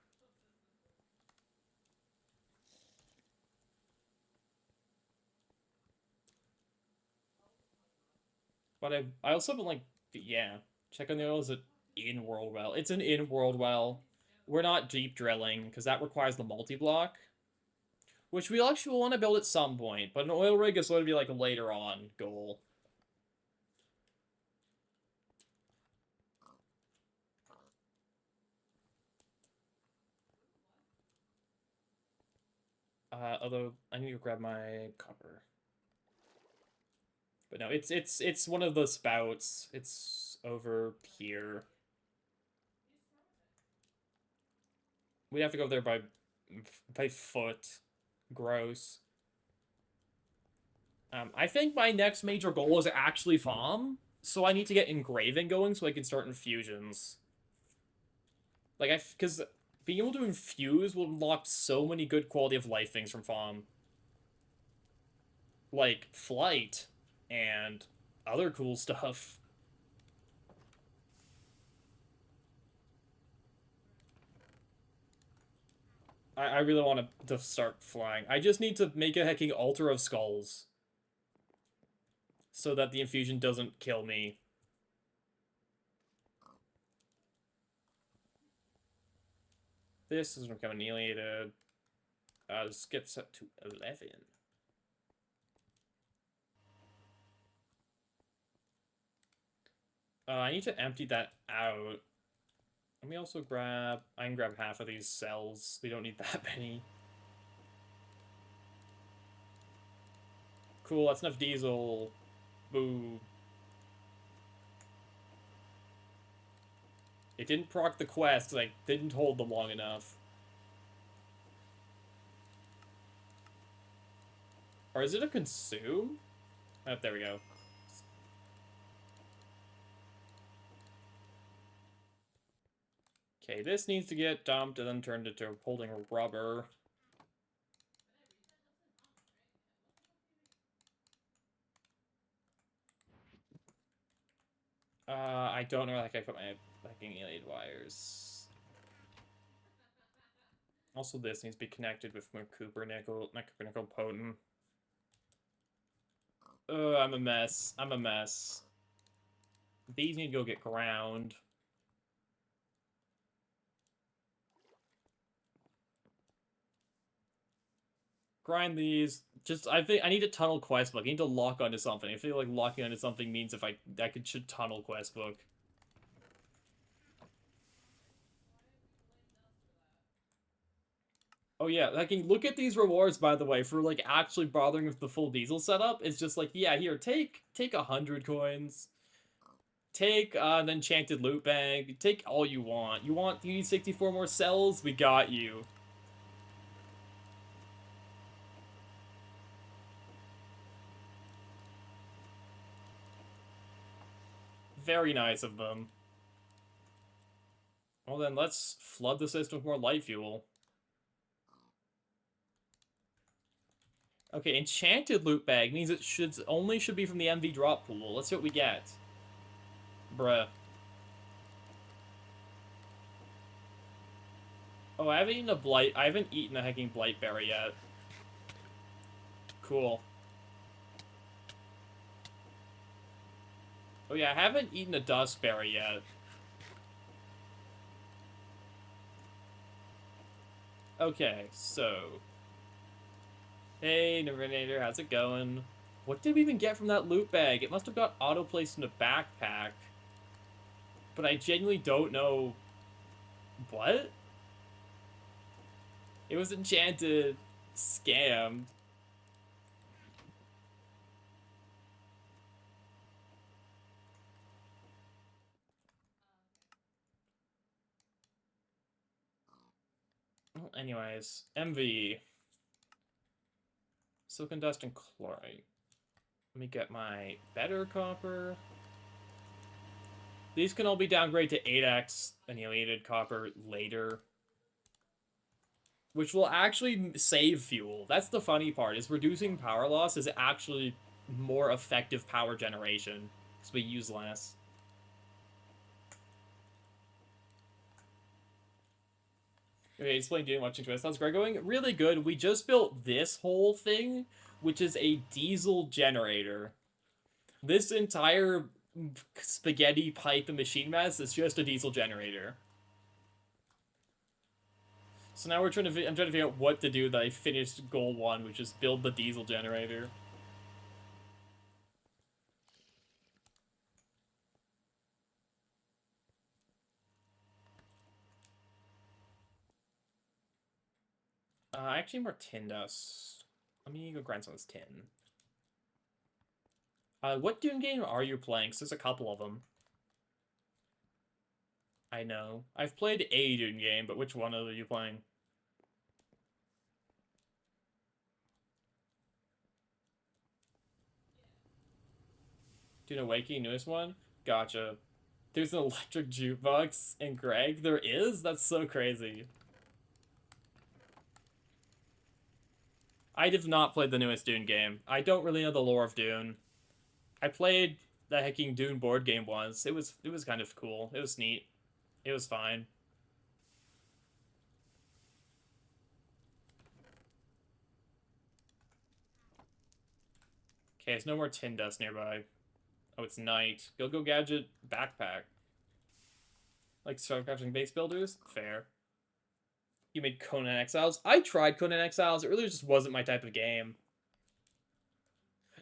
But I also been like, yeah, check on the oil. Is it in-world well? It's an in-world well. We're not deep drilling, because that requires the multi-block. Which we actually want to build at some point, but an oil rig is going to be like a later on goal. Although I need to grab my copper. But no, it's one of the spouts. It's over here. We have to go there by foot. Gross. I think my next major goal is actually farm, so I need to get engraving going so I can start infusions. Like, because being able to infuse will unlock so many good quality of life things from farm. Like, flight, and other cool stuff. I really want to start flying. I just need to make a hecking altar of skulls. So that the infusion doesn't kill me. This is becoming annihilated. Let's get set to 11. I need to empty that out. Let me also grab... I can grab half of these cells. We don't need that many. Cool, that's enough diesel. Boo. It didn't proc the quest because I didn't hold them long enough. Or is it a consume? Oh, there we go. Okay, this needs to get dumped and then turned into holding rubber. I don't know where I put my fucking alien wires. Also, this needs to be connected with my Cooper nickel, not Cooper nickel potent. I'm a mess. I'm a mess. These need to go get ground. Grind these. Just, I think I need a tunnel quest book. I need to lock onto something. I feel like locking onto something means if I should tunnel quest book. Oh yeah, like look at these rewards by the way for like actually bothering with the full diesel setup. It's just like, yeah, here, take 100 coins. Take an enchanted loot bag. Take all you want. You need 64 more cells? We got you. Very nice of them. Well then, let's flood the system with more light fuel. Okay, enchanted loot bag means it should be from the MV drop pool. Let's see what we get. Bruh. Oh, I haven't eaten a hecking blight berry yet. Cool. Oh yeah, I haven't eaten a dust berry yet. Okay, so. Hey, Nervinator, how's it going? What did we even get from that loot bag? It must have got auto-placed in a backpack. But I genuinely don't know... What? It was enchanted. Scammed. Well, anyways, MV. Silicon dust and chlorite. Let me get my better copper. These can all be downgraded to 8x annihilated copper later. Which will actually save fuel. That's the funny part, is reducing power loss is actually more effective power generation. Because we use less. Okay, explain doing watching Twist. How's Greg going? Really good. We just built this whole thing, which is a diesel generator. This entire spaghetti pipe and machine mess is just a diesel generator. So now I'm trying to figure out what to do that I finished goal 1, which is build the diesel generator. Actually more tin dust. Let me go grind some of this tin. What Dune game are you playing? 'Cause there's a couple of them. I know. I've played a Dune game, but which one are you playing? Dune Awakening, newest one? Gotcha. There's an electric jukebox in Greg? There is? That's so crazy. I have not played the newest Dune game. I don't really know the lore of Dune. I played the hecking Dune board game once. It was kind of cool. It was neat. It was fine. Okay, there's no more tin dust nearby. Oh, it's night. Go Gadget backpack. Like Starcrafting base builders? Fair. You made Conan Exiles? I tried Conan Exiles. It really just wasn't my type of game.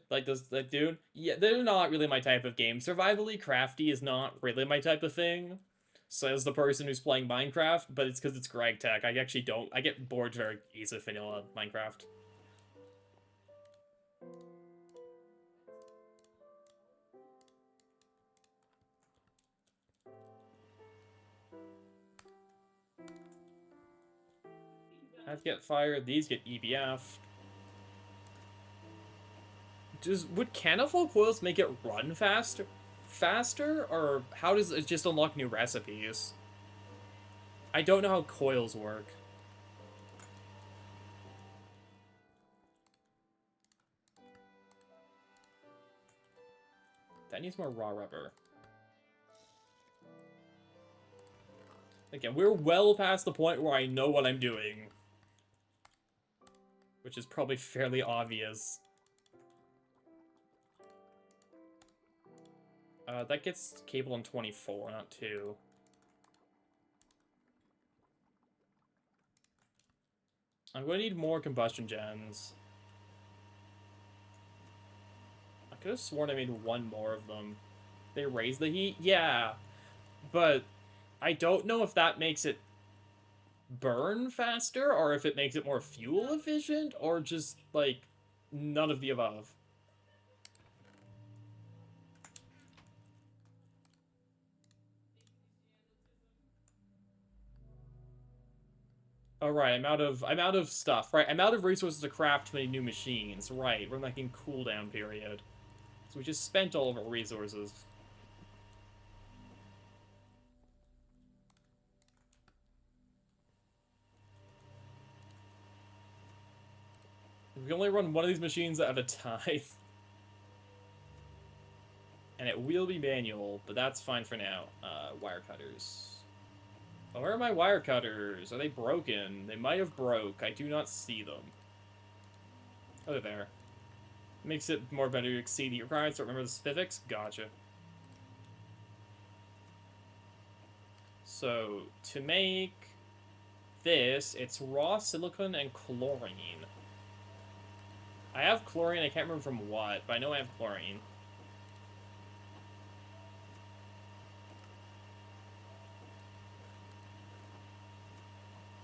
Like this, like Dune? Yeah, they're not really my type of game. Survivally crafty is not really my type of thing. Says the person who's playing Minecraft, but it's because it's Greg Tech. I actually don't. I get bored very easily with vanilla Minecraft. I'd get fired. These get EBF. Would Canifold coils make it run faster, or how does it just unlock new recipes? I don't know how coils work. That needs more raw rubber. Again, we're well past the point where I know what I'm doing. Which is probably fairly obvious. That gets cable in 24, not 2. I'm going to need more combustion gens. I could have sworn I made one more of them. They raise the heat? Yeah. But I don't know if that makes it burn faster, or if it makes it more fuel efficient, or just, like, none of the above. All right, I'm out of stuff. Right, I'm out of resources to craft too many new machines. Right, we're like in cooldown period, so we just spent all of our resources. We can only run one of these machines at a time, and it will be manual, but that's fine for now. Wire cutters. Oh, where are my wire cutters? Are they broken? They might have broke. I do not see them. Oh, they're there. Makes it more better to exceed the requirements. So remember the specifics? Gotcha. So, to make this, it's raw silicon and chlorine. I have chlorine, I can't remember from what, but I know I have chlorine.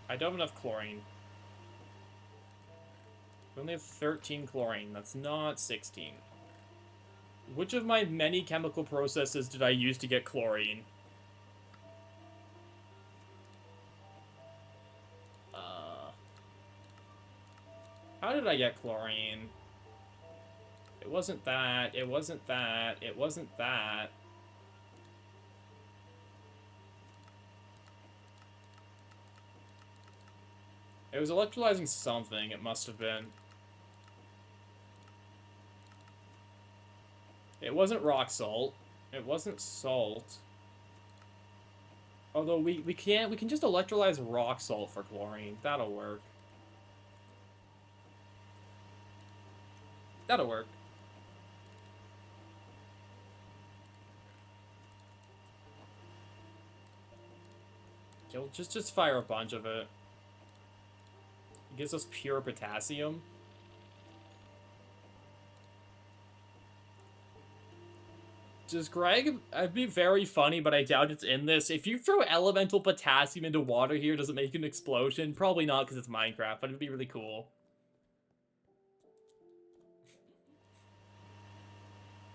I don't have enough chlorine. We only have 13 chlorine, that's not 16. Which of my many chemical processes did I use to get chlorine? How did I get chlorine? It wasn't that, it wasn't that, it wasn't that. It was electrolyzing something, it must have been. It wasn't rock salt. It wasn't salt. Although we can just electrolyze rock salt for chlorine. That'll work. That'll work. You'll just fire a bunch of it. It gives us pure potassium. Just Greg, it'd be very funny, but I doubt it's in this. If you throw elemental potassium into water here, does it make an explosion? Probably not, because it's Minecraft, but it'd be really cool.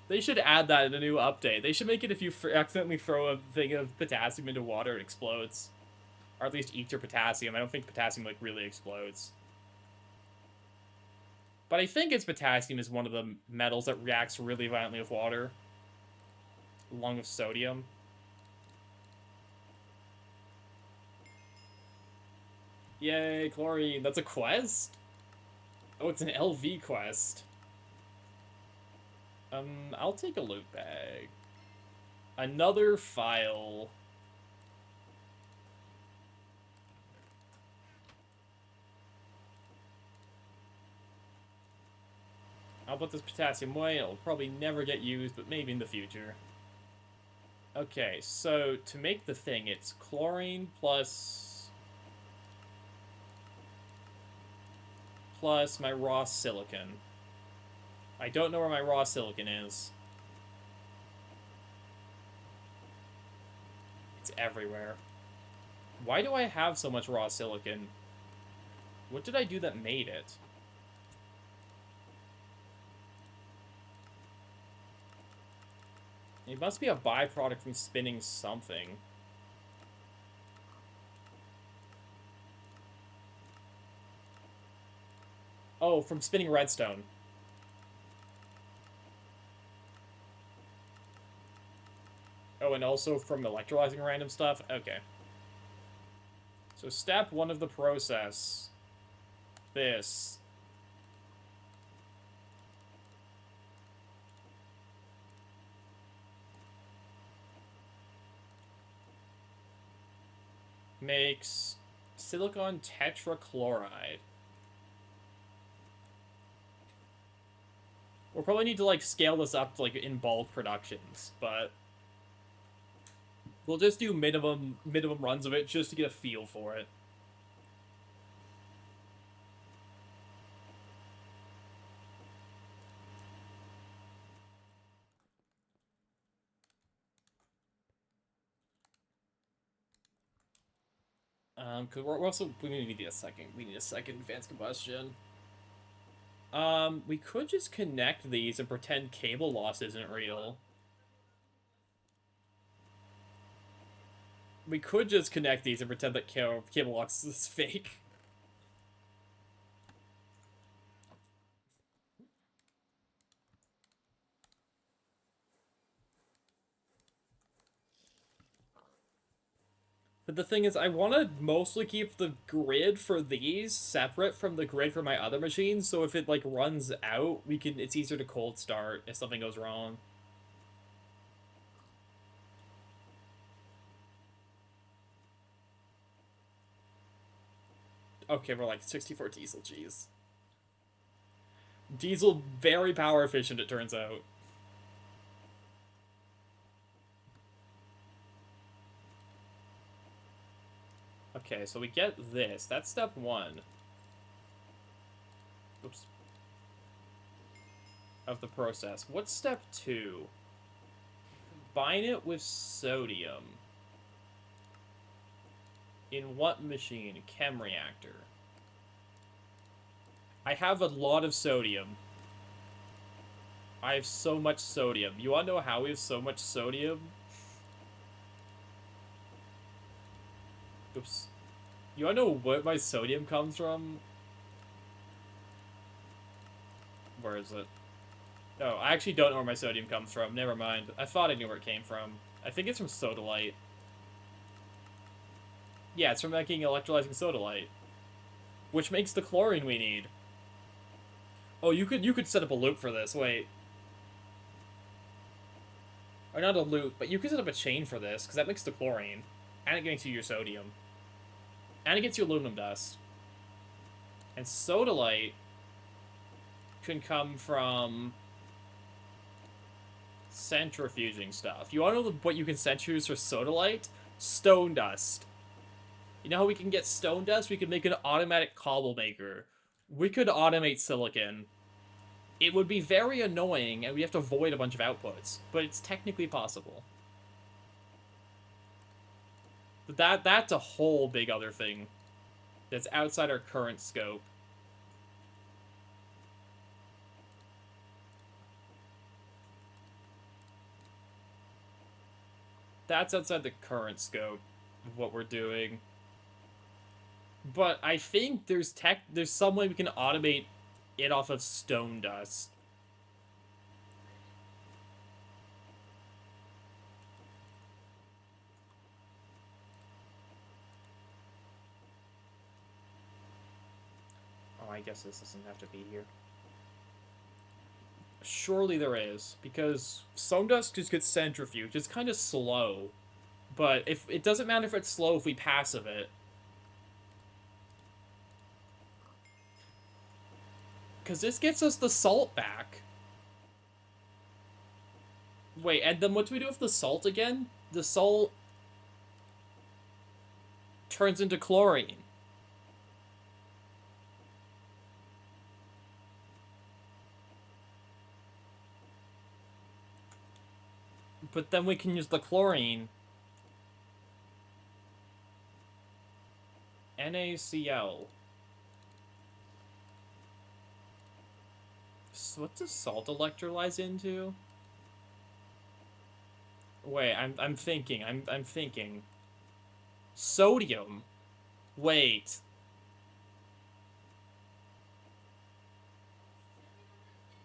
They should add that in a new update. They should make it if you accidentally throw a thing of potassium into water, it explodes. Or at least eats your potassium. I don't think potassium, like, really explodes. But I think it's potassium is one of the metals that reacts really violently with water. Along with sodium. Yay, chlorine. That's a quest? Oh, it's an LV quest. I'll take a loot bag. Another file. I'll put this potassium away. It'll probably never get used, but maybe in the future. Okay, so to make the thing, it's chlorine plus my raw silicon. I don't know where my raw silicon is. It's everywhere. Why do I have so much raw silicon? What did I do that made it? It must be a byproduct from spinning something. Oh, from spinning redstone. Oh, and also from electrolyzing random stuff? Okay. So step 1 of the process. This. Makes silicon tetrachloride. We'll probably need to, like, scale this up, like, in bulk productions, but we'll just do minimum runs of it just to get a feel for it. Because we're also we need a second. We need a second advanced combustion. We could just connect these and pretend cable loss isn't real. We could just connect these and pretend that cable loss is fake. But the thing is, I want to mostly keep the grid for these separate from the grid for my other machines, so if it, like, runs out, it's easier to cold start if something goes wrong. Okay, we're like 64 diesel, jeez. Diesel, very power efficient, it turns out. Okay, so we get this. That's step 1. Oops. Of the process. What's step 2? Combine it with sodium. In what machine? Chem reactor. I have a lot of sodium. I have so much sodium. You wanna know how we have so much sodium? Oops. You wanna know where my sodium comes from? Where is it? No, I actually don't know where my sodium comes from. Never mind. I thought I knew where it came from. I think it's from sodalite. Yeah, it's from making electrolyzing sodalite. Which makes the chlorine we need. Oh, you could set up a loop for this. Wait. Or not a loop, but you could set up a chain for this, because that makes the chlorine. And it gets you your sodium. And it gets you aluminum dust. And sodalite can come from centrifuging stuff. You want to know what you can centrifuge for sodalite? Stone dust. You know how we can get stone dust? We could make an automatic cobble maker. We could automate silicon. It would be very annoying, and we have to avoid a bunch of outputs, but it's technically possible. But that's a whole big other thing that's outside our current scope. That's outside the current scope of what we're doing. But I think there's some way we can automate it off of stone dust. Oh, I guess this doesn't have to be here. Surely there is, because stone dust just gets centrifuged. It's kind of slow, but if it doesn't matter if it's slow if we passive it. Because this gets us the salt back. Wait, and then what do we do with the salt again? The salt turns into chlorine. But then we can use the chlorine. NaCl. So what does salt electrolyze into? Wait, I'm thinking. I'm thinking. Sodium. Wait.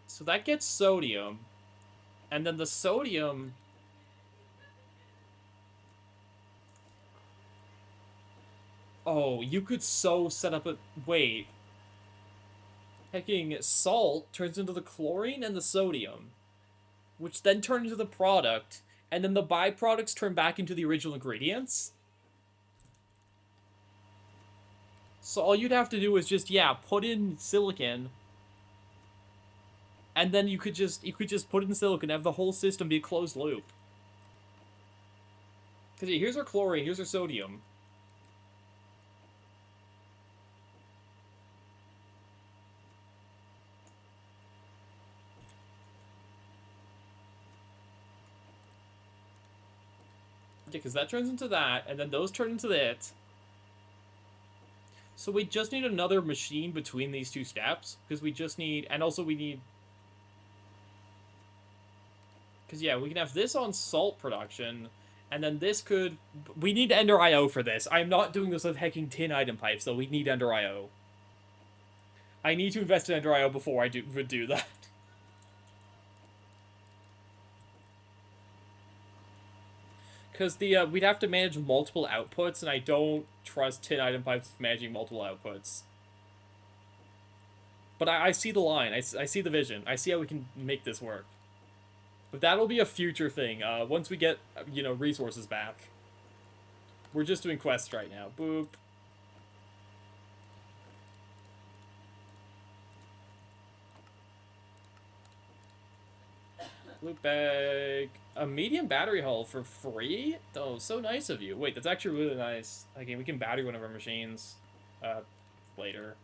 So that gets sodium. And then the sodium... Oh, you could so set up a... Wait. Hecking salt turns into the chlorine and the sodium. Which then turn into the product. And then the byproducts turn back into the original ingredients? So all you'd have to do is just, yeah, put in silicon. And then you could just put in silicon, have the whole system be a closed loop. Because yeah, here's our chlorine, here's our sodium. Yeah, because that turns into that, and then those turn into it. So we just need another machine between these two steps, because we just need, and also we need, because yeah, we can have this on salt production, and then this could, we need Ender IO for this. I'm not doing this with hacking tin item pipes, though. We need Ender IO. I need to invest in Ender IO before I would do that. Because the we'd have to manage multiple outputs, and I don't trust tin item pipes managing multiple outputs. But I see the line. I see the vision. I see how we can make this work. But that'll be a future thing. Once we get, resources back. We're just doing quests right now. Boop. Loot bag. A medium battery hull for free? Oh, so nice of you. Wait, that's actually really nice. Okay, we can battery one of our machines later.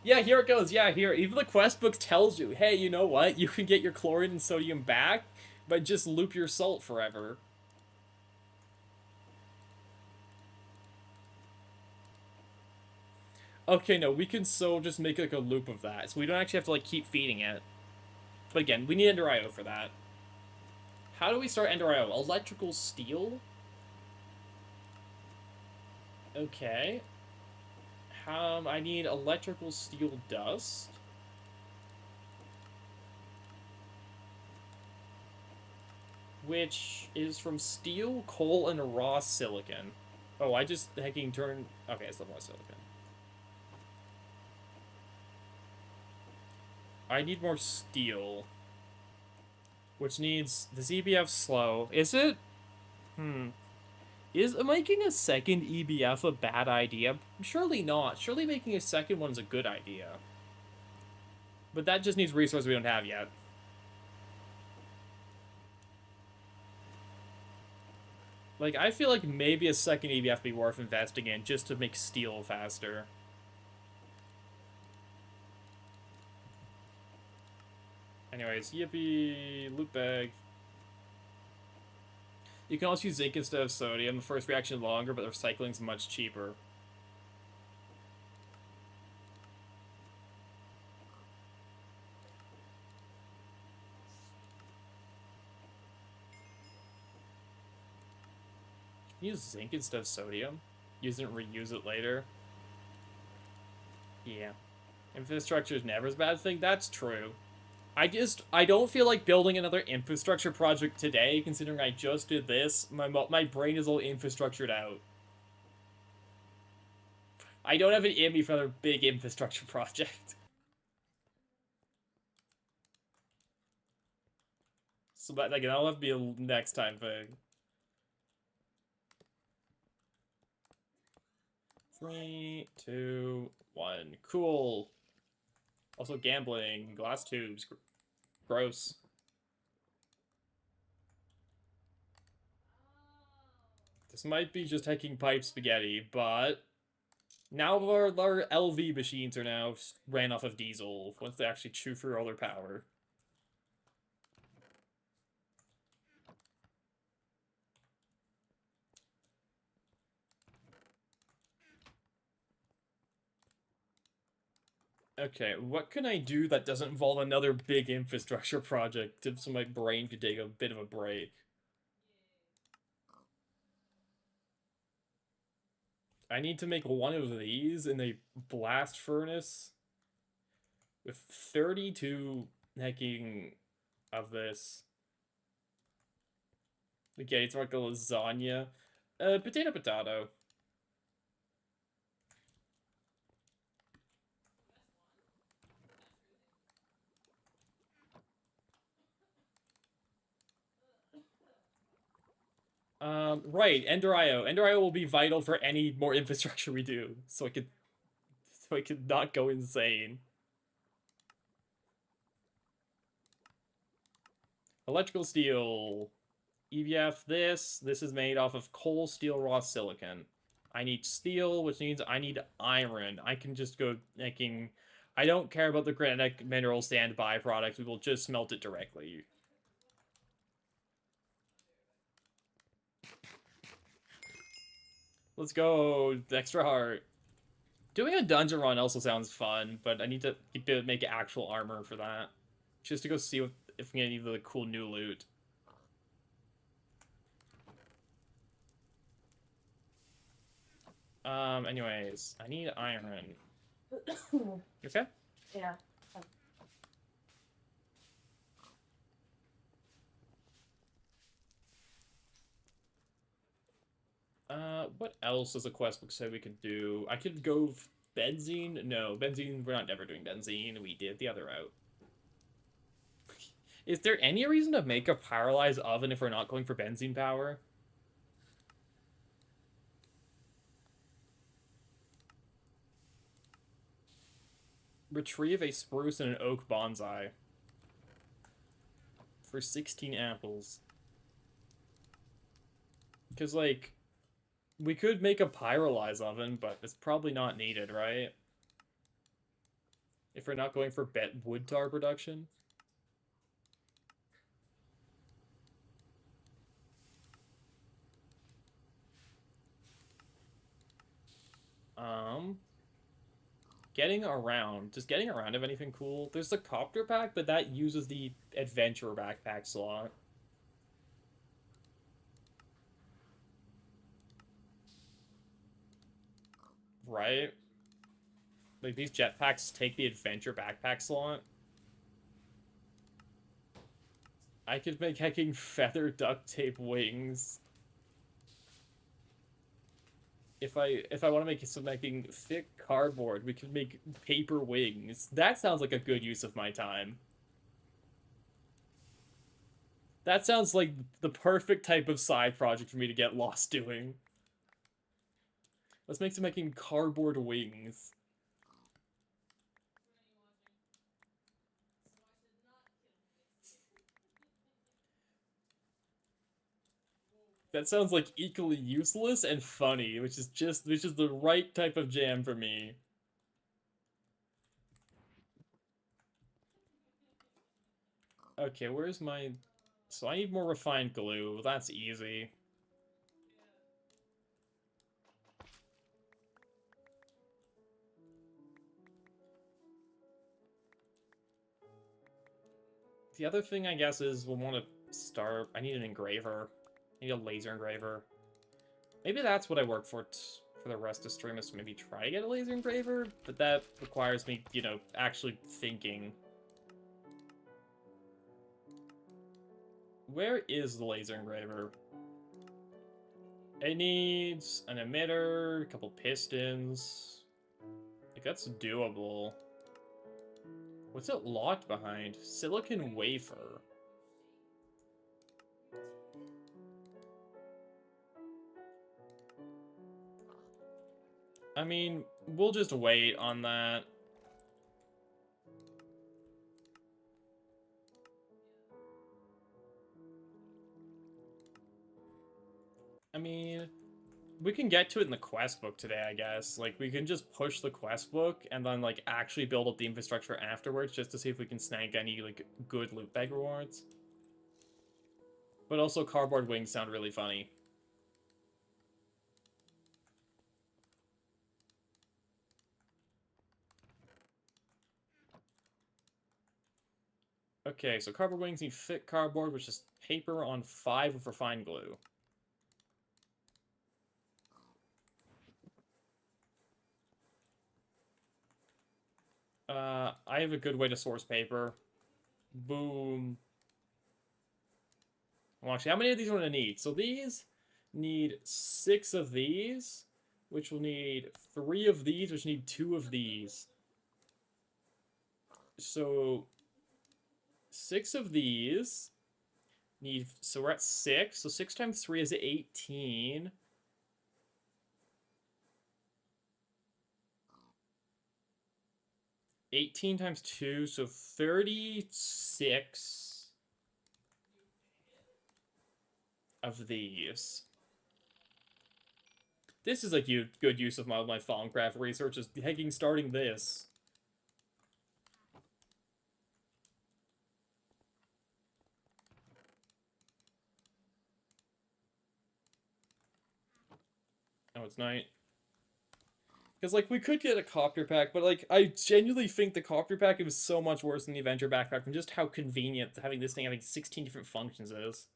Yeah, here it goes. Yeah, here. Even the quest book tells you, hey, you know what? You can get your chlorine and sodium back, but just loop your salt forever. Okay, no, we can so just make like a loop of that. So we don't actually have to like keep feeding it. But again, we need Ender IO for that. How do we start Ender IO? Electrical steel? Okay. I need electrical steel dust. Which is from steel, coal, and raw silicon. Oh, I just hacking turned... Okay, it's the raw silicon. I need more steel. Which needs... This EBF slow. Is it? Is making a second EBF a bad idea? Surely not. Surely making a second one's a good idea. But that just needs resources we don't have yet. Like, I feel like maybe a second EBF would be worth investing in just to make steel faster. Anyways, yippee, loot bag. You can also use zinc instead of sodium. The first reaction is longer, but the recycling's much cheaper. Use zinc instead of sodium. Use it and reuse it later. Yeah. Infrastructure is never a bad thing. That's true. I don't feel like building another infrastructure project today, considering I just did this. My brain is all infrastructured out. I don't have an in me for another big infrastructure project. So that, like, that'll have to be a next time thing. 3, 2, 1. Cool. Also gambling. Glass tubes. Gross. This might be just taking pipe spaghetti, but now our LV machines are now ran off of diesel once they actually chew through all their power. Okay, what can I do that doesn't involve another big infrastructure project so my brain could take a bit of a break? I need to make one of these in a blast furnace with 32 hacking of this. Okay, it's like a lasagna. Potato, potato. Right, Ender IO. Ender IO will be vital for any more infrastructure we do, so I could not go insane. Electrical steel. EBF this is made off of coal, steel, raw silicon. I need steel, which means I need iron. I can just go making... I don't care about the granitic mineral sand byproduct. We will just smelt it directly. Let's go. Extra heart. Doing a dungeon run also sounds fun, but I need to make actual armor for that. Just to go see if we get any of the cool new loot. Anyways, I need iron. You okay? Yeah. What else does a quest book say we could do? I could go benzene? No, benzene, we're not ever doing benzene. We did the other route. Is there any reason to make a paralyzed oven if we're not going for benzene power? Retrieve a spruce and an oak bonsai. For 16 apples. Because, like, we could make a pyrolyze oven, but it's probably not needed, right? If we're not going for wood tar production. Getting around. Does getting around have anything cool? There's the copter pack, but that uses the adventure backpack slot. Right? Like, these jetpacks take the adventure backpack slot. I could make hecking feather duct tape wings. If I want to make some making thick cardboard, we could make paper wings. That sounds like a good use of my time. That sounds like the perfect type of side project for me to get lost doing. Let's make some making cardboard wings. That sounds like equally useless and funny, which is the right type of jam for me. Okay, where's my... So I need more refined glue. That's easy. The other thing, I guess, is we'll want to start... I need an engraver. I need a laser engraver. Maybe that's what I work for the rest of stream, is to maybe try to get a laser engraver, but that requires me, you know, actually thinking. Where is the laser engraver? It needs an emitter, a couple pistons. Like, that's doable. What's it locked behind? Silicon wafer. I mean, we'll just wait on that. I mean, we can get to it in the quest book today, I guess. Like, we can just push the quest book and then, like, actually build up the infrastructure afterwards just to see if we can snag any, like, good loot bag rewards. But also, cardboard wings sound really funny. Okay, so cardboard wings need thick cardboard, which is paper on 5 of refined glue. I have a good way to source paper. Boom. Well, actually, how many of these are going to need? So these need 6 of these, which will need 3 of these, which need 2 of these. So 6 of these need... So we're at 6. So 6 times 3 is 18. 18 times 2, so 36 of these. This is a good use of my Thaumcraft research, is hecking starting this. Oh, it's night. Because, like, we could get a copter pack, but, like, I genuinely think the copter pack is so much worse than the Avenger backpack from just how convenient having this thing having 16 different functions is.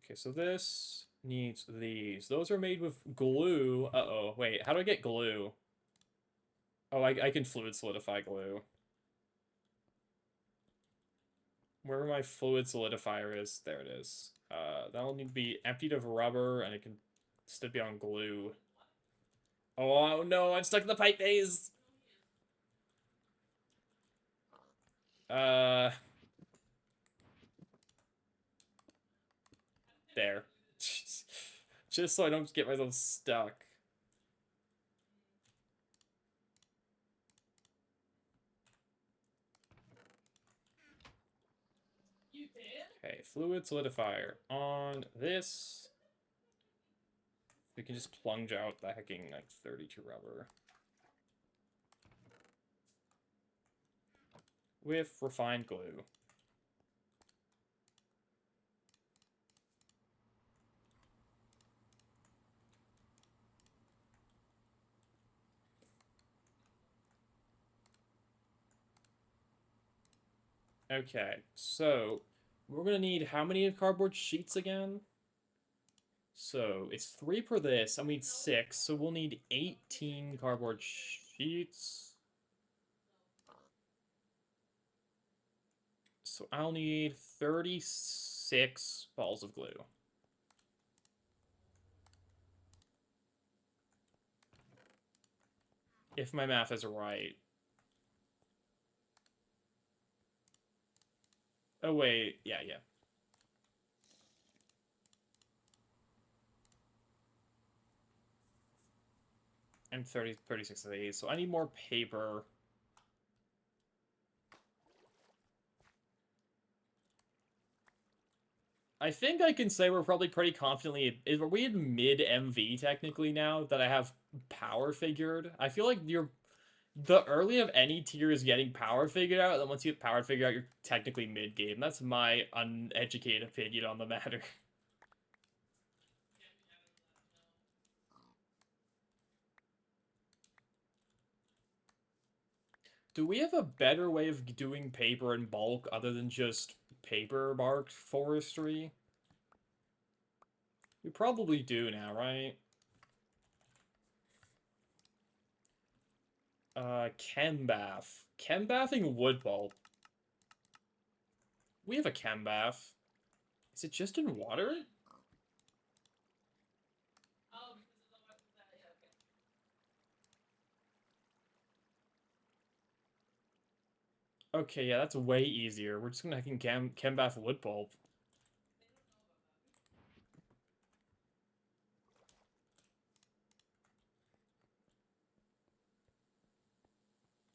Okay, so this needs these. Those are made with glue. Uh-oh, wait, how do I get glue? Oh, I can fluid solidify glue. Wherever my fluid solidifier is, there it is. That'll need to be emptied of rubber, and it can still be on glue. Oh no, I'm stuck in the pipe maze! Uh, there. Just so I don't get myself stuck. Okay, fluid solidifier on this. We can just plunge out the hecking, like, 32 rubber. With refined glue. Okay, so we're gonna need how many cardboard sheets again? So it's 3 per this, and we need 6, so we'll need 18 cardboard sheets. So I'll need 36 balls of glue. If my math is right. Oh, wait. Yeah. And 36 of these. So I need more paper. I think I can say we're probably pretty confidently... Are we in mid-MV, technically, now, that I have power figured? I feel like the early of any tier is getting power figured out, and then once you get power figured out, you're technically mid-game. That's my uneducated opinion on the matter. Do we have a better way of doing paper in bulk other than just paper bark forestry? We probably do now, right? Chem bath. Chem bathing wood pulp. We have a chem bath. Is it just in water? Okay, yeah, that's way easier. We're just gonna fucking chem bath wood pulp.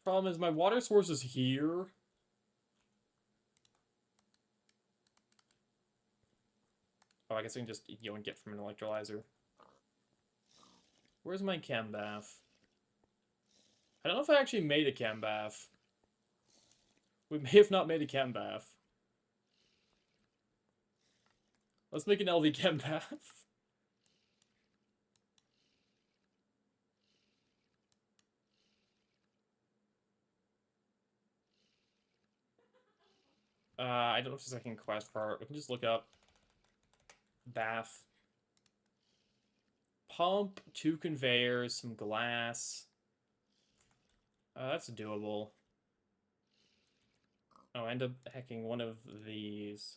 Problem is, my water source is here. Oh, I guess I can just and get from an electrolyzer. Where's my chem bath? I don't know if I actually made a chem bath. We may have not made a chem bath. Let's make an LV chem bath. I don't know if there's a second quest part. We can just look up bath. Pump, 2 conveyors, some glass. That's doable. Oh, I end up hacking one of these.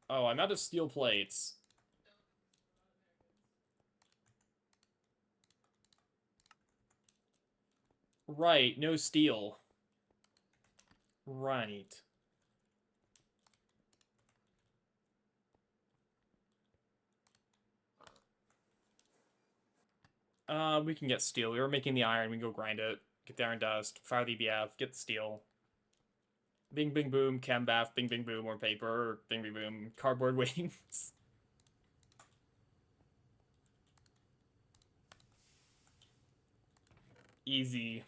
Oh, I'm out of steel plates. Right, no steel. Right. We can get steel. We were making the iron. We can go grind it. Get the iron dust. Fire the EBF. Get the steel. Bing, bing, boom. Chem bath. Bing, bing, boom. More paper. Bing, bing, boom. Cardboard wings. Easy.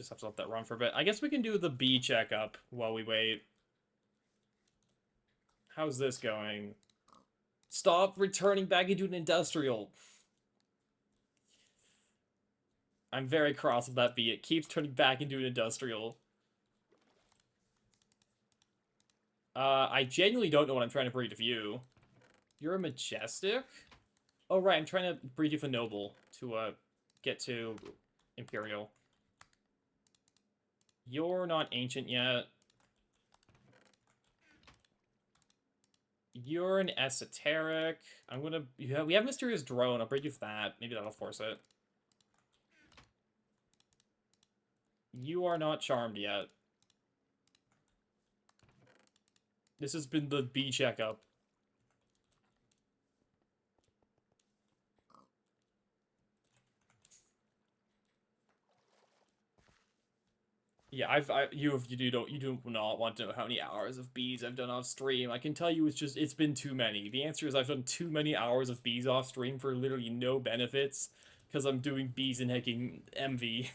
Just have to let that run for a bit. I guess we can do the bee checkup while we wait. How's this going? Stop returning back into an industrial. I'm very cross with that bee. It keeps turning back into an industrial. I genuinely don't know what I'm trying to breed of you. You're a majestic? Oh, right, I'm trying to breed you for noble to, get to imperial. You're not ancient yet. You're an esoteric. I'm gonna... Yeah, we have mysterious drone. I'll breed you for that. Maybe that'll force it. You are not charmed yet. This has been the bee checkup. Yeah, you do not want to know how many hours of bees I've done off stream. I can tell you it's been too many. The answer is I've done too many hours of bees off stream for literally no benefits because I'm doing bees and hacking MV.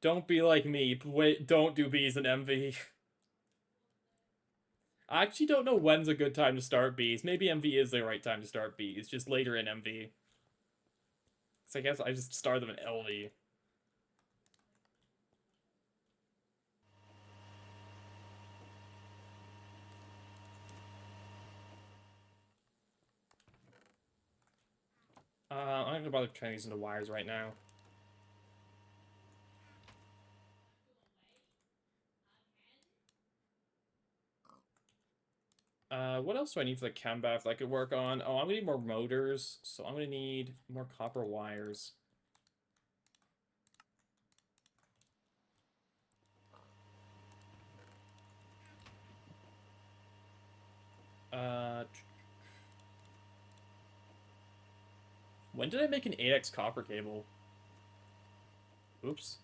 Don't be like me. Wait, don't do bees and MV. I actually don't know when's a good time to start bees. Maybe MV is the right time to start bees, just later in MV. So I guess I just start them in LV. I'm not gonna bother turning these into wires right now. What else do I need for the Chembath that I could work on? Oh, I'm gonna need more motors, so I'm gonna need more copper wires. When did I make an 8x copper cable? Oops.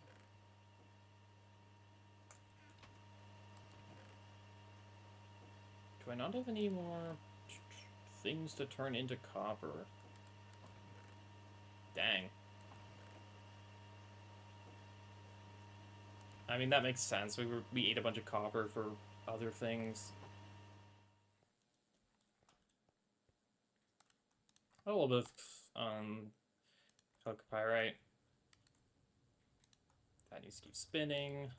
Do I not have any more things to turn into copper? Dang. I mean, that makes sense. We ate a bunch of copper for other things. A little bit of pyrite. That needs to keep spinning.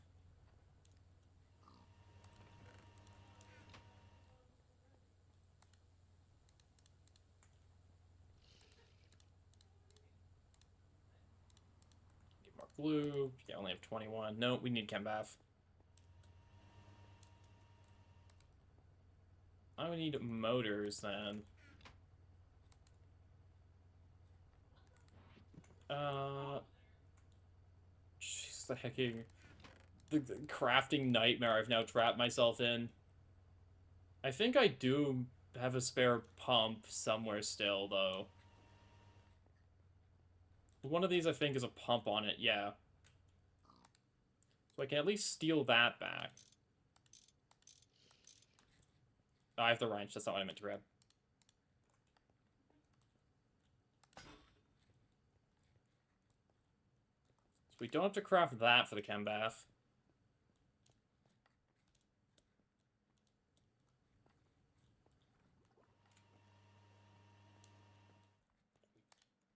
Get more glue. Yeah, only have 21. No, we need Chembath. I would need motors then. Jeez, the hecking... The crafting nightmare I've now trapped myself in. I think I do have a spare pump somewhere still, though. One of these, I think, is a pump on it, yeah. So I can at least steal that back. Oh, I have the wrench, that's not what I meant to grab. So we don't have to craft that for the Chembath.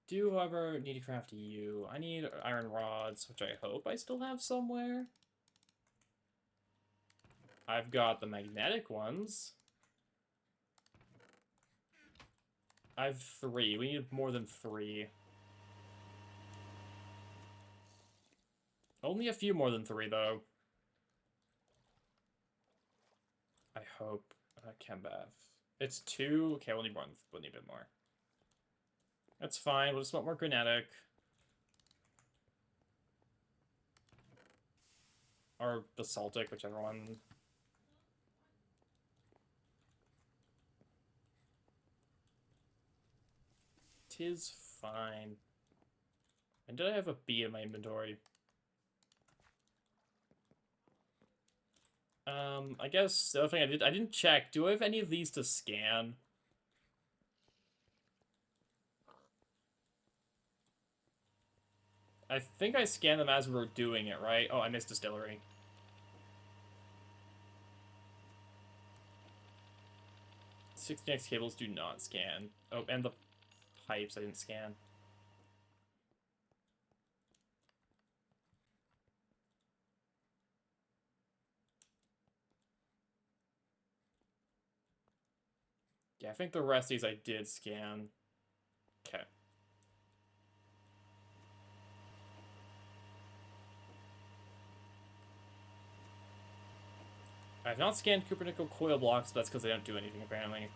Do, however, need to craft you. I need iron rods, which I hope I still have somewhere. I've got the magnetic ones. I have 3. We need more than 3. Only a few more than 3, though. I hope. Chembath. It's 2. Okay, we'll need more. We'll need a bit more. That's fine. We'll just want more granitic. Or basaltic, whichever one. Tis fine. And did I have a bee in my inventory? I guess the other thing I didn't check. Do I have any of these to scan? I think I scanned them as we were doing it, right? Oh, I missed distillery. 16x cables do not scan. Oh, and the pipes I didn't scan. Yeah, I think the rest of these I did scan. Okay. I have not scanned Cupernickel coil blocks, but that's because they don't do anything, apparently.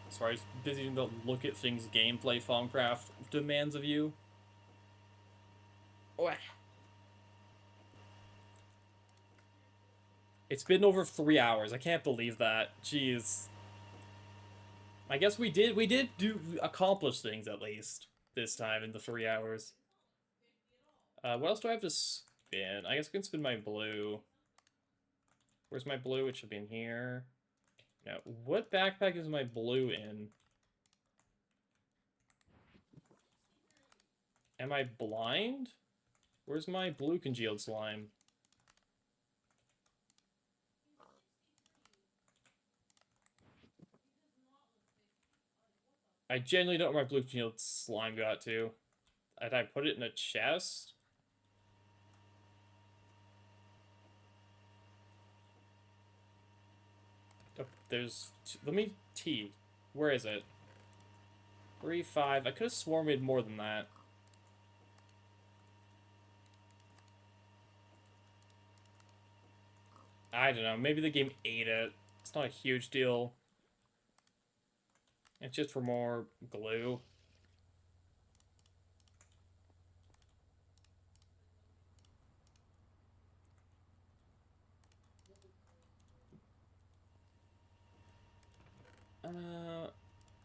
As far as busy to look at things gameplay Thaumcraft demands of you. Oh. It's been over 3 hours. I can't believe that. Jeez. I guess we did accomplish things at least this time in the 3 hours. What else do I have to spin? I guess I can spin my blue. Where's my blue? It should be in here. No. What backpack is my blue in? Am I blind? Where's my blue congealed slime? I genuinely don't know where my blue congealed slime got to. Did I put it in a chest? Oh, there's... Let me... T. Where is it? 3, 5. I could have sworn we had more than that. I don't know. Maybe the game ate it. It's not a huge deal. It's just for more glue.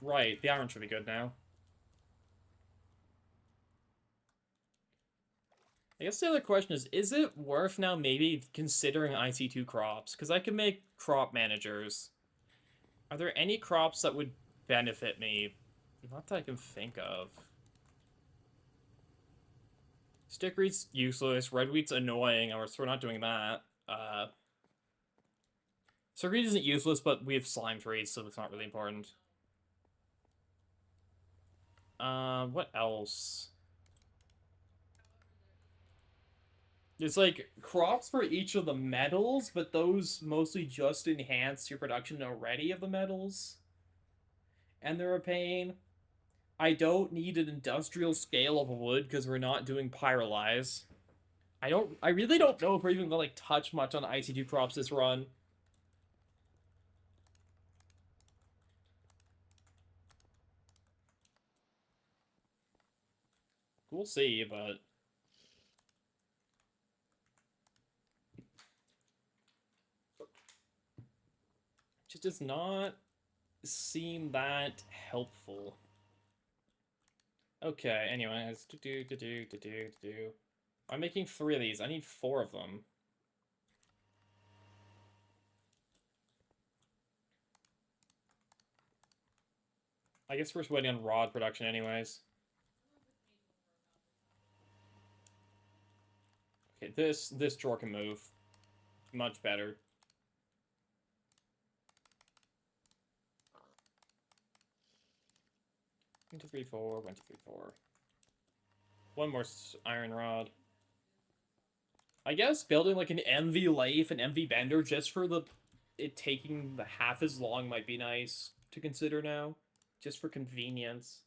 Right. The iron should be good now. I guess the other question is it worth now maybe considering IC2 crops? Because I can make crop managers. Are there any crops that would benefit me? Not that I can think of. Stickweed's useless. Redweed's annoying. So we're not doing that. Stickweed isn't useless, but we have slime trees, so it's not really important. What else? There's like crops for each of the metals, but those mostly just enhance your production already of the metals. And they're a pain. I don't need an industrial scale of wood because we're not doing pyrolyze. I really don't know if we're even gonna like touch much on IC2 crops this run. We'll see, but it just does not seem that helpful. Okay, anyways, I'm making 3 of these. I need 4 of them. I guess we're just waiting on rod production anyways. Okay, this drawer can move. Much better. One, two, three, four. 1, 2, 3, 4. One more iron rod. I guess building like an MV lathe and MV bender just for it taking the half as long might be nice to consider now. Just for convenience.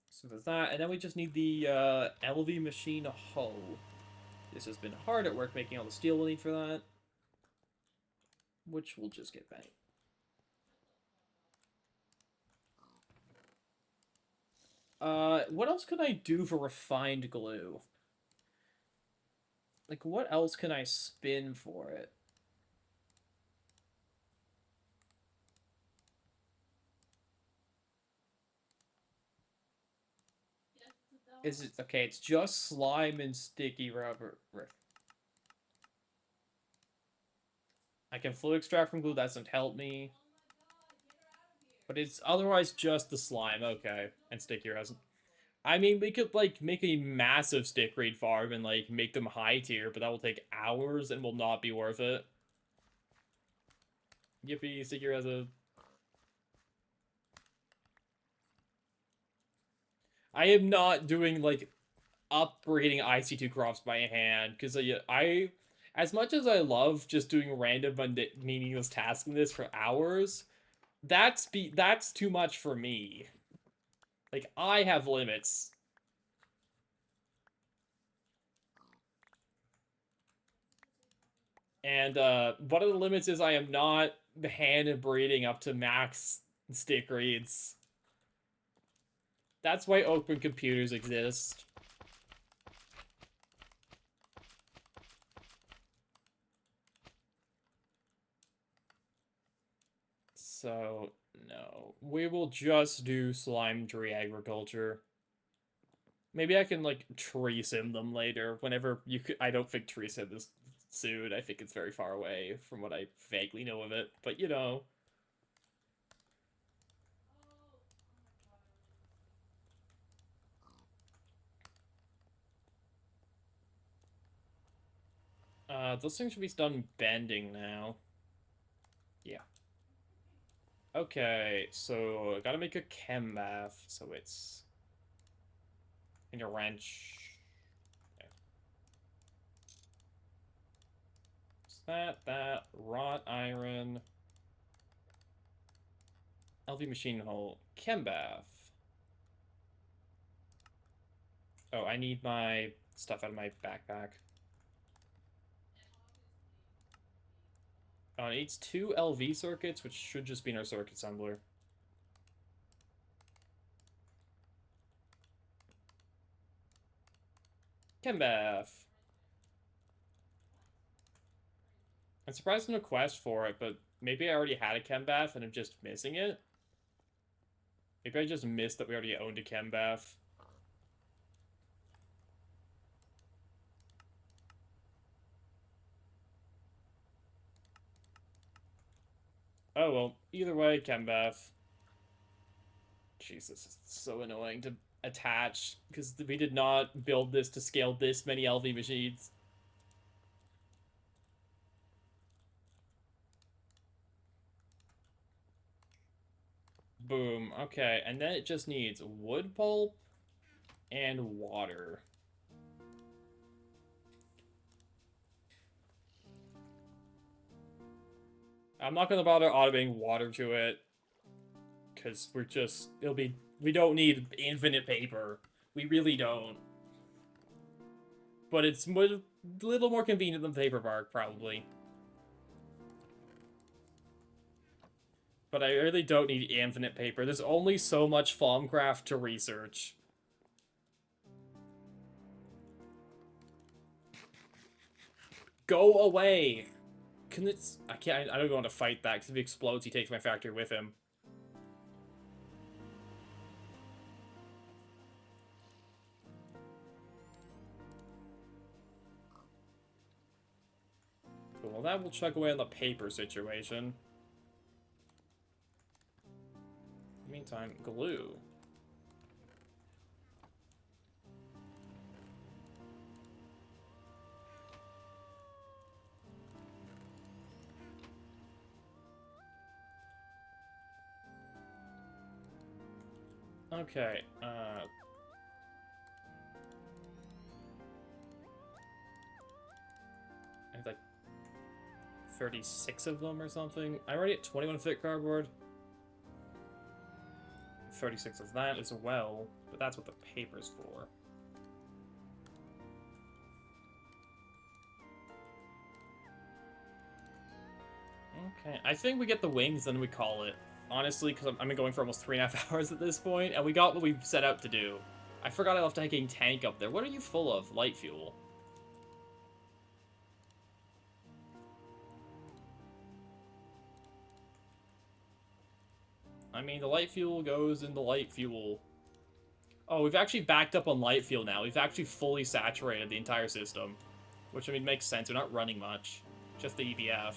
So there's that, and then we just need the LV machine hoe. This has been hard at work making all the steel we'll need for that. Which we'll just get back. What else could I do for refined glue? Like, what else can I spin for it? Is it okay? It's just slime and sticky rubber. I can fluid extract from glue, that doesn't help me. But it's otherwise just the slime, okay. And sticky resin. I mean, we could, like, make a massive stickweed farm and, like, make them high tier, but that will take hours and will not be worth it. Yippee, sticky resin. I am not doing, like, upbreeding IC2 crops by hand, because as much as I love just doing random meaningless tasks in this for hours, that's too much for me. Like, I have limits. And one of the limits is I am not hand breeding up to max stick reads. That's why open computers exist. So, no. We will just do slime tree agriculture. Maybe I can, like, tree sim them later. Whenever you could. I don't think tree sim is soon. I think it's very far away from what I vaguely know of it. But, you know. Those things should be done bending now. Yeah. Okay, so I gotta make a chem bath, so it's in a wrench. Okay. That, wrought iron, LV machine hole, chem bath. Oh, I need my stuff out of my backpack. Oh, it needs 2 LV circuits, which should just be in our circuit assembler. Chem bath. I'm surprised there's no quest for it, but maybe I already had a chem bath and I'm just missing it. Maybe I just missed that we already owned a chem bath. Oh well, either way, chem bath. Jesus, it's so annoying to attach, because we did not build this to scale this many LV machines. Boom. Okay, and then it just needs wood pulp and water. I'm not gonna bother automating water to it, because we don't need infinite paper. We really don't. But it's a little more convenient than paper bark, probably. But I really don't need infinite paper. There's only so much Thaumcraft to research. Go away! Can it... I can't... I don't want to fight that, because if he explodes, he takes my factory with him. Cool, well, that will chuck away on the paper situation. In the meantime, glue. Okay, it's like 36 of them or something. I'm already at 21 thick cardboard. 36 of that as well, but that's what the paper's for. Okay, I think we get the wings, then we call it. Honestly, because I've been going for almost 3.5 hours at this point, and we got what we set out to do. I forgot I left a hanging tank up there. What are you full of? Light fuel. I mean, the light fuel goes into light fuel. Oh, we've actually backed up on light fuel now. We've actually fully saturated the entire system. Which, I mean, makes sense. We're not running much. Just the EBF.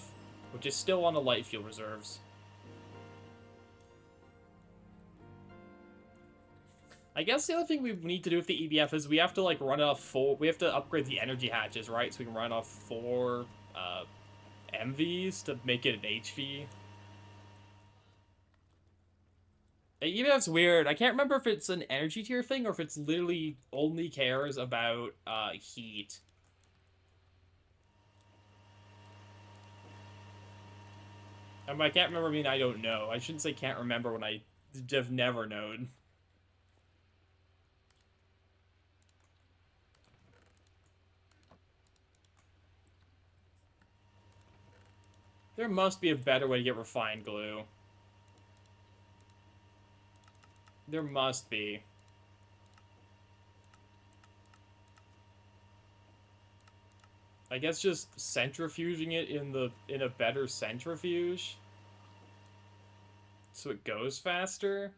which is still on the light fuel reserves. I guess the other thing we need to do with the EBF is we have to, like, run it off 4... We have to upgrade the energy hatches, right? So we can run off 4, MVs to make it an HV. EBF's weird. I can't remember if it's an energy tier thing or if it's literally only cares about, heat. I can't remember, I mean, I don't know. I shouldn't say can't remember when I have never known. There must be a better way to get refined glue. There must be. I guess just centrifuging it in a better centrifuge, so it goes faster.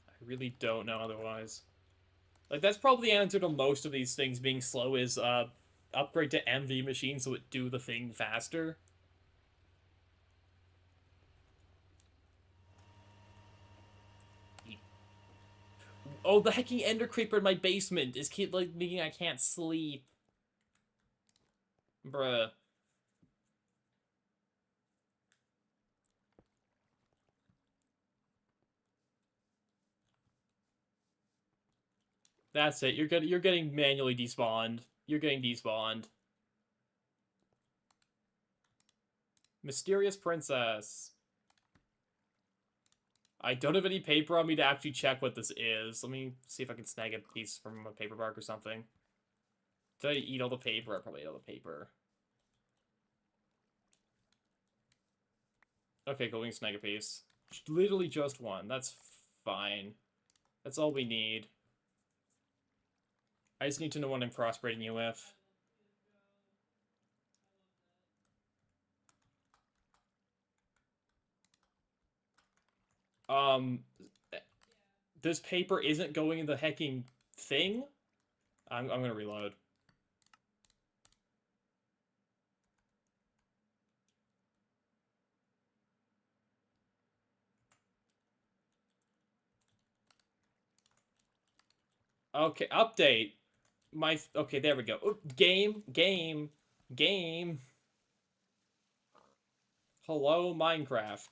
I really don't know otherwise. Like, that's probably the answer to most of these things being slow is upgrade to MV machine so it do the thing faster. Oh, the hecking ender creeper in my basement is like making I can't sleep. Bruh. That's it. You're getting manually despawned. You're getting despawned. Mysterious princess. I don't have any paper on me to actually check what this is. Let me see if I can snag a piece from a paper bark or something. Did I eat all the paper? I probably ate all the paper. Okay, cool, we can snag a piece. Literally just one. That's fine. That's all we need. I just need to know what I'm crossbreeding you with. This paper isn't going in the hecking thing? I'm gonna reload. Okay, update. Okay, there we go. Oh, game. Hello, Minecraft.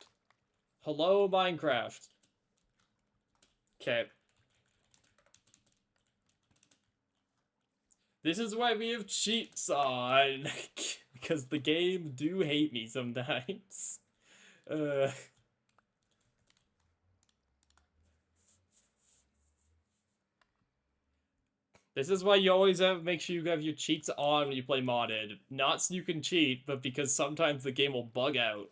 Hello, Minecraft. Okay. This is why we have cheats on. Because the game do hate me sometimes. This is why you always make sure you have your cheats on when you play modded. Not so you can cheat, but because sometimes the game will bug out.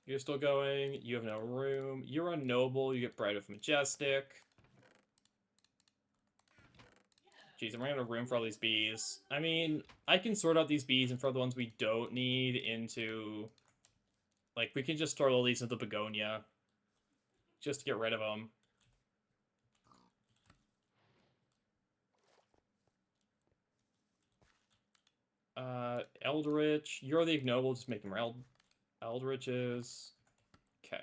You're still going. You have no room. You're unnoble. You get Bright of Majestic. Jeez, I'm running out of room for all these bees. I mean, I can sort out these bees and throw the ones we don't need into... Like, we can just throw all these into the begonia. Just to get rid of them. Eldritch. You're the ignoble. Just make them Eldritches. Okay.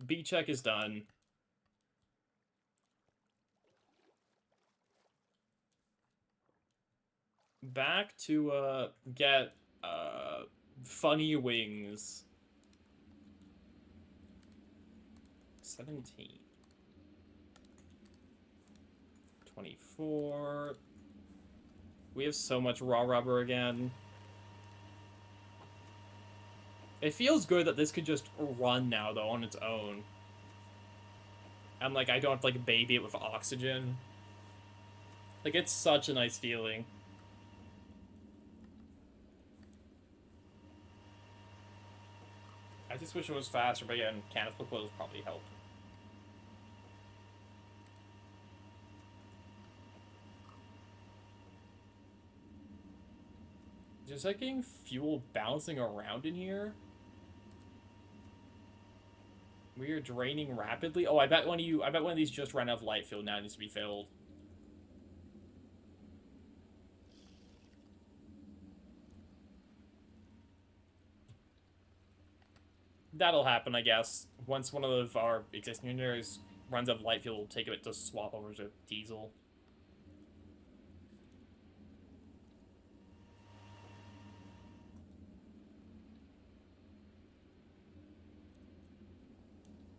Bee check is done. Back to, get, funny wings. 17. 24. We have so much raw rubber again. It feels good that this could just run now, though, on its own. And, like, I don't have to, like, baby it with oxygen. Like, it's such a nice feeling. I just wish it was faster, but again, mechanical clothes probably help. Just like getting fuel bouncing around in here. We are draining rapidly. Oh, I bet one of these just ran out of light field now. It needs to be filled. That'll happen, I guess. Once one of our existing generators runs out of light fuel, we'll take it to swap over to diesel.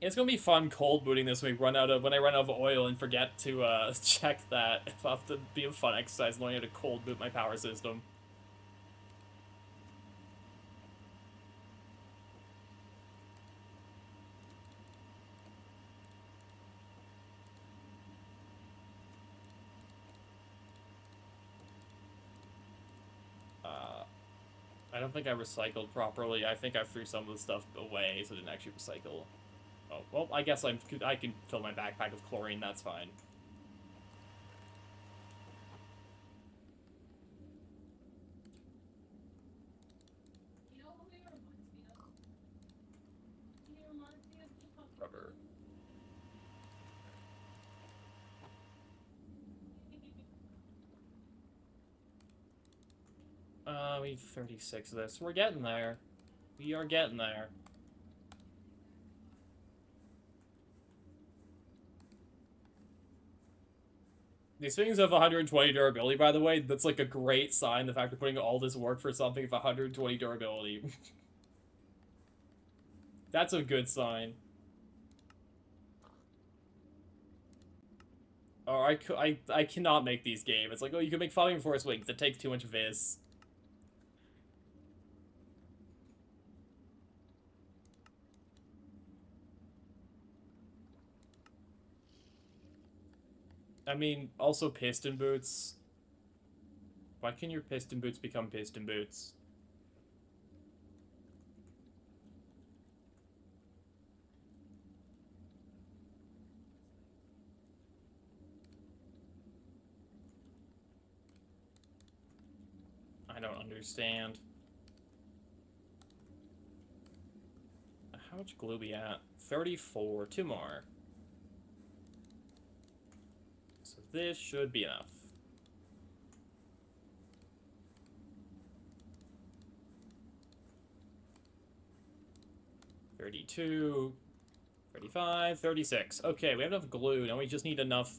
It's gonna be fun cold booting this when I run out of oil and forget to check that. It'll have to be a fun exercise learning how to cold boot my power system. I don't think I recycled properly. I think I threw some of the stuff away, so I didn't actually recycle. Oh, well, I guess I can fill my backpack with chlorine, that's fine. Rubber. We have 36 of this. We're getting there. We are getting there. These things have 120 durability, by the way. That's like a great sign, the fact of putting all this work for something with 120 durability. That's a good sign. Oh, I cannot make these games. It's like, oh, you can make Flying Force Wings. That takes too much Viz. I mean, also piston boots. Why can your piston boots become piston boots? I don't understand. How much glue we at? 34. 2 more. So this should be enough. $32, $35, $36. Okay, we have enough glue. Now we just need enough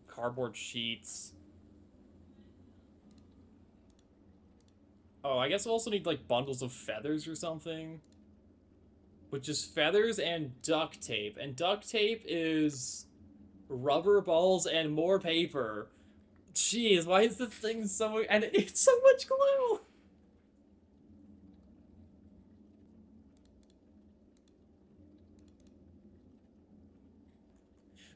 cardboard sheets. Oh, I guess we'll also need, like, bundles of feathers or something. Which is feathers and duct tape. And duct tape is rubber balls and more paper. Jeez, why is this thing so... And it's so much glue!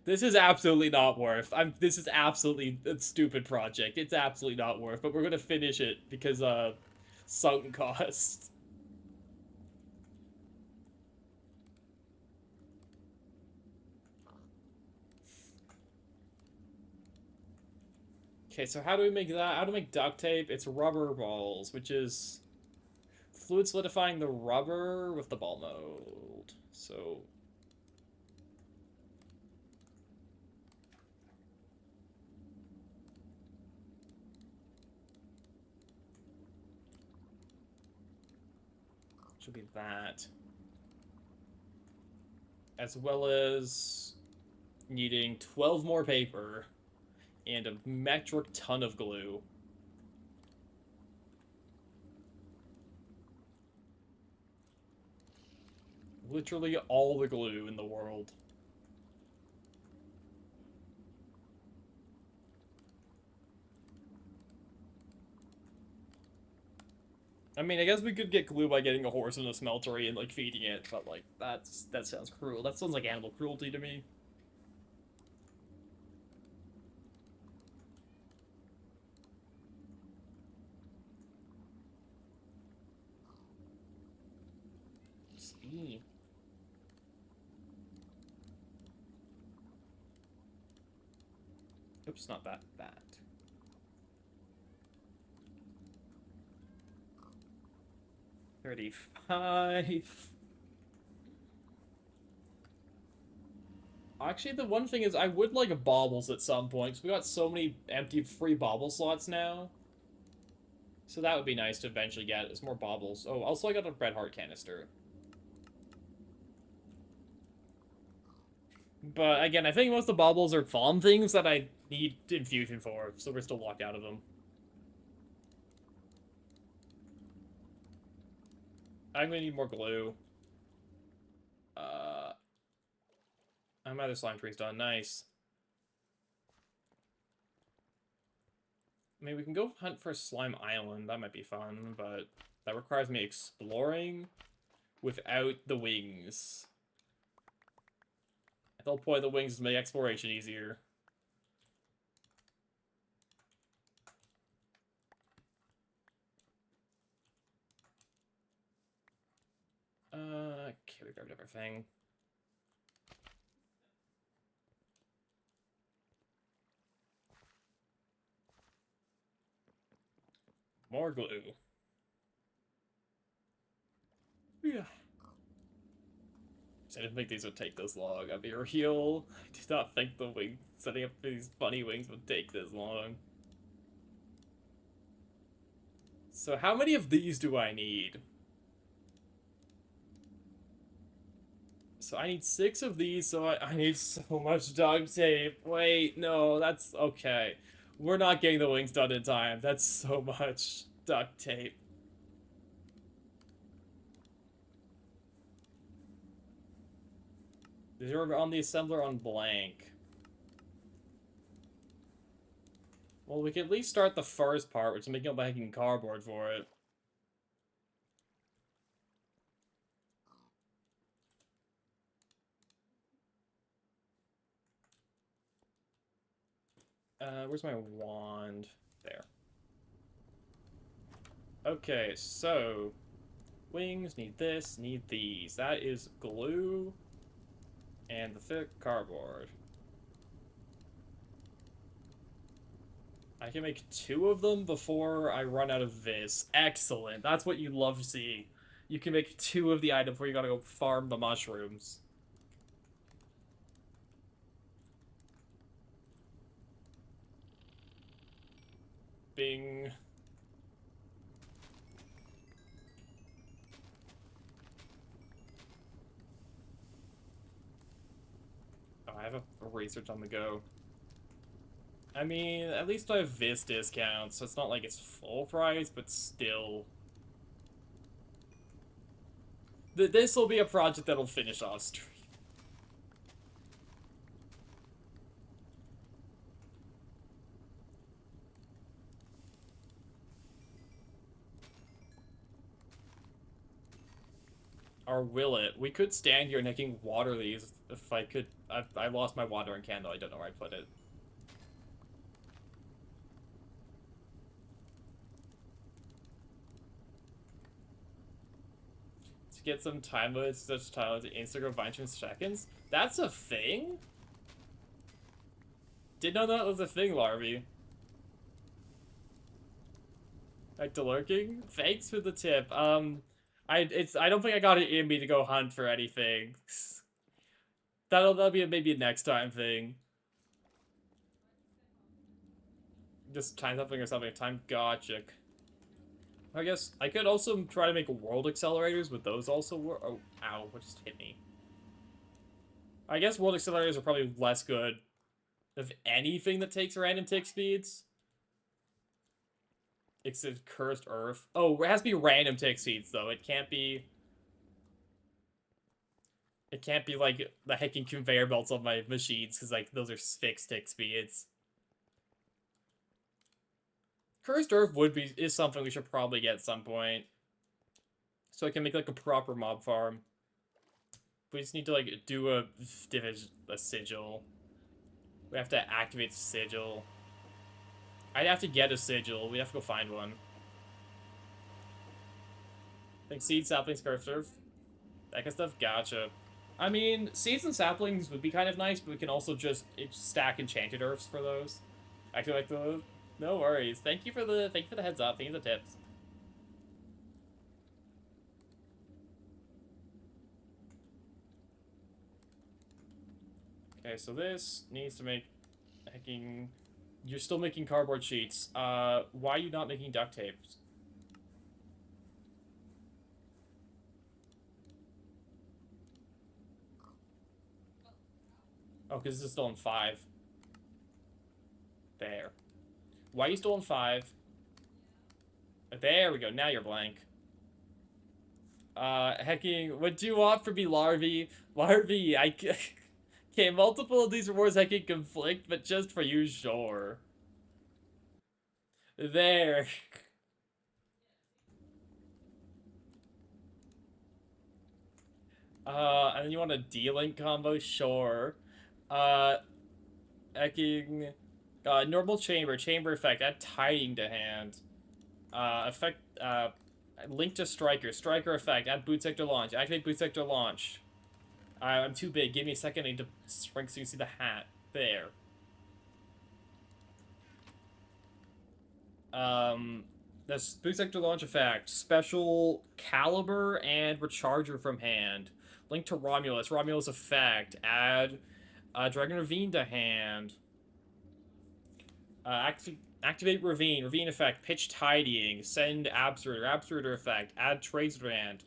This is absolutely not worth. This is absolutely a stupid project. It's absolutely not worth, but we're gonna finish it because, sunk cost. Okay, so how do we make that? How to make duct tape? It's rubber balls, which is fluid solidifying the rubber with the ball mold. So should be that. As well as needing 12 more paper and a metric ton of glue. Literally all the glue in the world. I mean, I guess we could get glue by getting a horse in a smeltery and, like, feeding it, but, like, that sounds cruel. That sounds like animal cruelty to me. Speed. Oops, not that. 35. Actually, the one thing is I would like baubles at some point, because we got so many empty free bauble slots now. So that would be nice to eventually get, is more baubles. Oh, also I got a red heart canister. But again, I think most of the baubles are farm things that I need infusion for, so we're still locked out of them. I'm gonna need more glue. I'm either slime tree's done. Nice. I mean, we can go hunt for Slime Island. That might be fun, but that requires me exploring without the wings. The whole point of the wings is to make exploration easier. Okay, we grabbed everything. More glue. Yeah. I didn't think these would take this long. I'll be real. I did not think the wings, setting up these funny wings would take this long. So how many of these do I need? So I need 6 of these, so I need so much duct tape. Wait, no, that's okay. We're not getting the wings done in time. That's so much duct tape. These are on the assembler on blank. Well, we can at least start the first part, which is making a making cardboard for it. Where's my wand? There. Okay, so wings need this, need these. That is glue and the thick cardboard. I can make 2 of them before I run out of this. Excellent. That's what you love seeing. You can make 2 of the item before you gotta go farm the mushrooms. Bing. Oh, I have a research on the go. I mean, at least I have this discount, so it's not like it's full price, but still. This will be a project that'll finish off stream. Or will it? We could stand here and I can water these if I could. I lost my watering candle. I don't know where I put it. To get some timeless such timeless Instagram Vine seconds. That's a thing? Didn't know that was a thing, Larvy. Like the lurking? Thanks for the tip. I don't think I got it in me to go hunt for anything. That'll be maybe a next time thing. Just time something or something. Time gotcha. I guess I could also try to make world accelerators, but those also work. Oh, ow, what just hit me? I guess world accelerators are probably less good of anything that takes random tick speeds. Except cursed earth. Oh, it has to be random tick speeds though. It can't be. It can't be like the hecking conveyor belts on my machines because like those are fixed tick speeds. Cursed earth is something we should probably get at some point, so I can make like a proper mob farm. We just need to like do a sigil. We have to activate the sigil. I'd have to get a sigil. We have to go find one. Like seed, saplings, cursed earth. That kind of stuff. Gotcha. I mean, seeds and saplings would be kind of nice, but we can also just stack enchanted earths for those. Actually, like those. No worries. Thank you for the heads up. Thank you for the tips. Okay, so this needs to make hacking. You're still making cardboard sheets. Why are you not making duct tape? Oh, because this is still in 5. There. Why are you still in 5? There we go. Now you're blank. Hacking. What do you want from me, Larvae? Larvae, Okay, multiple of these rewards hacking conflict, but just for you, sure. There. And then you want a D-Link combo? Sure. Uh, Hacking. Normal chamber effect, add tiding to hand. Effect, link to striker effect, add boot sector launch, activate boot sector launch. I'm too big, give me a second, I need to shrink so you can see the hat. There. That's boot sector launch effect, special caliber and recharger from hand. Link to Romulus effect, add Dragon Ravine to hand. Activate Ravine effect, pitch tidying, send Absolutor effect, add Tradesbrand.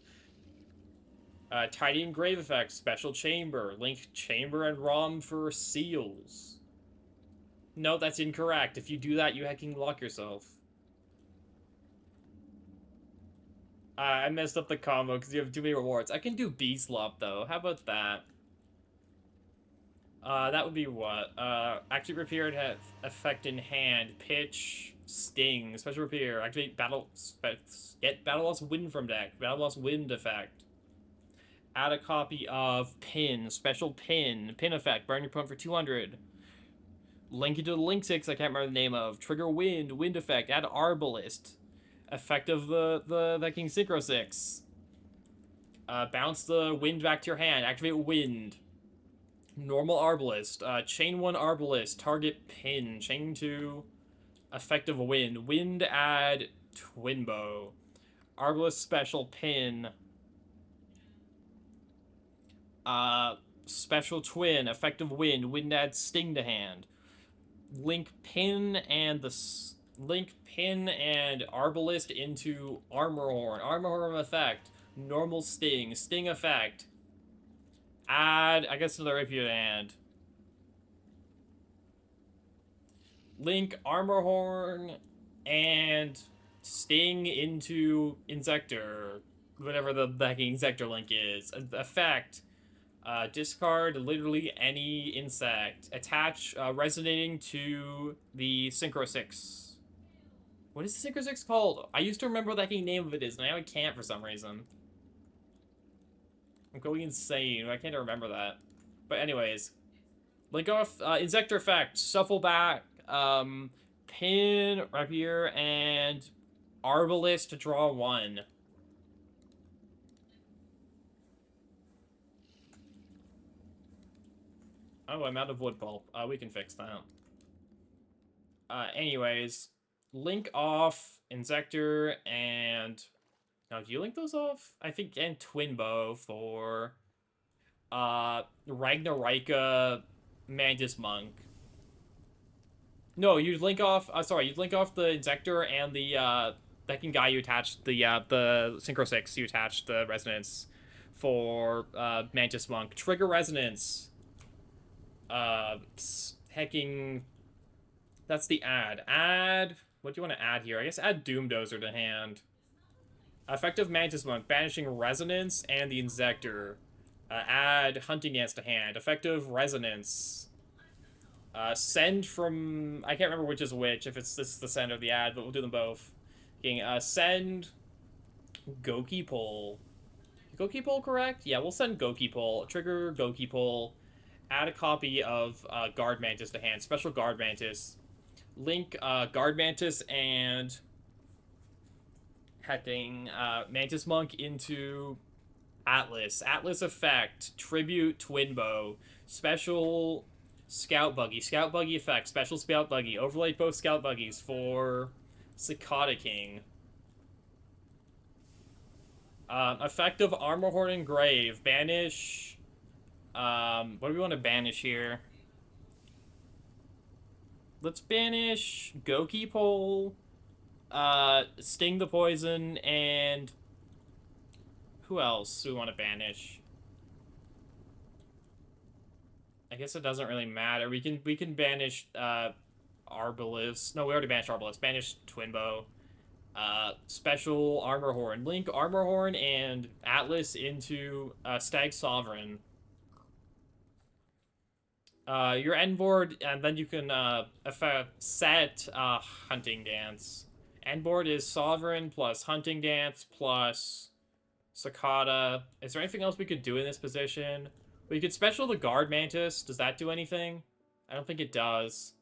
Tidying Grave effect, special chamber, link chamber and ROM for seals. No, that's incorrect. If you do that, you hacking lock yourself. I messed up the combo because you have too many rewards. I can do B-Slop though. How about that? That would be what? Activate Repair and effect in hand. Pitch, Sting, Special Repair. Activate get Battle Loss Wind from deck. Battle Loss Wind effect. Add a copy of Pin, Special Pin. Pin effect. Burn your opponent for 200. Link it to the Link 6 I can't remember the name of. Trigger Wind effect. Add Arbalist. Effect of the Viking Synchro 6. Bounce the Wind back to your hand. Activate Wind. Normal Arbalist. Chain 1 Arbalist. Target Pin. Chain 2. Effective Wind. Wind add Twin Bow. Arbalist special Pin. Special Twin. Effective Wind. Wind add Sting to hand. Link Pin and Arbalist into Armor Horn. Armor Horn effect. Normal Sting. Sting effect. Add, I guess, another rapier hand. Link Armor Horn and Sting into Insector. Whatever the hacking Insector link is. Effect. Discard literally any insect. Attach resonating to the Synchro 6. What is the Synchro 6 called? I used to remember what the hacking name of it is, and now I can't for some reason. I'm going insane. I can't remember that. But anyways. Link off Insector effect. Shuffle back. Pin, Rapier, and Arbalist to draw 1. Oh, I'm out of wood pulp. We can fix that. Anyways, link off Insector and... Now, do you link those off? I think, and Twin Bow for... Ragnarika Mantis Monk. No, you'd link off... sorry, you'd link off the Insector and the, second guy you attached the Synchro 6. You attached the Resonance for, Mantis Monk. Trigger Resonance. Hacking... That's the add. Add... What do you want to add here? I guess add Doomdozer to hand. Effective Mantis Monk, banishing Resonance and the Insector. Add Hunting Ants to hand. Effective Resonance. Send from... I can't remember which is which, if it's this the send or the add, but we'll do them both. Send... Goki Pull. Goki Pull correct? Yeah, we'll send Goki Pull. Trigger Goki Pull. Add a copy of Guard Mantis to hand. Special Guard Mantis. Link Guard Mantis and hacking Mantis Monk into Atlas. Atlas effect. Tribute Twin Bow. Special Scout Buggy. Scout Buggy effect. Special Scout Buggy. Overlay both Scout Buggies for Cicada King. Effective Armor Horn and Grave. Banish What do we want to banish here? Let's banish Goki Pole, Sting the Poison, and who else do we want to banish? I guess it doesn't really matter. We can banish Arbalist. No, we already banished Arbalist. Banish Twinbow. Special Armor Horn. Link Armor Horn and Atlas into Stag Sovereign. Your end board, and then you can set Hunting Dance. End board is Sovereign plus Hunting Dance plus Cicada. Is there anything else we could do in this position? We could special the Guard Mantis. Does that do anything? I don't think it does.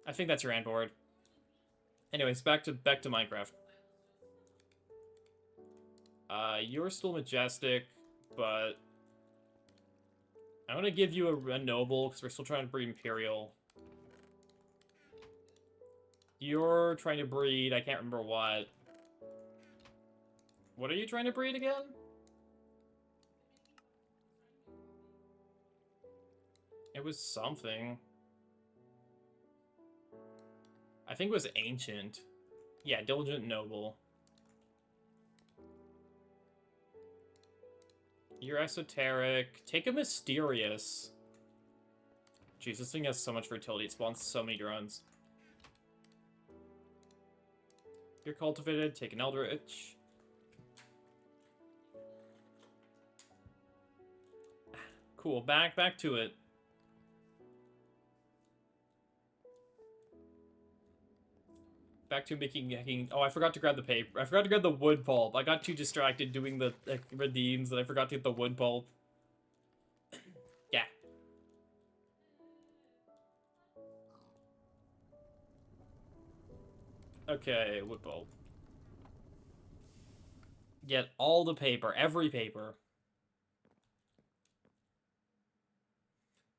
I think that's your end board. Anyways, back to Minecraft. You're still Majestic, but I'm gonna give you a Noble because we're still trying to breed Imperial. You're trying to breed, I can't remember what. What are you trying to breed again? It was something. I think it was Ancient. Yeah, Diligent Noble. You're Esoteric. Take a Mysterious. Jeez, this thing has so much fertility. It spawns so many drones. You're Cultivated. Take an Eldritch. Cool. Back to it. Back to making. Oh, I forgot to grab the paper. I forgot to grab the wood pulp. I got too distracted doing the redeems that I forgot to get the wood pulp. Yeah. Okay, wood pulp. Get all the paper, every paper.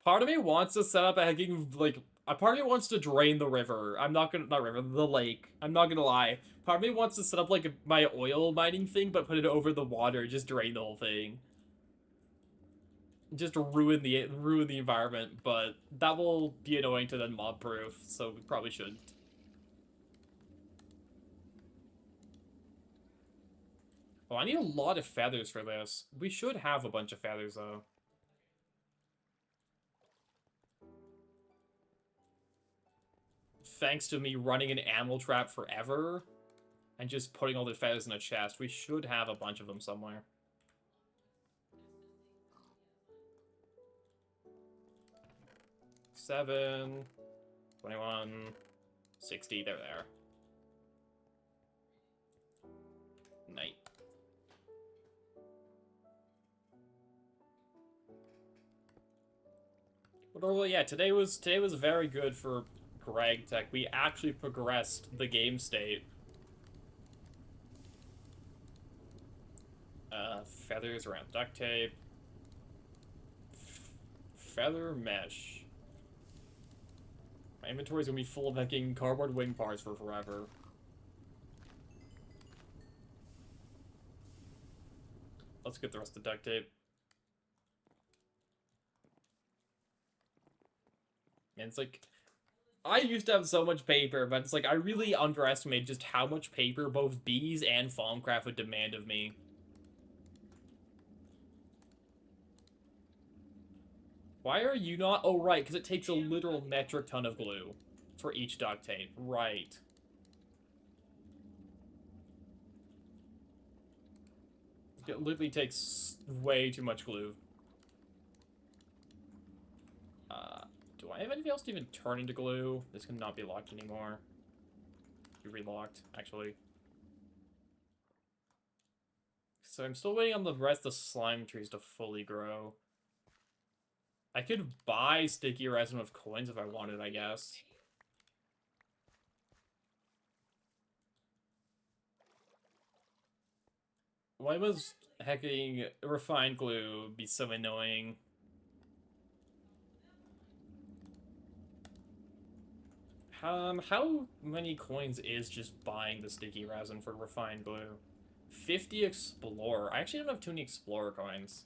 Part of me wants to set up a hacking, like, a part of me wants to drain the river. The lake. I'm not gonna lie. Part of me wants to set up, like, my oil mining thing, but put it over the water, just drain the whole thing. Just ruin the environment, but that will be annoying to then mob proof, so we probably shouldn't. Oh, I need a lot of feathers for this. We should have a bunch of feathers, though. Thanks to me running an animal trap forever and just putting all the feathers in a chest, we should have a bunch of them somewhere. Seven, 21, 60, they're there. Night. But overall, yeah, today was very good for Greg Tech. We actually progressed the game state. Feathers around duct tape. Feather mesh. My inventory's gonna be full of making cardboard wing parts for forever. Let's get the rest of the duct tape. And it's like, I used to have so much paper, but it's like, I really underestimated just how much paper both bees and Farmcraft would demand of me. Why are you not? Oh, right, because it takes a literal metric ton of glue for each duct tape. Right. It literally takes way too much glue. Do I have anything else to even turn into glue? This cannot be locked anymore. Be relocked, actually. So I'm still waiting on the rest of the slime trees to fully grow. I could buy sticky resin with coins if I wanted, I guess. Why was hacking refined glue be so annoying? How many coins is just buying the sticky resin for refined glue? 50 Explorer. I actually don't have too many Explorer coins.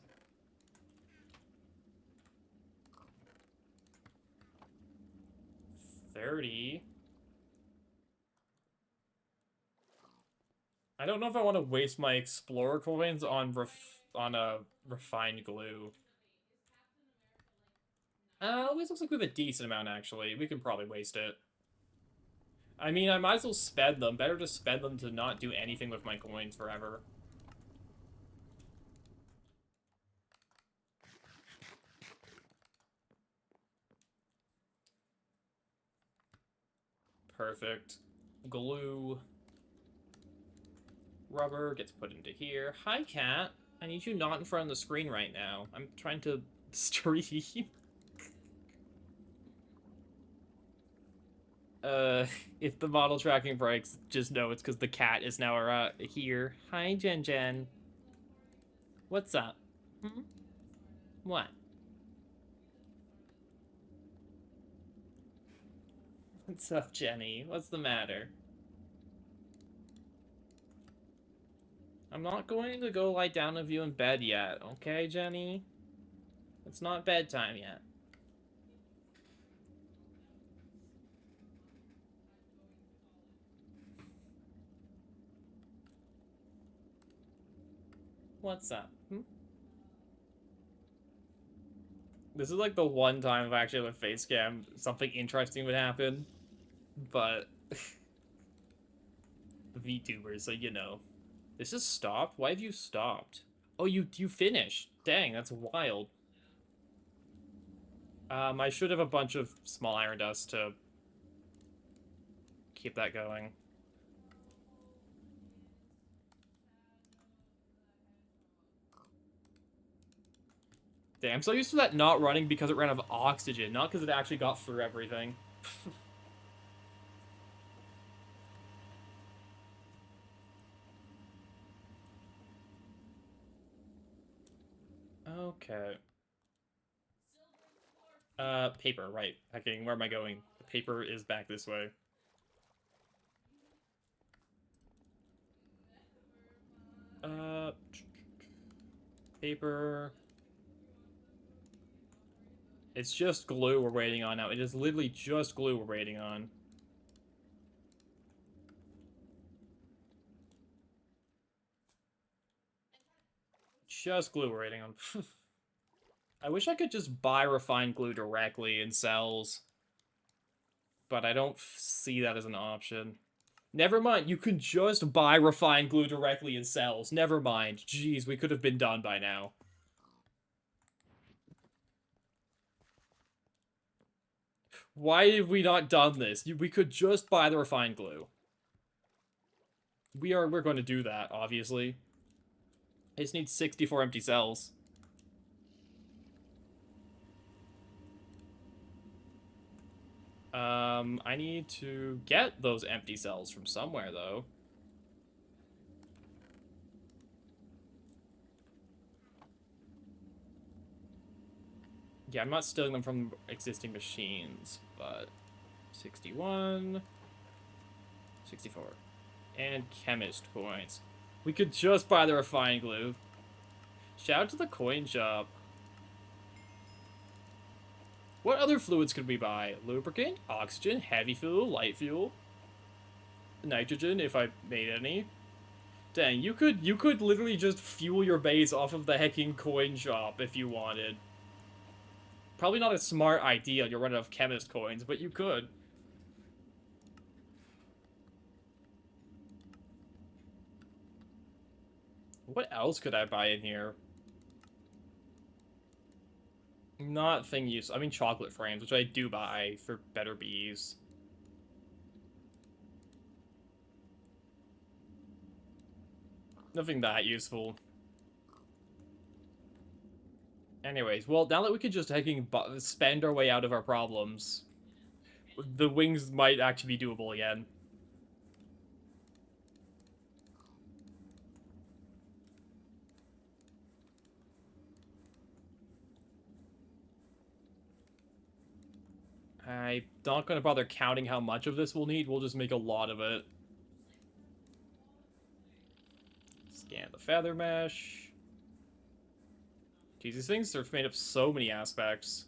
30. I don't know if I want to waste my explorer coins on a refined glue. This looks like we have a decent amount, actually. We can probably waste it. I mean, I might as well spend them. Better to spend them to not do anything with my coins forever. Perfect. Glue. Rubber gets put into here. Hi, cat. I need you not in front of the screen right now. I'm trying to stream. If the model tracking breaks, just know it's because the cat is now here. Hi, Jen Jen. What's up? Hmm? What? What's up, Jenny? What's the matter? I'm not going to go lie down with you in bed yet, okay, Jenny? It's not bedtime yet. What's up? Hmm? This is like the one time if I actually have a face cam, something interesting would happen. But VTubers, so you know. This is stopped? Why have you stopped? Oh, you finished. Dang, that's wild. I should have a bunch of small iron dust to keep that going. Damn, I'm so used to that not running because it ran out of oxygen, not because it actually got through everything. Okay. Paper, right. Hacking, where am I going? The paper is back this way. Uh, paper. It's just glue we're waiting on now. It is literally just glue we're waiting on. Just glue we're waiting on. I wish I could just buy refined glue directly in cells. But I don't see that as an option. Never mind, you can just buy refined glue directly in cells. Never mind. Jeez, we could have been done by now. Why have we not done this? We could just buy the refined glue. We're going to do that, obviously. I just need 64 empty cells. I need to get those empty cells from somewhere, though. Yeah, I'm not stealing them from existing machines, but 61, 64, and chemist coins. We could just buy the refined glue. Shout out to the coin shop. What other fluids could we buy? Lubricant, oxygen, heavy fuel, light fuel, nitrogen if I made any. Dang, you could literally just fuel your base off of the hecking coin shop if you wanted. Probably not a smart idea, you're running out of chemist coins, but you could. What else could I buy in here? Not thing use. I mean chocolate frames, which I do buy for better bees. Nothing that useful. Anyways, well, now that we can just hecking spend our way out of our problems, the wings might actually be doable again. I'm not going to bother counting how much of this we'll need. We'll just make a lot of it. Scan the feather mesh. Geez, these things are made of so many aspects.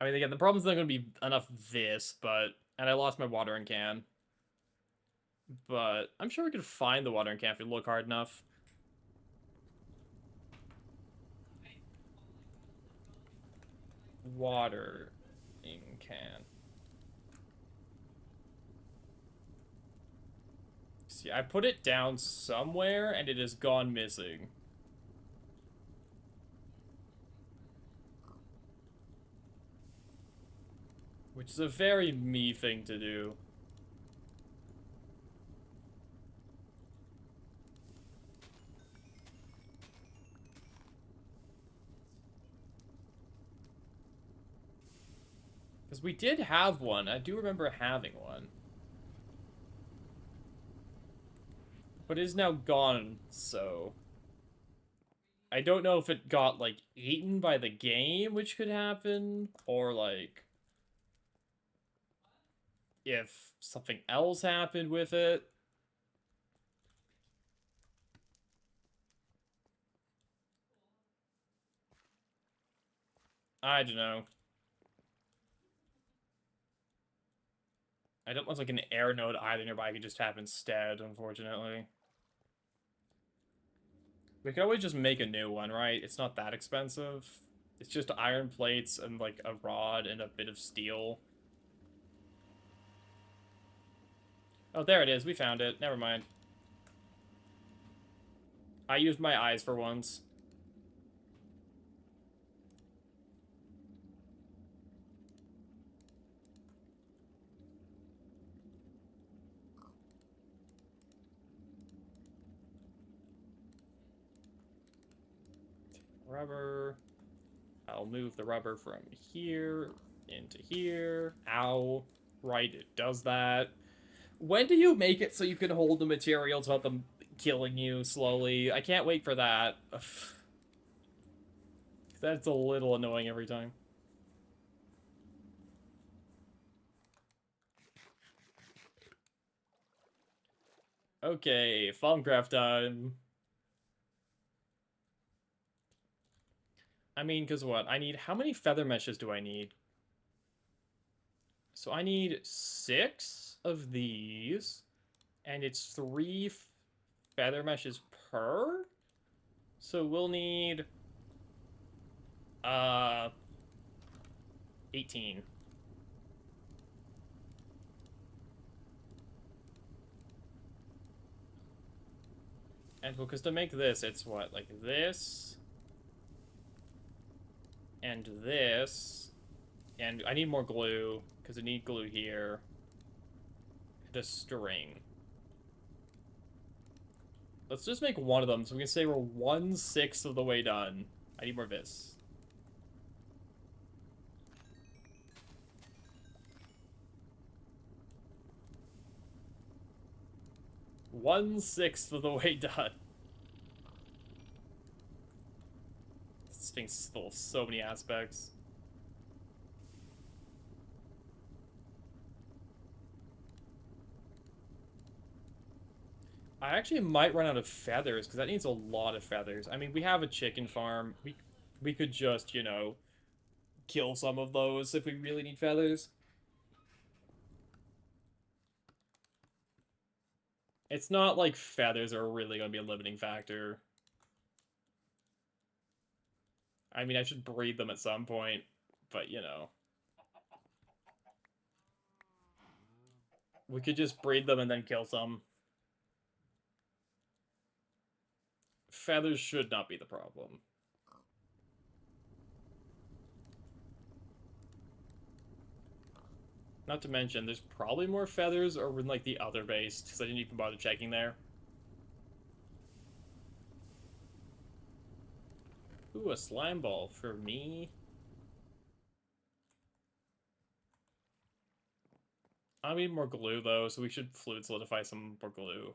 I mean, again, the problem's not going to be enough this, but... And I lost my watering can. But I'm sure we could find the watering can if we look hard enough. Watering can. See, I put it down somewhere, and it has gone missing. Which is a very me thing to do. Because we did have one. I do remember having one. But it is now gone, so... I don't know if it got, like, eaten by the game, which could happen, or, like... if something else happened with it. I don't know. I don't want like an air node either nearby. I could just have instead, unfortunately. We could always just make a new one, right? It's not that expensive. It's just iron plates and like a rod and a bit of steel. Oh, there it is. We found it. Never mind. I used my eyes for once. Rubber. I'll move the rubber from here into here. Ow. Right, it does that. When do you make it so you can hold the materials without them killing you slowly? I can't wait for that. That's a little annoying every time. Okay, Farmcraft time. I mean, because what? I need... How many feather meshes do I need? So I need 6 of these. And it's 3 feather meshes per? So we'll need... 18. And because to make this, it's what? Like this... and this, and I need more glue, because I need glue here. The string. Let's just make one of them, so we can say we're 1/6 of the way done. I need more of this. One-sixth of the way done. This thing's full of so many aspects. I actually might run out of feathers, because that needs a lot of feathers. I mean, we have a chicken farm. We could just, you know, kill some of those if we really need feathers. It's not like feathers are really going to be a limiting factor. I mean, I should breed them at some point, but, you know. We could just breed them and then kill some. Feathers should not be the problem. Not to mention, there's probably more feathers over in, like, the other base, because I didn't even bother checking there. Ooh, a slime ball for me. I need more glue, though, so we should fluid solidify some more glue.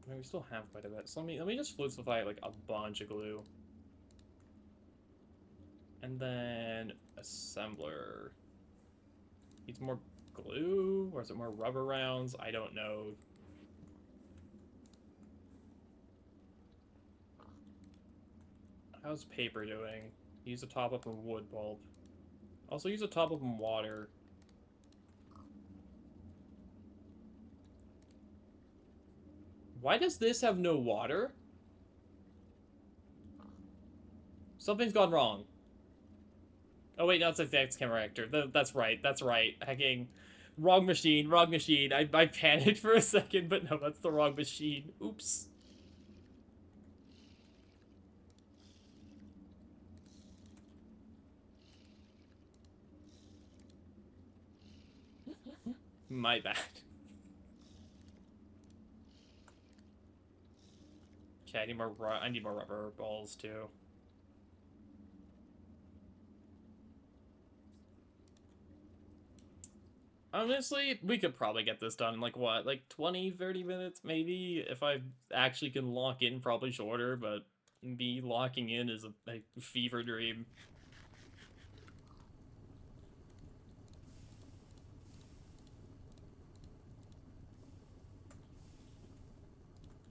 I mean, we still have quite a bit, so let me just fluid solidify, like, a bunch of glue. And then... assembler. Needs more glue? Or is it more rubber rounds? I don't know. How's paper doing? Use a top up in wood pulp. Also use a top up in water. Why does this have no water? Something's gone wrong. Oh wait, no, it's a Vex camera actor. That's right, that's right. Hacking. Wrong machine, wrong machine. I panicked for a second, but no, that's the wrong machine. Oops. My bad. Okay, I need more rubber balls too. Honestly, we could probably get this done in like what, like 20, 30 minutes maybe? If I actually can lock in, probably shorter, but me locking in is a fever dream.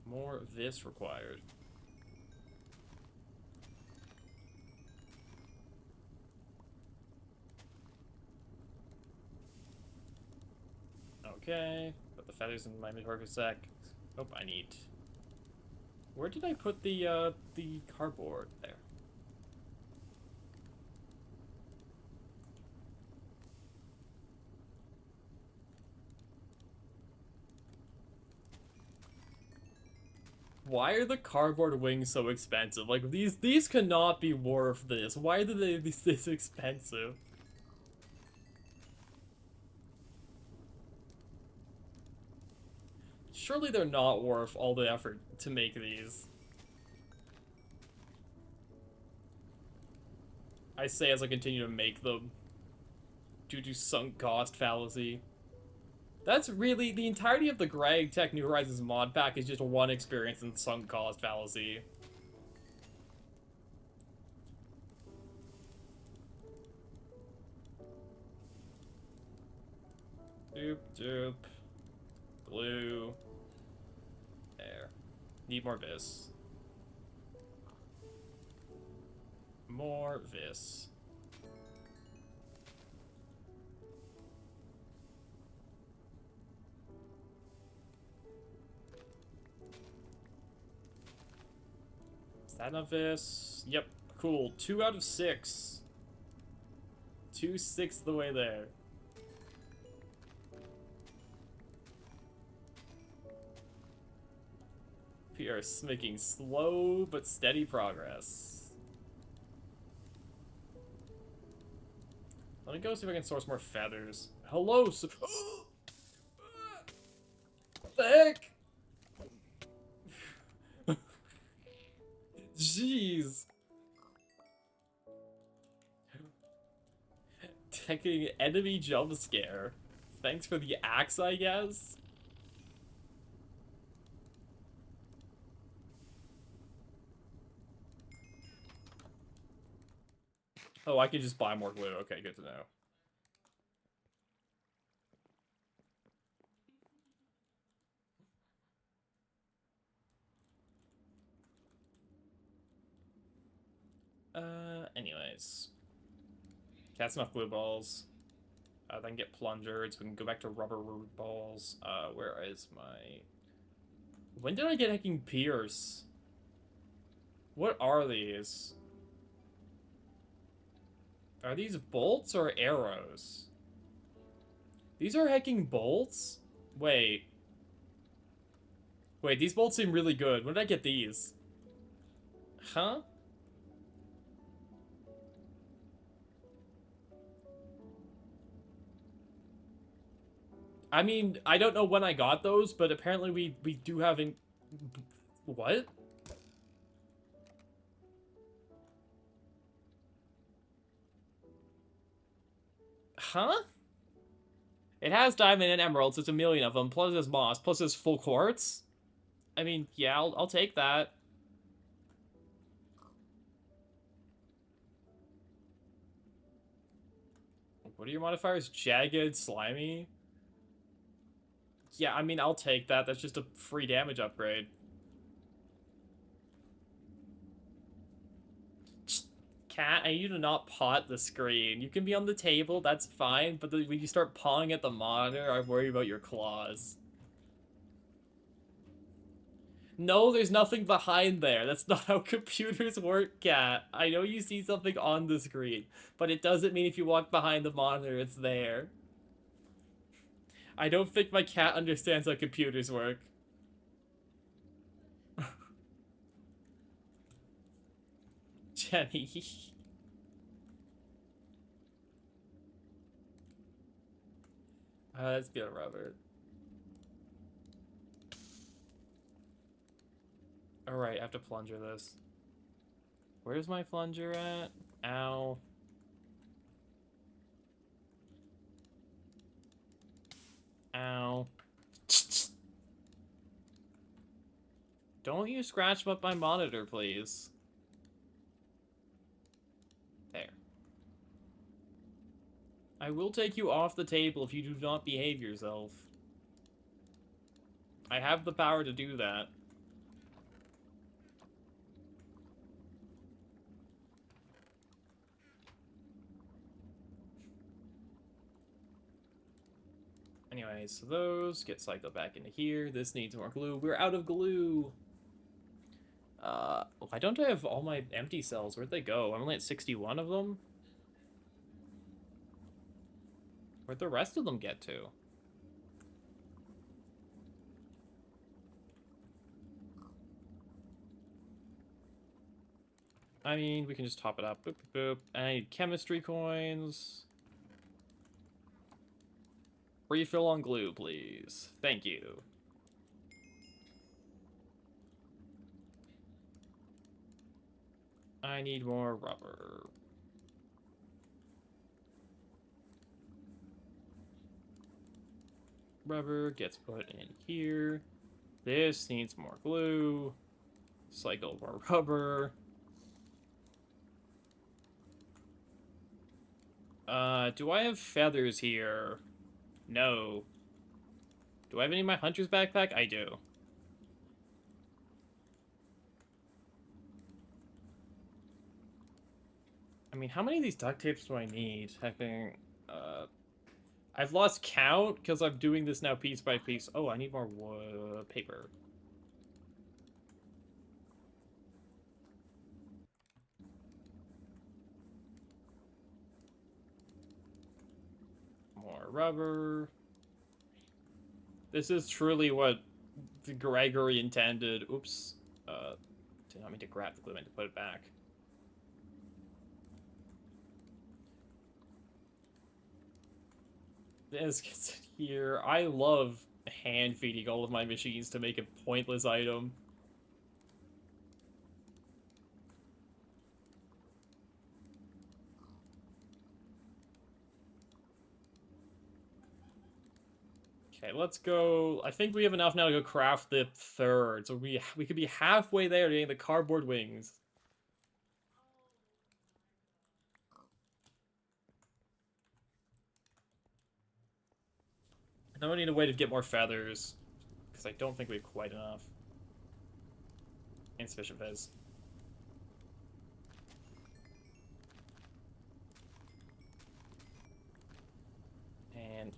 More of this required. Okay, put the feathers in my inventory for a sec. Oh, I need... Where did I put the cardboard? There. Why are the cardboard wings so expensive? Like, these cannot be worth this. Why are they this expensive? Surely they're not worth all the effort to make these. I say as I continue to make them. Due to sunk cost fallacy. That's really, the entirety of the Greg Tech New Horizons mod pack is just one experience in sunk cost fallacy. Doop, doop. Glue. There. Need more vis. More vis. Is that enough vis? Yep. Cool. 2 out of 6. 2/6 the way there. We are making slow but steady progress. Let me go see if I can source more feathers. Hello, what the heck? Jeez. Taking enemy jump scare. Thanks for the axe, I guess. Oh, I can just buy more glue. Okay, good to know. Anyways. That's enough glue balls. Then get plungers. We can go back to rubber balls. Where is my... When did I get hacking Pierce? What are these? Are these bolts or arrows? These are hacking bolts? Wait. Wait, these bolts seem really good. When did I get these? Huh? I mean, I don't know when I got those, but apparently we do have in... What? Huh? It has diamond and emeralds, it's a million of them, plus there's moss, plus there's full quartz. I mean, yeah, I'll take that. What are your modifiers? Jagged, slimy? Yeah, I mean, I'll take that. That's just a free damage upgrade. Cat, I need you to not paw at the screen. You can be on the table, that's fine, but when you start pawing at the monitor, I worry about your claws. No, there's nothing behind there. That's not how computers work, Cat. I know you see something on the screen, but it doesn't mean if you walk behind the monitor, it's there. I don't think my cat understands how computers work. Jenny. Let's be a Robert. Alright, I have to plunger this. Where's my plunger at? Ow. Ow. Don't you scratch up my monitor, please. There. I will take you off the table if you do not behave yourself. I have the power to do that. Anyway, so those get cycled back into here. This needs more glue. We're out of glue. Why don't I have all my empty cells? Where'd they go? I'm only at 61 of them. Where'd the rest of them get to? I mean, we can just top it up. Boop, boop, boop. And I need chemistry coins. Refill on glue, please. Thank you. I need more rubber. Rubber gets put in here. This needs more glue. Cycle more rubber. Do I have feathers here? No. Do I have any in my hunter's backpack? I do. I mean, how many of these duct tapes do I need? I think, I've lost count because I'm doing this now piece by piece. Oh, I need more paper. More rubber. This is truly what Gregory intended. Oops. Did not mean to grab the glue, I meant to put it back. This gets in here. I love hand feeding all of my machines to make a pointless item. Okay, let's go. I think we have enough now to go craft the third. So we could be halfway there getting the cardboard wings. Now we need a way to get more feathers. Because I don't think we have quite enough. Insufficient fizz. And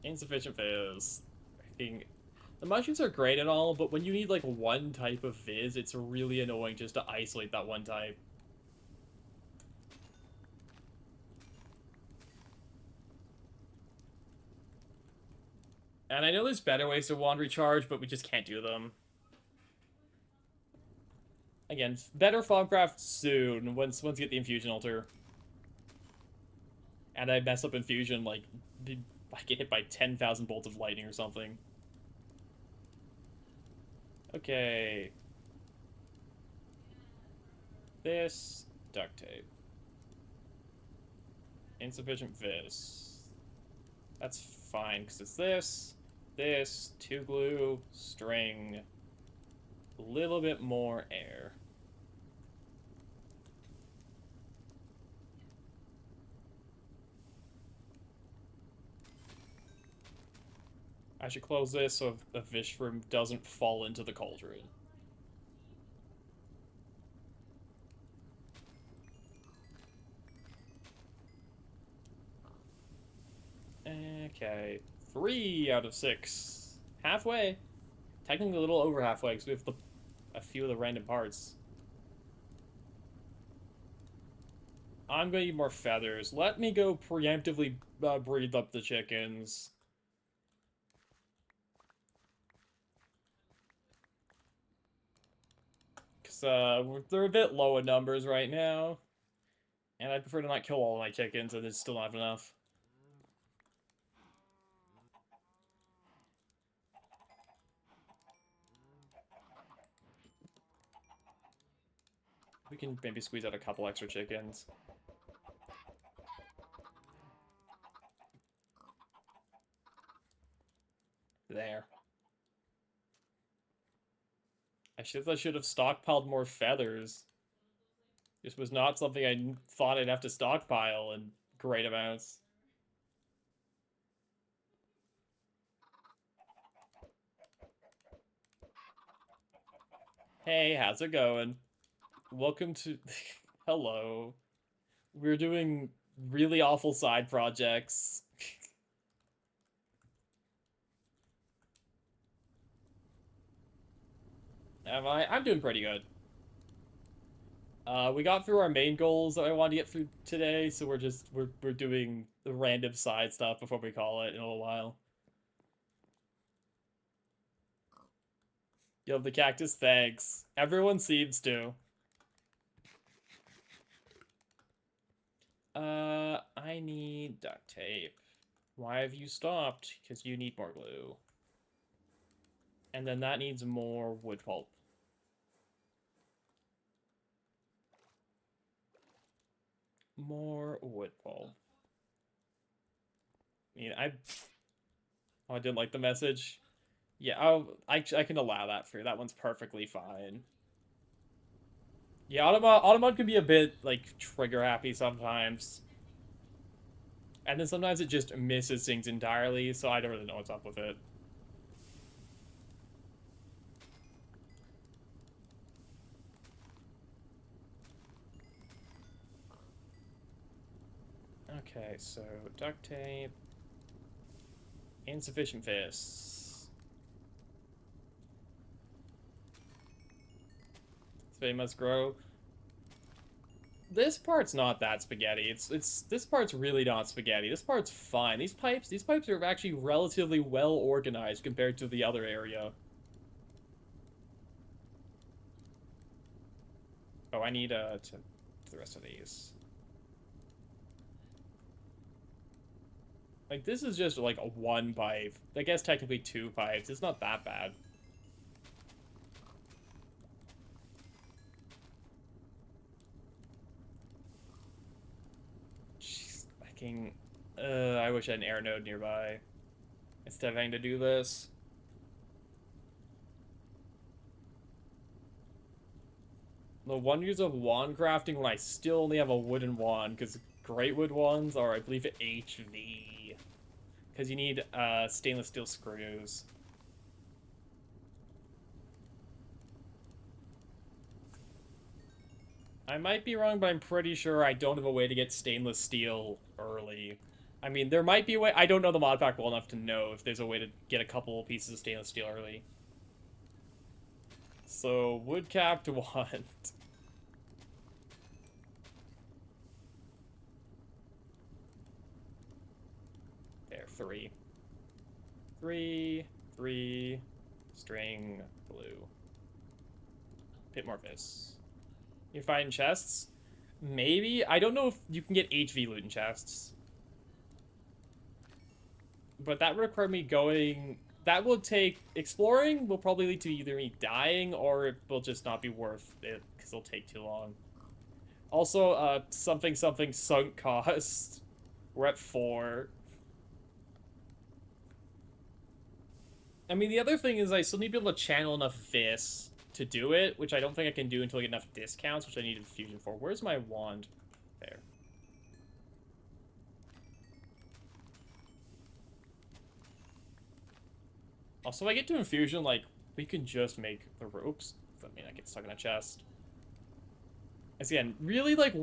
insufficient fizz. The mushrooms are great and all, but when you need like one type of fizz, it's really annoying just to isolate that one type. And I know there's better ways to wand recharge, but we just can't do them. Again, better Fogcraft soon, once we get the Infusion Altar. And I mess up Infusion, like, I get hit by 10,000 bolts of lightning or something. Okay. This, duct tape. Insufficient vis. That's fine, because it's this, 2 glue, string, a little bit more air. I should close this so the fish room doesn't fall into the cauldron. Okay, 3 out of 6. Halfway. Technically a little over halfway because we have a few of the random parts. I'm gonna need more feathers. Let me go preemptively breed up the chickens. Because they're a bit low in numbers right now. And I'd prefer to not kill all of my chickens and there's still not enough. We can maybe squeeze out a couple extra chickens. There. I should have stockpiled more feathers. This was not something I thought I'd have to stockpile in great amounts. Hey, how's it going? Welcome to... Hello. We're doing really awful side projects. Am I? I'm doing pretty good. We got through our main goals that I wanted to get through today, so we're doing the random side stuff before we call it in a little while. Yo, the cactus, thanks. Everyone seems to. I need duct tape. Why have you stopped? Because you need more glue. And then that needs more wood pulp. More wood pulp. I mean, Oh, I didn't like the message. Yeah, I can allow that for you. That one's perfectly fine. Yeah, Automod can be a bit, like, trigger-happy sometimes. And then sometimes it just misses things entirely, so I don't really know what's up with it. Okay, so duct tape. Insufficient fists. They must grow. This part's not that spaghetti. It's this part's really not spaghetti. This part's fine. These pipes are actually relatively well organized compared to the other area. Oh, I need to the rest of these. Like, this is just like a 1 pipe. I guess technically 2 pipes. It's not that bad. Jeez, fucking. I wish I had an air node nearby instead of having to do this. The wonders of wand crafting when I still only have a wooden wand, because great wood wands are, I believe, HV. Because you need stainless steel screws. I might be wrong, but I'm pretty sure I don't have a way to get stainless steel early. I mean, there might be a way. I don't know the mod pack well enough to know if there's a way to get a couple pieces of stainless steel early. So, wood capped wand. There, 3. 3, 3, string, blue. Bit more of this. You find chests? Maybe? I don't know if you can get HV loot in chests. But that would require me going... That will take... Exploring will probably lead to either me dying or it will just not be worth it because it'll take too long. Also, something sunk cost. We're at 4. I mean, the other thing is I still need to be able to channel enough vis to do it, which I don't think I can do until I get enough discounts, which I need Fusion for. Where's my wand? There. Also, if I get to infusion, like, we can just make the ropes. I mean, I get stuck in a chest. Again, really, like,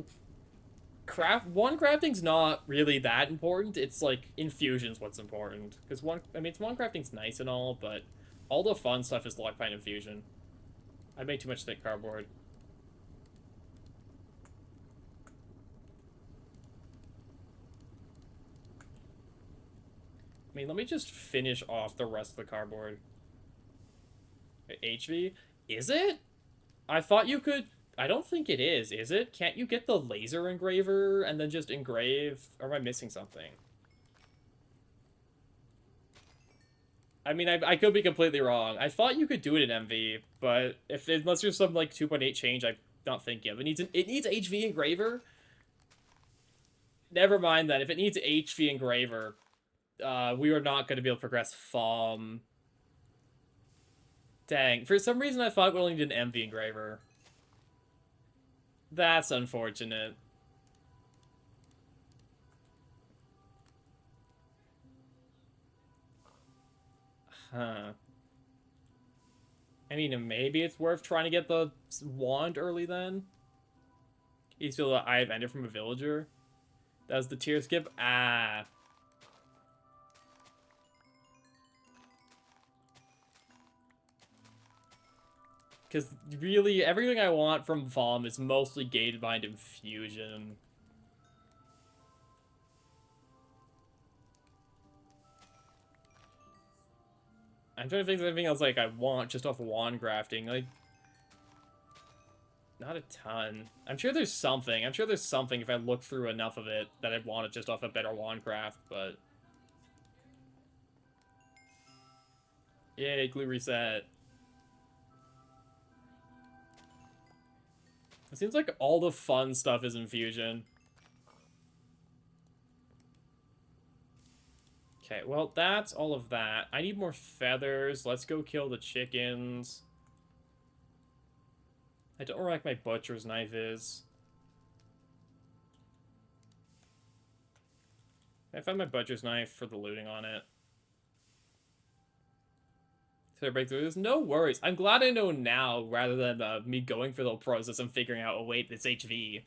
crafting's not really that important. It's, like, infusion's what's important. Because one crafting's nice and all, but all the fun stuff is lock pine infusion. I made too much thick cardboard. I mean, let me just finish off the rest of the cardboard. HV? Is it? I thought you could... I don't think it is it? Can't you get the laser engraver and then just engrave? Or am I missing something? I mean, I could be completely wrong. I thought you could do it in MV, but unless there's some, like, 2.8 change, I'm not thinking of. It needs HV engraver? Never mind that. If it needs HV engraver, we are not going to be able to progress FOM. Dang. For some reason, I thought we only did an MV engraver. That's unfortunate. Huh. I mean, maybe it's worth trying to get the wand early then. You feel the Eye of Ender from a villager? That was the tier skip? Ah. Because really, everything I want from Vom is mostly gated behind infusion. I'm trying to think of anything else like I want just off wand grafting. Like, not a ton. I'm sure there's something. I'm sure there's something if I look through enough of it that I'd want it just off a better wand craft, but... Yay, glue reset. It seems like all the fun stuff is infusion. Okay, well, that's all of that. I need more feathers. Let's go kill the chickens. I don't know where, like, my butcher's knife is. I found my butcher's knife for the looting on it. So breakthrough. There's no worries. I'm glad I know now rather than me going for the process and figuring out, oh wait, it's HV.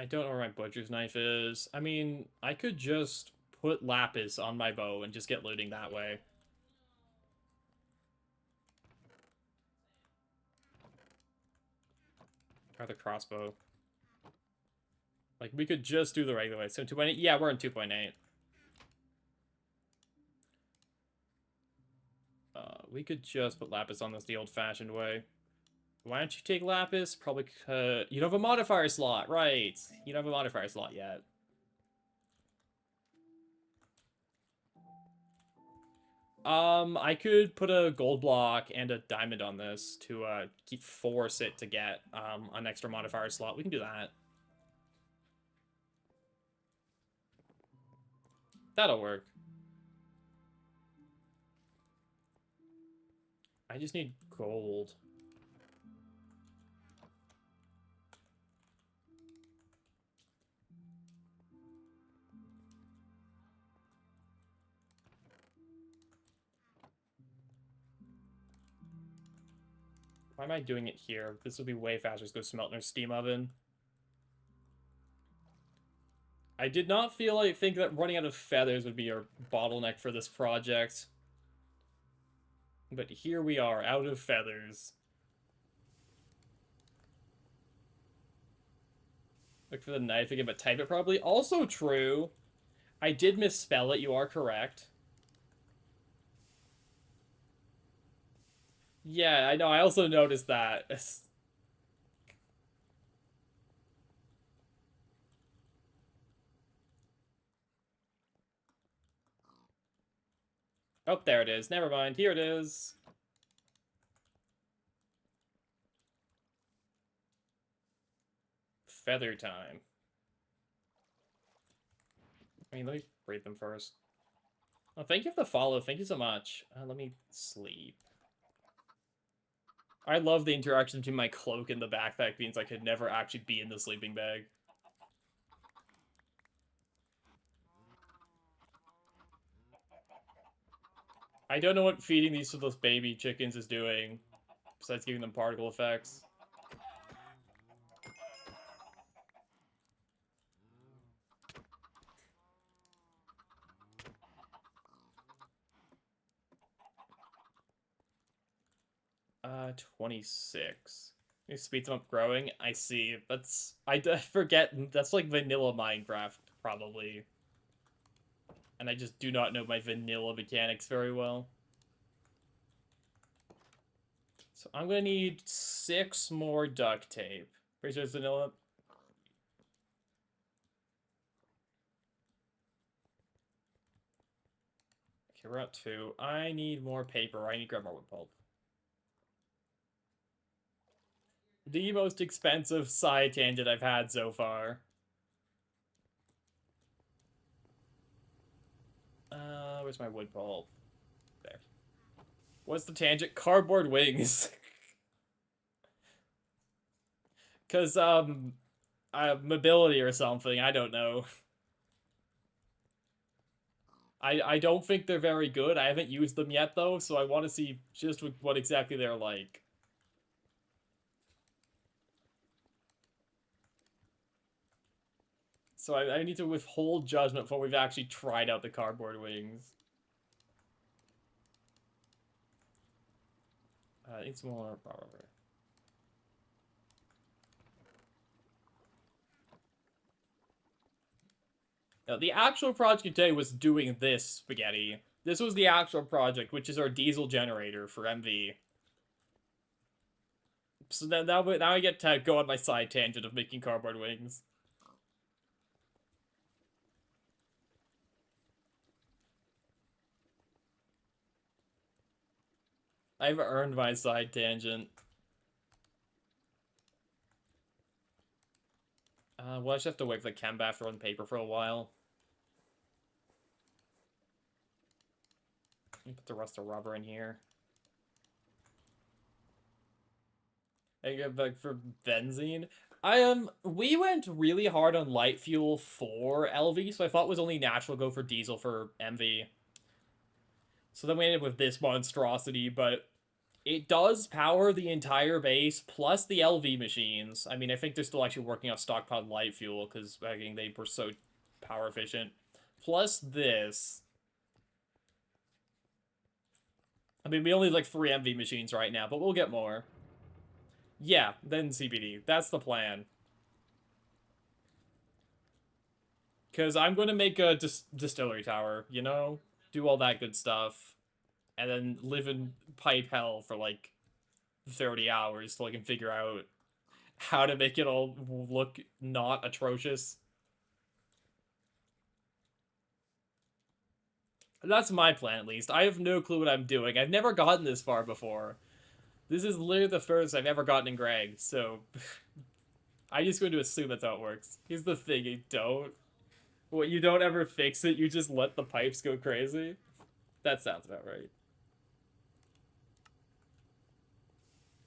I don't know where my butcher's knife is. I mean, I could just put lapis on my bow and just get looting that way. Or the crossbow. Like, we could just do the regular way. So 2.8? Yeah, we're in 2.8. We could just put lapis on this the old-fashioned way. Why don't you take lapis? Probably because... You don't have a modifier slot, right. You don't have a modifier slot yet. I could put a gold block and a diamond on this to force it to get an extra modifier slot. We can do that. That'll work. I just need gold. Why am I doing it here? This would be way faster. Just go smelt in our steam oven. I did not think that running out of feathers would be our bottleneck for this project. But here we are, out of feathers. Look for the knife again, but type it probably. Also true. I did misspell it, you are correct. Yeah, I know, I also noticed that. Oh, there it is. Never mind. Here it is. Feather time. I mean, let me breed them first. Oh, thank you for the follow. Thank you so much. Let me sleep. I love the interaction between my cloak and the backpack means I could never actually be in the sleeping bag. I don't know what feeding these to those baby chickens is doing, besides giving them particle effects. Uh, 26. It speeds them up growing. I see. I forget. That's like vanilla Minecraft, probably. And I just do not know my vanilla mechanics very well. So I'm gonna need 6 more duct tape. Pretty sure it's vanilla. Okay, we're at 2. I need more paper. I need to grab more wood pulp. The most expensive side tangent I've had so far. Where's my wood pulp? There. What's the tangent? Cardboard wings. Cause, mobility or something, I don't know. I don't think they're very good. I haven't used them yet, though, so I want to see just what exactly they're like. So I need to withhold judgment before we've actually tried out the cardboard wings. I need some more, probably. Now, the actual project today was doing this spaghetti. This was the actual project, which is our diesel generator for MV. So now I get to go on my side tangent of making cardboard wings. I've earned my side tangent. Well, I just have to wait for the chem bath to run paper for a while. Put the rest of rubber in here. I get back for benzene. We went really hard on light fuel for LV, so I thought it was only natural to go for diesel for MV. So then we ended with this monstrosity, but it does power the entire base plus the LV machines. I mean, I think they're still actually working off stockpiled light fuel because I think they were so power efficient. Plus this. I mean, we only have like 3 MV machines right now, but we'll get more. Yeah, then CBD. That's the plan. Because I'm going to make a distillery tower, you know? Do all that good stuff. And then live in pipe hell for like 30 hours till I can figure out how to make it all look not atrocious. That's my plan, at least. I have no clue what I'm doing. I've never gotten this far before. This is literally the first I've ever gotten in Greg, so... I'm just going to assume that's how it works. Here's the thing, you don't. What, you don't ever fix it, you just let the pipes go crazy? That sounds about right.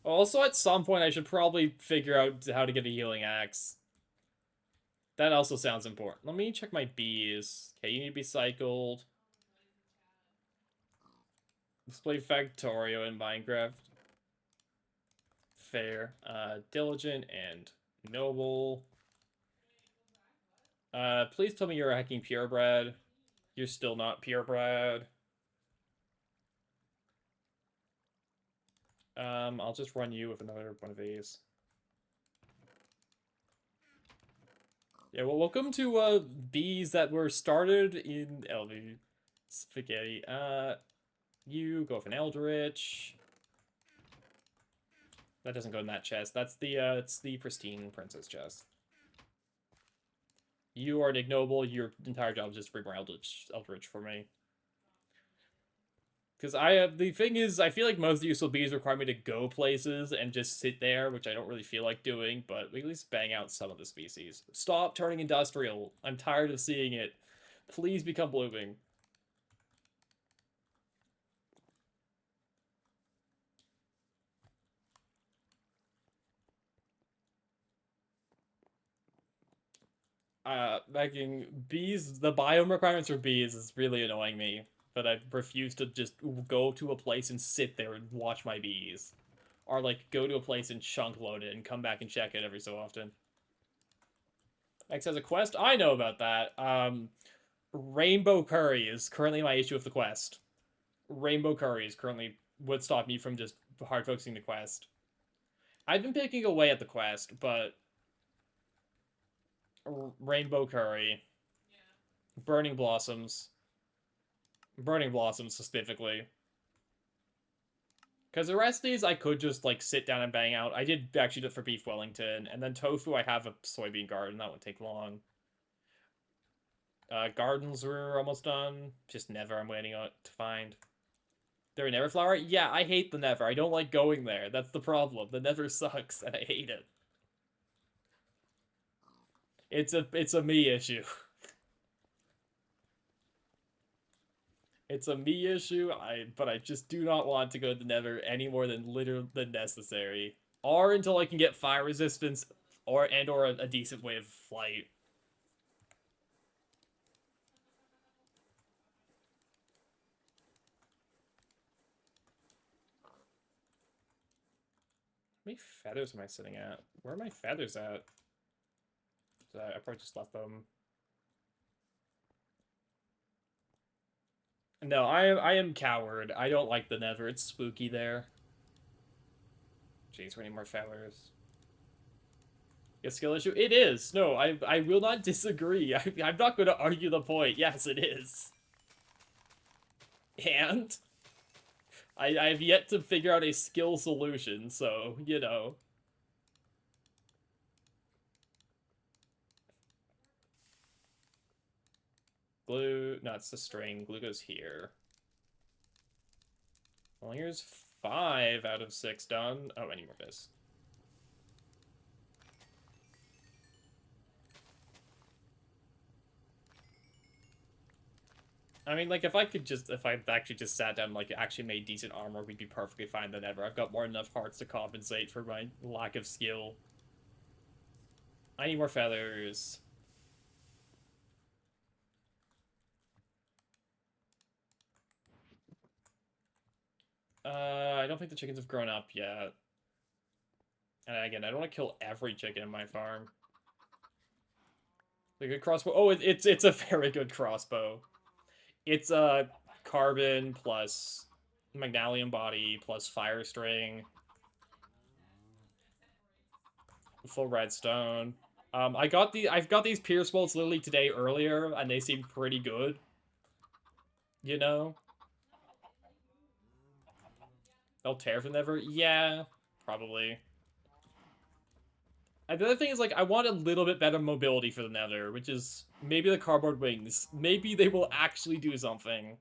Also, at some point, I should probably figure out how to get a healing axe. That also sounds important. Let me check my bees. Okay, you need to be cycled. Let's play Factorio in Minecraft. Fair. Diligent and noble. Please tell me you're hacking purebred. You're still not purebred. I'll just run you with another one of these. Yeah, well, welcome to, bees that were started in LV. Spaghetti. You go with an Eldritch. That doesn't go in that chest. That's it's the pristine princess chest. You are an ignoble. Your entire job is just to bring more Eldritch for me. Because the thing is, I feel like most useful bees require me to go places and just sit there, which I don't really feel like doing, but we at least bang out some of the species. Stop turning industrial. I'm tired of seeing it. Please become blooming. Making bees, the biome requirements for bees is really annoying me. But I refuse to just go to a place and sit there and watch my bees. Or, like, go to a place and chunk load it and come back and check it every so often. X has a quest? I know about that. Rainbow Curry is currently my issue with the quest. Rainbow Curry is currently would stop me from just hard focusing the quest. I've been picking away at the quest, but Rainbow Curry, Burning Blossoms, Burning Blossoms specifically. Because the rest of these I could just like sit down and bang out. I did actually do it for Beef Wellington, and then Tofu I have a soybean garden, that would take long. Gardens were almost done. Just Never I'm waiting on to find. They're a Never flower? Yeah, I hate the Never. I don't like going there. That's the problem. The Never sucks, and I hate it. It's a me issue. It's a me issue. But I just do not want to go to the Never any more than literally than necessary, or until I can get fire resistance, or a decent way of flight. How many feathers am I sitting at? Where are my feathers at? I probably just left them. No, I am coward. I don't like the Nether. It's spooky there. Jeez, we need more feathers. A skill issue? It is. No, I will not disagree. I'm not going to argue the point. Yes, it is. And I've yet to figure out a skill solution, so, you know. Glue, no, it's the string. Glue goes here. Well, here's 5 out of 6 done. Oh, I need more of this. I mean, like, if I actually just sat down and, like, actually made decent armor, we'd be perfectly fine than ever. I've got more than enough hearts to compensate for my lack of skill. I need more feathers. I don't think the chickens have grown up yet. And again, I don't want to kill every chicken in my farm. A good crossbow. Oh, it's a very good crossbow. It's a carbon plus magnalium body plus fire string, full redstone. I've got these pierce bolts literally today earlier, and they seem pretty good. You know, they'll tear from never. Yeah, probably. And the other thing is, like, I want a little bit better mobility for the Nether, which is maybe the cardboard wings. Maybe they will actually do something.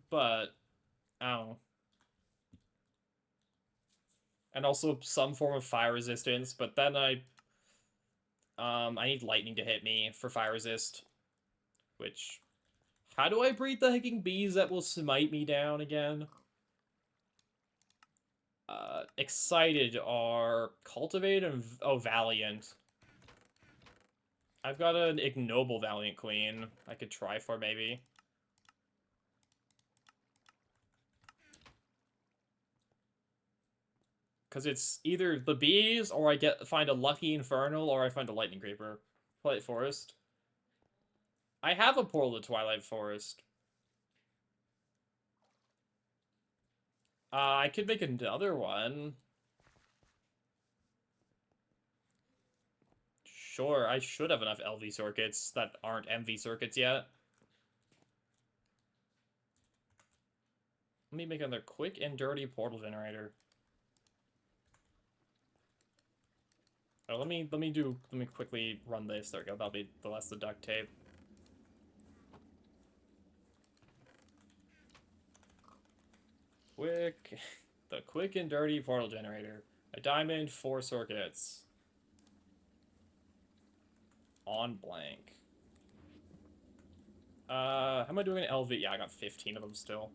But, I don't know. And also some form of fire resistance, but then I need lightning to hit me for fire resist. Which, how do I breed the hicking bees that will smite me down again? Excited are cultivate and valiant. I've got an ignoble valiant queen I could try for maybe. Because it's either the bees, or I find a lucky infernal, or I find a lightning creeper. Twilight Forest. I have a portal to Twilight Forest. I could make another one. Sure, I should have enough LV circuits that aren't MV circuits yet. Let me make another quick and dirty portal generator. Oh, let me quickly run this. There we go. That'll be the less the duct tape. The quick and dirty portal generator. A diamond, 4 circuits. On blank. How am I doing in LV? Yeah, I got 15 of them still.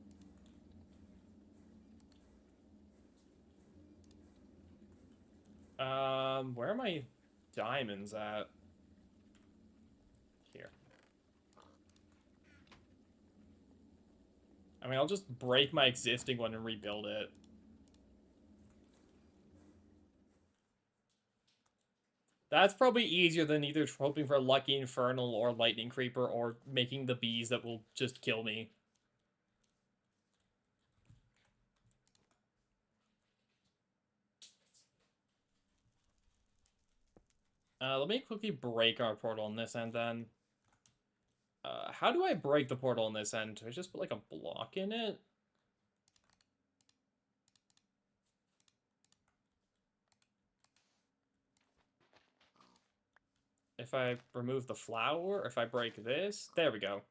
Where are my diamonds at? Here. I mean, I'll just break my existing one and rebuild it. That's probably easier than either hoping for a Lucky Infernal or Lightning Creeper or making the bees that will just kill me. Let me quickly break our portal on this end then. How do I break the portal on this end? Do I just put like a block in it? If I remove the flower, if I break this, there we go.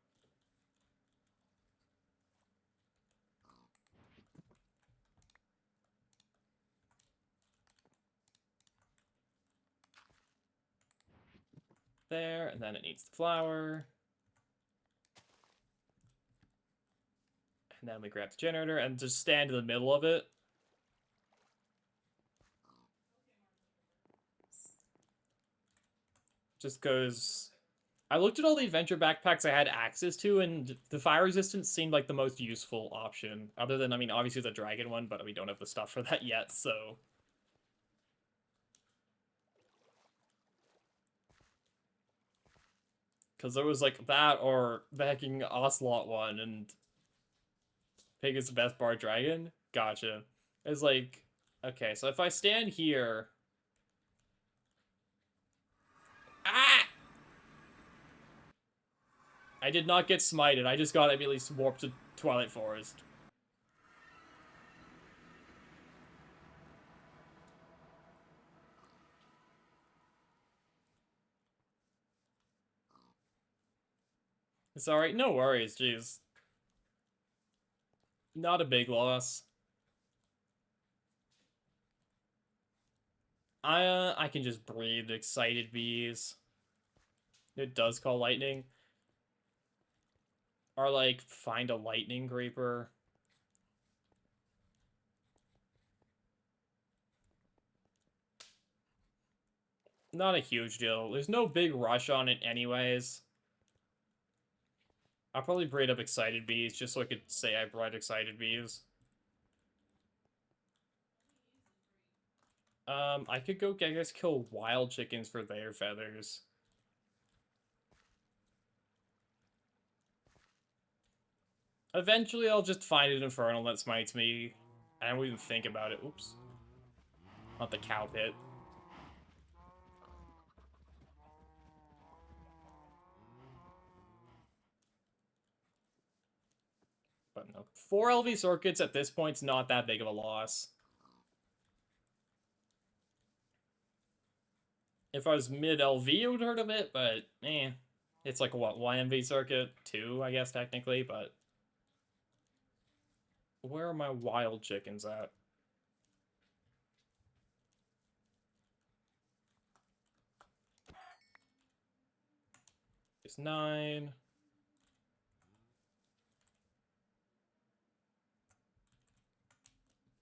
There, and then it needs the flower. And then we grab the generator and just stand in the middle of it. Just because I looked at all the adventure backpacks I had access to, and the fire resistance seemed like the most useful option. Other than, I mean, obviously the dragon one, but we don't have the stuff for that yet, so. Because there was like that or the hecking Ocelot one, and Pig is the best bar dragon. Gotcha. It's like, okay, so if I stand here. Ah! I did not get smited. I just got immediately warped to Twilight Forest. It's alright. No worries, jeez. Not a big loss. I can just breathe excited bees. It does call lightning. Or, like, find a lightning creeper. Not a huge deal. There's no big rush on it anyways. I'll probably breed up excited bees just so I could say I bred excited bees. I could go, I guess, kill wild chickens for their feathers. Eventually, I'll just find an infernal that smites me. I won't even think about it. Oops. Not the cow pit. But no. 4 LV circuits at this point's not that big of a loss. If I was mid LV, you would have heard of it, but eh. It's like, what, 1 MV circuit? 2, I guess, technically, but. Where are my wild chickens at? It's 9.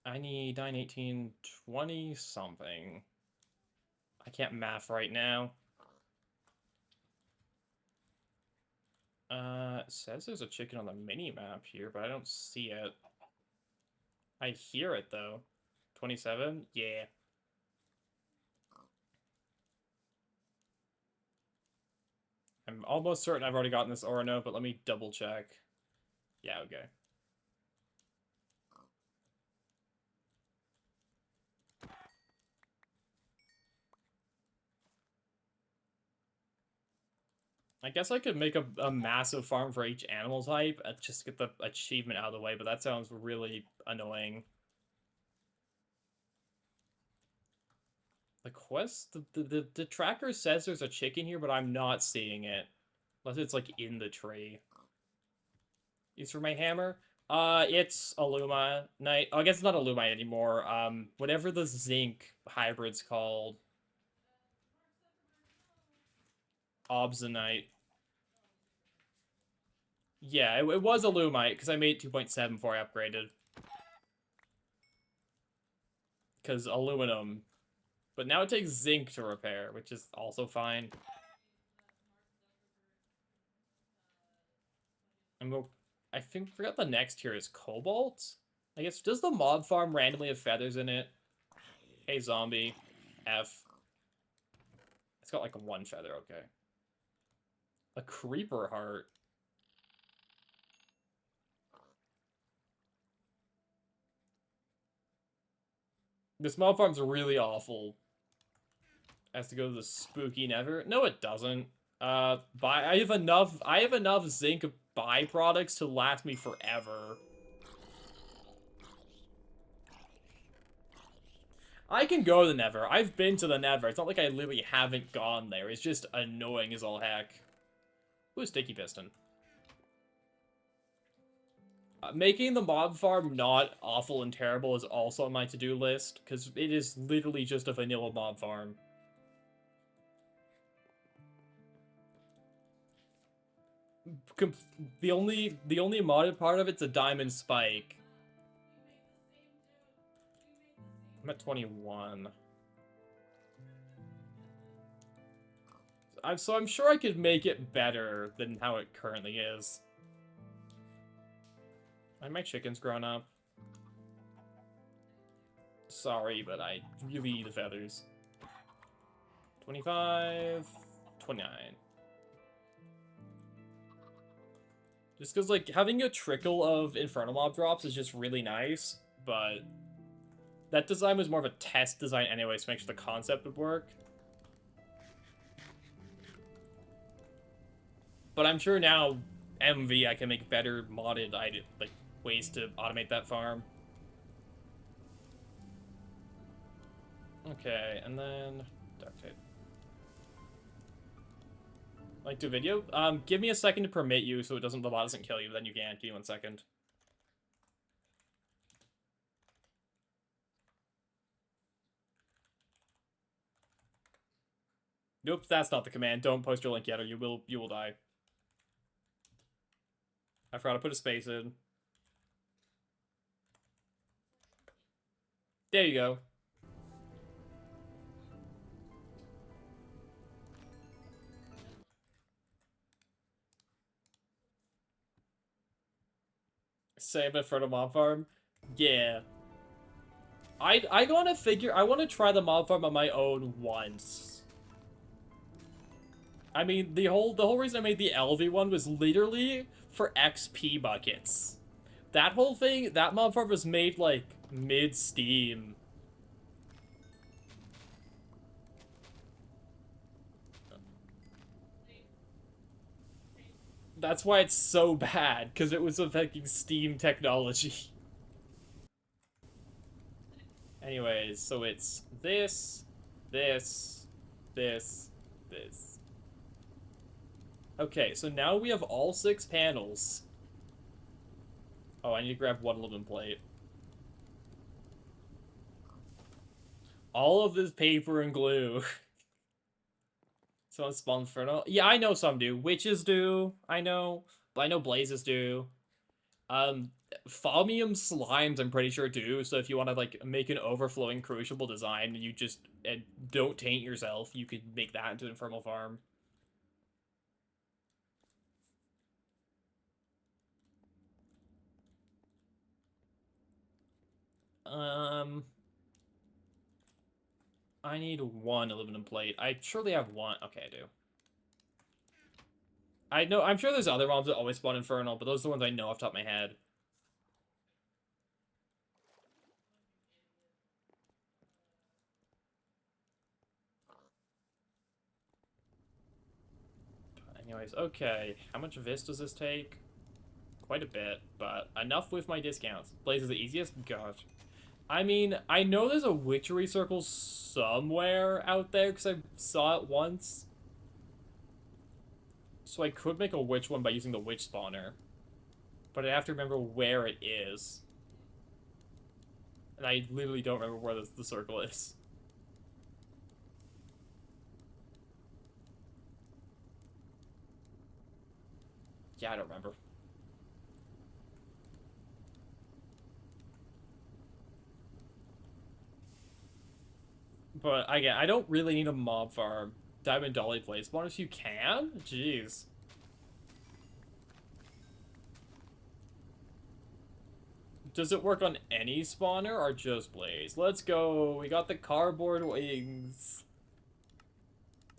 I need 9, 18, 20 something. I can't math right now. It says there's a chicken on the mini-map here, but I don't see it. I hear it, though. 27? Yeah. I'm almost certain I've already gotten this Orono, but let me double check. Yeah, okay. I guess I could make a massive farm for each animal type, just to get the achievement out of the way, but that sounds really annoying. The quest, the tracker says there's a chicken here, but I'm not seeing it. Unless it's, like, in the tree. Use for my hammer? It's Illumite. Oh, I guess it's not Illumite anymore. Whatever the zinc hybrid's called. Obsonite. Yeah, it was Illumite, because I made 2.7 before I upgraded. Because aluminum But now it takes zinc to repair, which is also fine. I forgot the next tier is cobalt. I guess, does the mob farm randomly have feathers in it? Hey, zombie. F. It's got like one feather, okay. A creeper heart. This mob farm's really awful. Has to go to the spooky nether. No, it doesn't. I have enough zinc byproducts to last me forever. I can go to the nether. I've been to the nether. It's not like I literally haven't gone there. It's just annoying as all heck. Ooh, sticky piston. Making the mob farm not awful and terrible is also on my to-do list, because it is literally just a vanilla mob farm. The only modded part of it's a diamond spike. I'm at 21. So I'm sure I could make it better than how it currently is. And my chicken's grown up. Sorry, but I really need the feathers. 25, 29. Just because, like, having a trickle of Infernal Mob drops is just really nice, but that design was more of a test design anyway, to make sure the concept would work. But I'm sure now, MV, I can make better modded like ways to automate that farm. Okay, and then duct tape. Like do video? Give me a second to permit you so the bot doesn't kill you, then you can. Give me 1 second. Nope, that's not the command. Don't post your link yet or you will die. I forgot to put a space in. There you go. Save it for the mob farm? Yeah. I want to try the mob farm on my own once. I mean, the whole reason I made the LV one was literally for XP buckets. That whole thing, that mob farm was made, like, mid-Steam. That's why it's so bad, because it was affecting Steam technology. Anyways, so it's this, this, this, this. Okay, so now we have all 6 panels. Oh, I need to grab one aluminum plate. All of this paper and glue. Someone spawn Inferno? Yeah, I know some do. Witches do. I know. I know Blazes do. Fomium slimes, I'm pretty sure do. So if you want to like make an overflowing crucible design, you just don't taint yourself. You could make that into an Infernal farm. I need 1 aluminum plate. I surely have 1. Okay, I do. I know. I'm sure there's other mobs that always spawn Infernal, but those are the ones I know off the top of my head. Anyways, okay. How much vis does this take? Quite a bit, but enough with my discounts. Blaze is the easiest? God. I mean, I know there's a witchery circle somewhere out there, because I saw it once. So I could make a witch one by using the witch spawner. But I have to remember where it is. And I literally don't remember where the circle is. Yeah, I don't remember. But again, I don't really need a mob farm. Diamond Dolly plays. What if you can? Jeez. Does it work on any spawner or just Blaze? Let's go. We got the cardboard wings.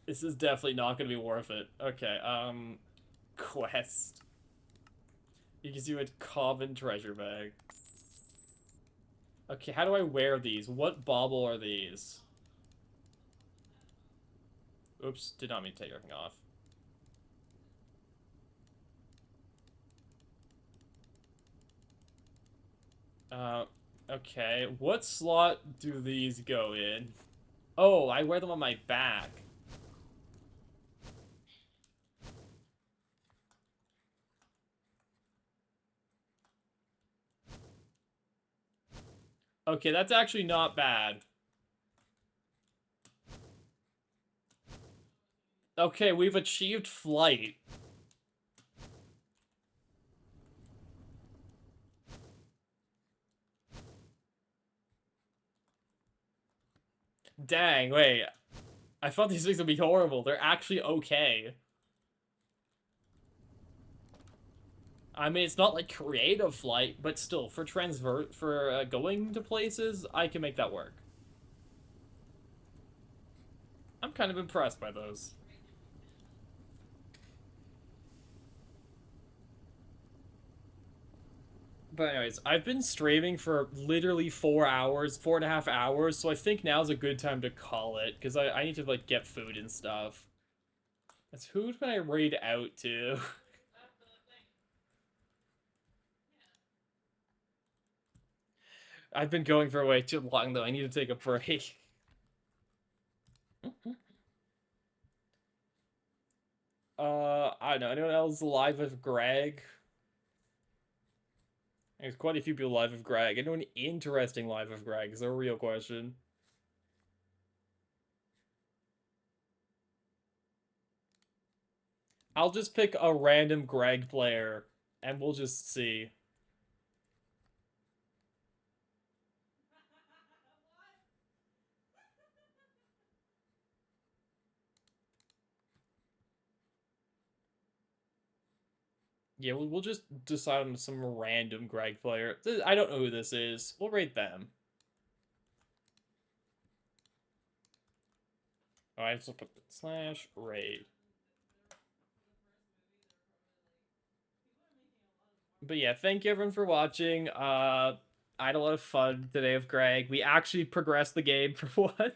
This is definitely not going to be worth it. Okay, quest. You can see a common treasure bag. Okay, how do I wear these? What bauble are these? Oops, did not mean to take everything off. Okay. What slot do these go in? Oh, I wear them on my back. Okay, that's actually not bad. Okay, we've achieved flight. Dang, wait. I thought these things would be horrible. They're actually okay. I mean, it's not like creative flight, but still, for going to places, I can make that work. I'm kind of impressed by those. But anyways, I've been streaming for literally 4 hours, 4.5 hours, so I think now's a good time to call it, because I need to, like, get food and stuff. That's who can I raid out to? I've been going for way too long, though. I need to take a break. I don't know. Anyone else live with Greg? There's quite a few people live with Greg. Anyone interesting live with Greg is a real question. I'll just pick a random Greg player, and we'll just see. Yeah, we'll just decide on some random Greg player. I don't know who this is. We'll rate them. Alright, so put slash rate. But yeah, thank you everyone for watching. I had a lot of fun today with Greg. We actually progressed the game for once.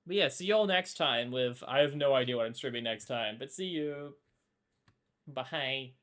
But yeah, see y'all next time with... I have no idea what I'm streaming next time, but see you. Bye.